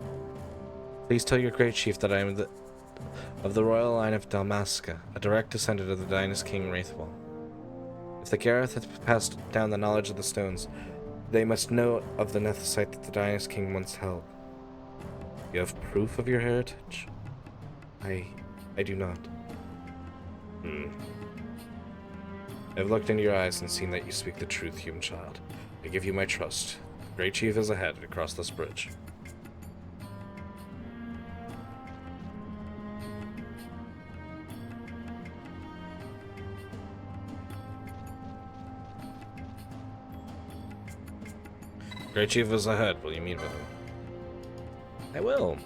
Please tell your Great Chief that I am of the royal line of Dalmasca, a direct descendant of the Dynast King Wraithwall. If the Gareth has passed down the knowledge of the stones, they must know of the nether site that the Dynast King once held. You have proof of your heritage? I do not. I've looked into your eyes and seen that you speak the truth, human child. I give you my trust. The Great Chief is ahead across this bridge. Great Chief is ahead. Will you meet with him? I will.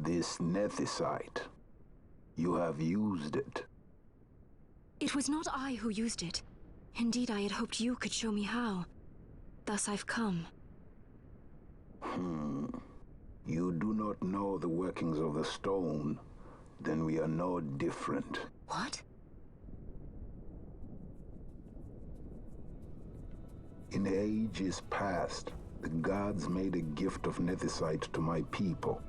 This nethicite. You have used it. It was not I who used it. Indeed, I had hoped you could show me how. Thus I've come. You do not know the workings of the stone. Then we are no different. What? In ages past, the gods made a gift of nethicite to my people.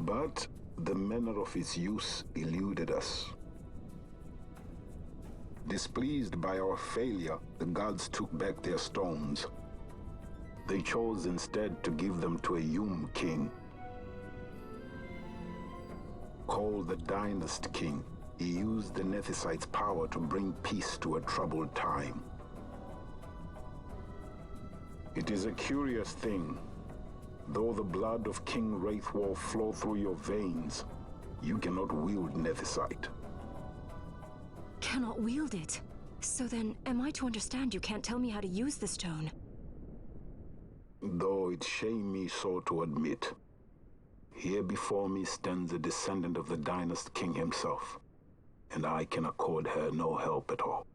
But the manner of its use eluded us. Displeased by our failure, the gods took back their stones. They chose instead to give them to a Yum king. Called the Dynast King, he used the nethicite's power to bring peace to a troubled time. It is a curious thing. Though the blood of King Wraithwolf flow through your veins, you cannot wield nethicite. Cannot wield it? So then, am I to understand you can't tell me how to use the stone? Though it shame me so to admit, here before me stands a descendant of the Dynast King himself, and I can accord her no help at all.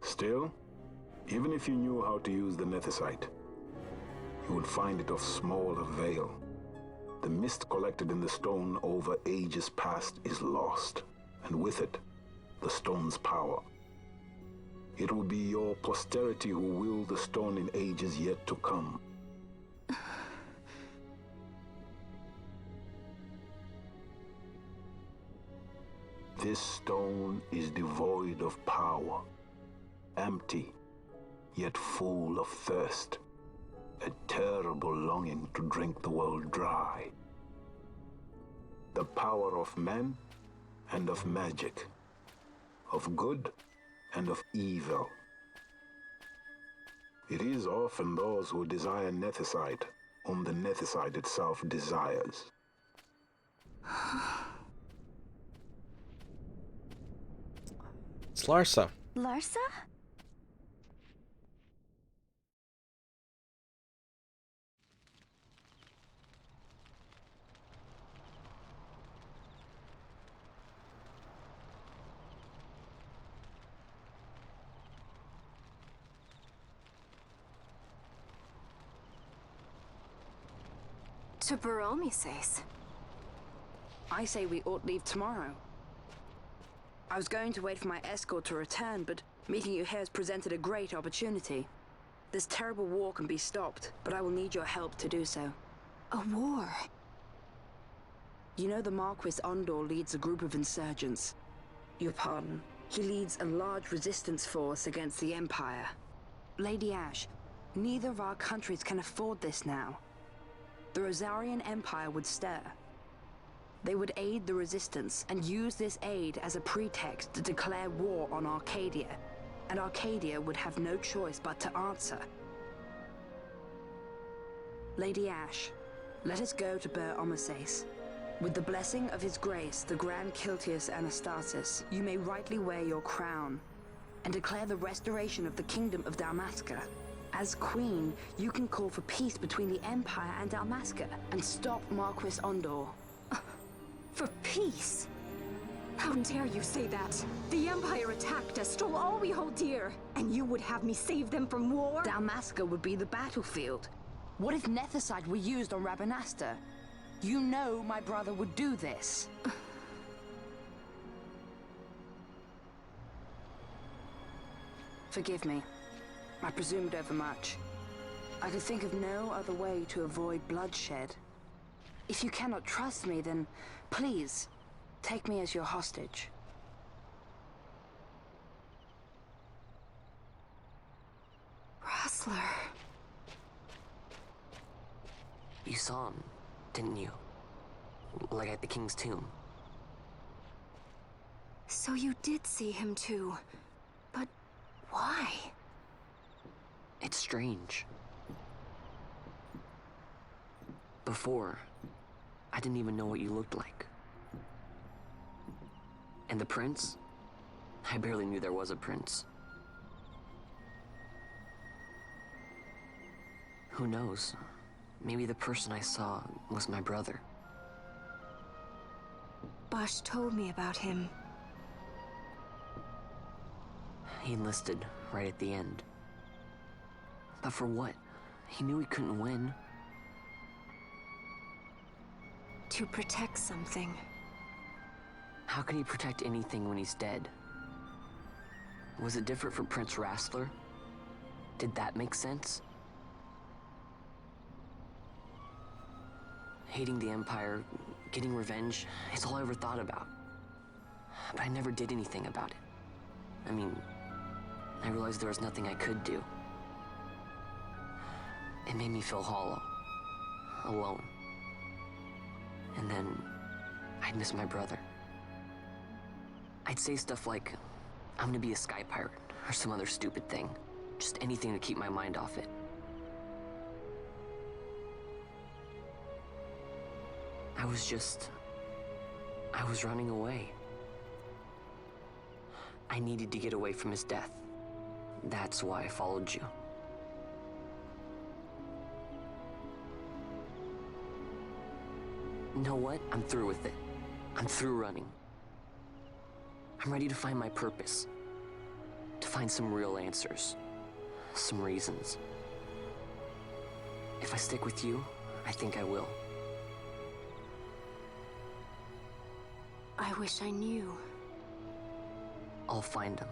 Still, even if you knew how to use the nethicite, you would find it of small avail. The mist collected in the stone over ages past is lost, and with it, the stone's power. It will be your posterity who will the stone in ages yet to come. This stone is devoid of power, empty, yet full of thirst, a terrible longing to drink the world dry. The power of men and of magic, of good and of evil. It is often those who desire nethicite whom the nethicite itself desires. It's Larsa. Larsa? To Baromi says. I say we ought leave tomorrow. I was going to wait for my escort to return, but meeting you here has presented a great opportunity. This terrible war can be stopped, but I will need your help to do so. A war? You know the Marquis Ondor leads a group of insurgents. Your pardon. He leads a large resistance force against the Empire. Lady Ash, neither of our countries can afford this now. The Rosarian Empire would stir. They would aid the resistance and use this aid as a pretext to declare war on Arcadia, and Arcadia would have no choice but to answer. Lady Ash, let us go to Bur Omases. With the blessing of his grace, the Grand Kiltius Anastasis, you may rightly wear your crown and declare the restoration of the Kingdom of Dalmasca. As Queen, you can call for peace between the Empire and Dalmasca and stop Marquis Ondor. For peace? How dare you say that? The Empire attacked us, stole all we hold dear, and you would have me save them from war? Dalmasca would be the battlefield. What if nethicite were used on Rabanasta? You know my brother would do this. Forgive me. I presumed overmuch. I could think of no other way to avoid bloodshed. If you cannot trust me, then please, take me as your hostage. Rustler. You saw him, didn't you? Like at the King's tomb. So you did see him too. But why? It's strange. Before, I didn't even know what you looked like. And the prince? I barely knew there was a prince. Who knows? Maybe the person I saw was my brother. Bosch told me about him. He enlisted right at the end. But for what? He knew he couldn't win. To protect something. How can he protect anything when he's dead? Was it different for Prince Rassler? Did that make sense? Hating the Empire, getting revenge, it's all I ever thought about. But I never did anything about it. I mean, I realized there was nothing I could do. It made me feel hollow, alone. And then I'd miss my brother. I'd say stuff like, I'm gonna be a sky pirate, or some other stupid thing. Just anything to keep my mind off it. I was running away. I needed to get away from his death. That's why I followed you. You know what? I'm through with it. I'm through running. I'm ready to find my purpose. To find some real answers. Some reasons. If I stick with you, I think I will. I wish I knew. I'll find him.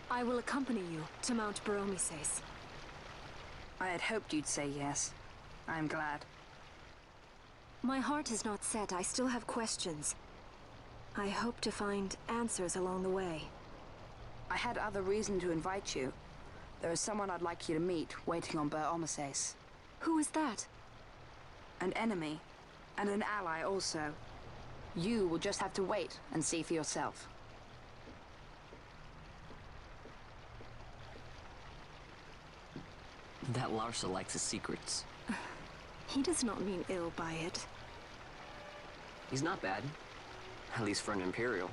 I will accompany you to Mount Baromises. I had hoped you'd say yes. I'm glad. My heart is not set. I still have questions. I hope to find answers along the way. I had other reason to invite you. There is someone I'd like you to meet waiting on Baromises. Who is that? An enemy, and an ally also. You will just have to wait and see for yourself. That Larsa likes his secrets. He does not mean ill by it. He's not bad. At least for an Imperial.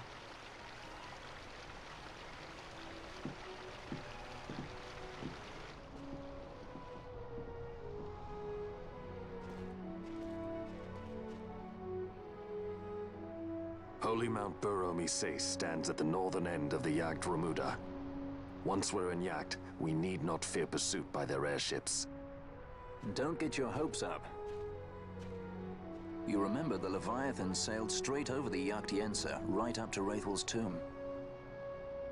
Holy Mount Baromises stands at the northern end of the Yacht Remuda. Once we're in Yacht, we need not fear pursuit by their airships. Don't get your hopes up. You remember the Leviathan sailed straight over the Yacht, right up to Wraithel's tomb.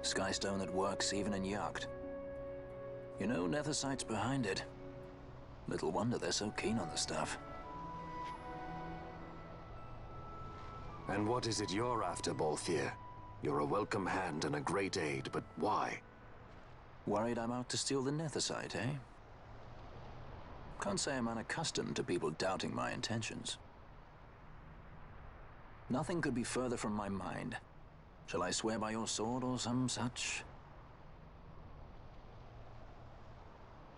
Skystone that works even in Yacht. You know, Nethersight's behind it. Little wonder they're so keen on the stuff. And what is it you're after, Balthier? You're a welcome hand and a great aid, but why? Worried I'm out to steal the Nethersight, eh? Can't say I'm unaccustomed to people doubting my intentions. Nothing could be further from my mind. Shall I swear by your sword or some such?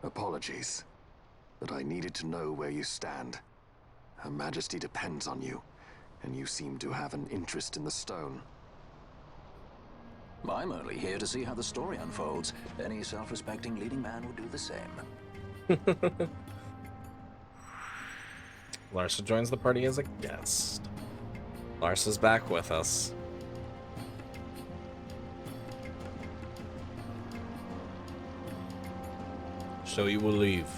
Apologies, but I needed to know where you stand. Her Majesty depends on you, and you seem to have an interest in the stone. I'm only here to see how the story unfolds. Any self-respecting leading man would do the same. Larsa joins the party as a guest. Larsa's back with us. So you will leave.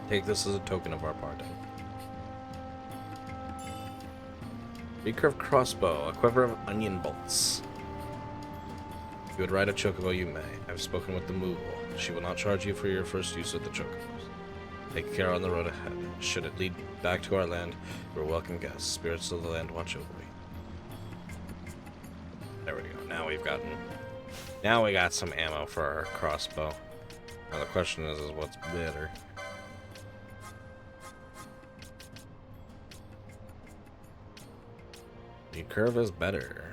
Take this as a token of our parting. Recurved crossbow, a quiver of onion bolts. If you would ride a chocobo, you may. I've spoken with the Moogle. She will not charge you for your first use of the chocobos. Take care on the road ahead. Should it lead back to our land, you are welcome guests. Spirits of the land watch over you. There we go. Now we got some ammo for our crossbow. Now the question is what's better? The curve is better.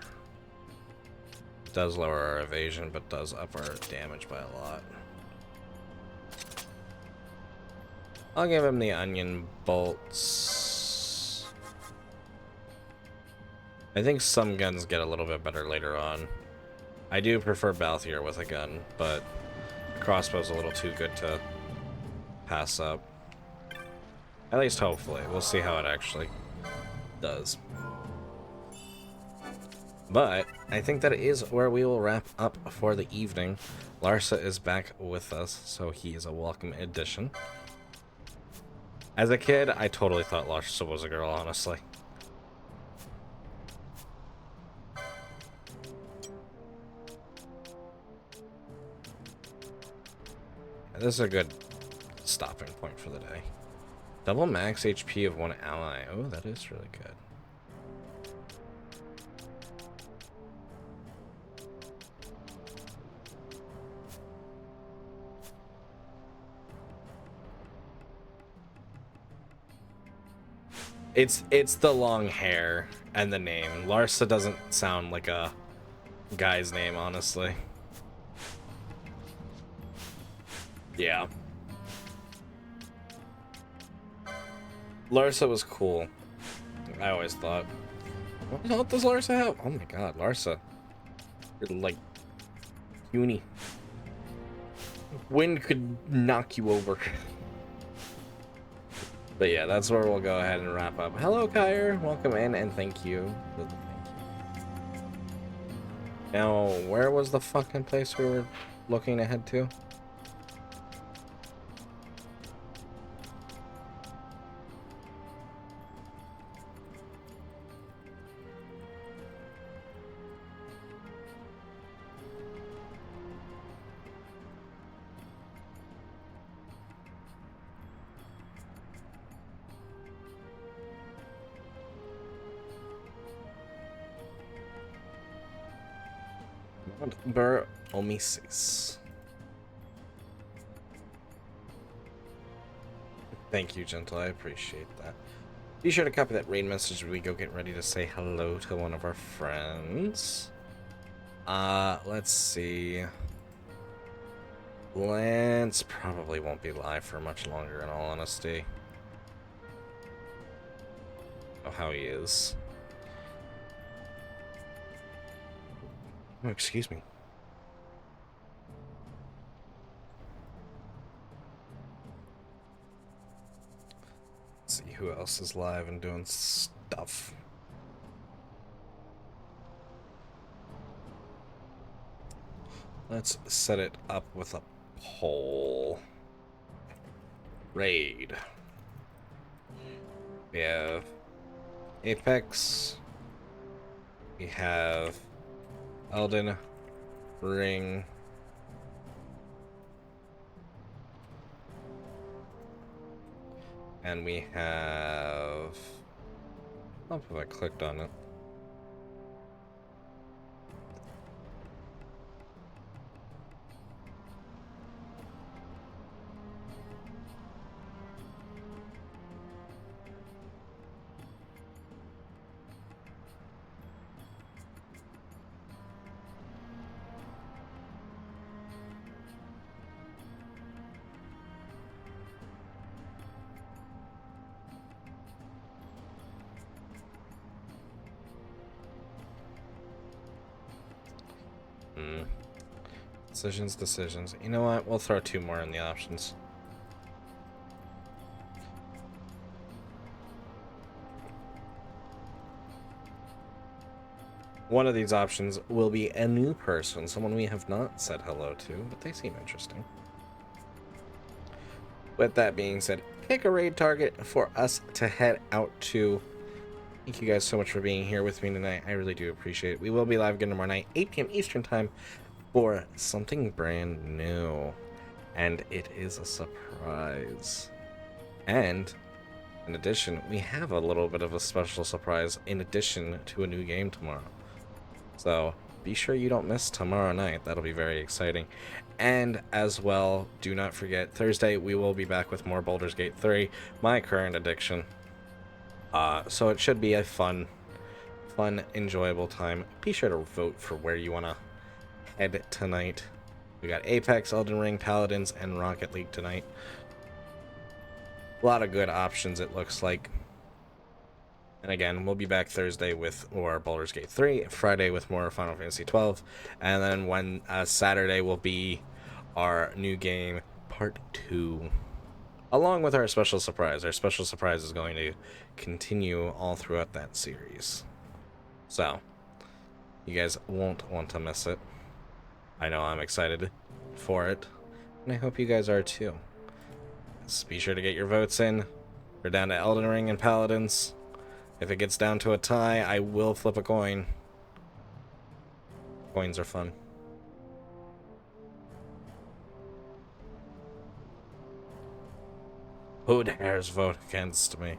Does lower our evasion, but does up our damage by a lot. I'll give him the onion bolts. I think some guns get a little bit better later on. I do prefer Balthier with a gun, but crossbow's a little too good to pass up. At least hopefully. We'll see how it actually does. But I think that is where we will wrap up for the evening. Larsa is back with us, so he is a welcome addition. As a kid, I totally thought Larsa was a girl, honestly. This is a good stopping point for the day. Double max HP of one ally. Oh, that is really good. It's the long hair and the name. Larsa doesn't sound like a guy's name, honestly. Yeah. Larsa was cool. I always thought. What the hell does Larsa have? Oh my god, Larsa. You're like puny. Wind could knock you over. But yeah, that's where we'll go ahead and wrap up. Hello, Kyre. Welcome in, and thank you. Now, where was the fucking place we were looking to head to? Bur Omisis. Thank you, Gentle. I appreciate that. Be sure to copy that raid message when we go get ready to say hello to one of our friends. Let's see. Lance probably won't be live for much longer, in all honesty. Oh, how he is. Oh, excuse me. Let's see who else is live and doing stuff. Let's set it up with a poll. Raid. We have Apex. We have Elden Ring. And we have... I don't know if I clicked on it. Decisions. You know what? We'll throw two more in the options. One of these options will be a new person, someone we have not said hello to, but they seem interesting. With that being said, pick a raid target for us to head out to. Thank you guys so much for being here with me tonight. I really do appreciate it. We will be live again tomorrow night, 8 p.m. Eastern Time, for something brand new. And it is a surprise. And in addition, we have a little bit of a special surprise in addition to a new game tomorrow. So be sure you don't miss tomorrow night. That'll be very exciting. And as well, do not forget, Thursday we will be back with more Baldur's Gate 3, my current addiction. So it should be a fun fun, enjoyable time. Be sure to vote for where you want to head tonight. We got Apex, Elden Ring, Paladins, and Rocket League tonight. A lot of good options, it looks like. And again, we'll be back Thursday with more Baldur's Gate 3, Friday with more Final Fantasy 12, and then Saturday will be our new game, Part 2, along with our special surprise. Our special surprise is going to continue all throughout that series. So, you guys won't want to miss it. I know I'm excited for it, and I hope you guys are too. So be sure to get your votes in. We're down to Elden Ring and Paladins. If it gets down to a tie, I will flip a coin. Coins are fun. Who dares vote against me?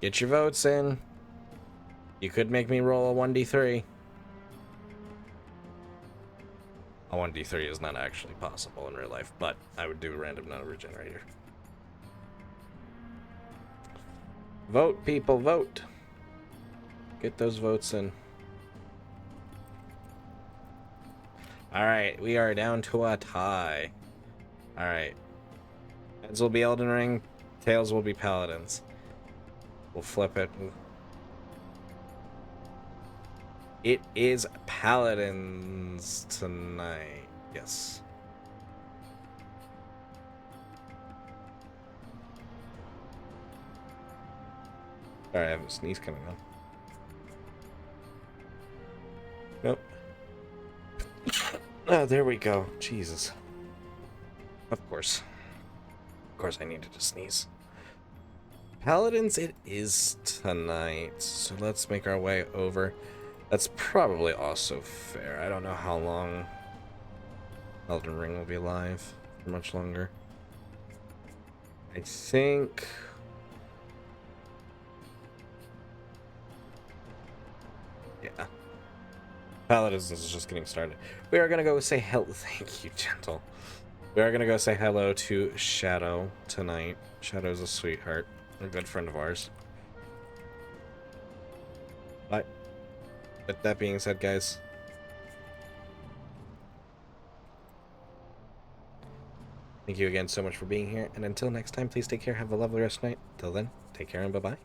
Get your votes in. You could make me roll a 1d3. A 1d3 is not actually possible in real life, but I would do a random number generator. Vote, people, vote. Get those votes in. Alright, we are down to a tie. Alright. Heads will be Elden Ring, tails will be Paladins. We'll flip it. It is Paladins tonight. Yes. Sorry, I have a sneeze coming on. Nope. Oh, there we go. Jesus. Of course. Of course I needed to sneeze. Paladins it is tonight. So let's make our way over. That's probably also fair. I don't know how long Elden Ring will be live for much longer. I think... yeah. Paladins is just getting started. We are going to go say hello. Thank you, Gentle. We are going to go say hello to Shadow tonight. Shadow's a sweetheart. A good friend of ours. But with that being said, guys, thank you again so much for being here. And until next time, please take care. Have a lovely rest of the night. Till then, take care and bye-bye.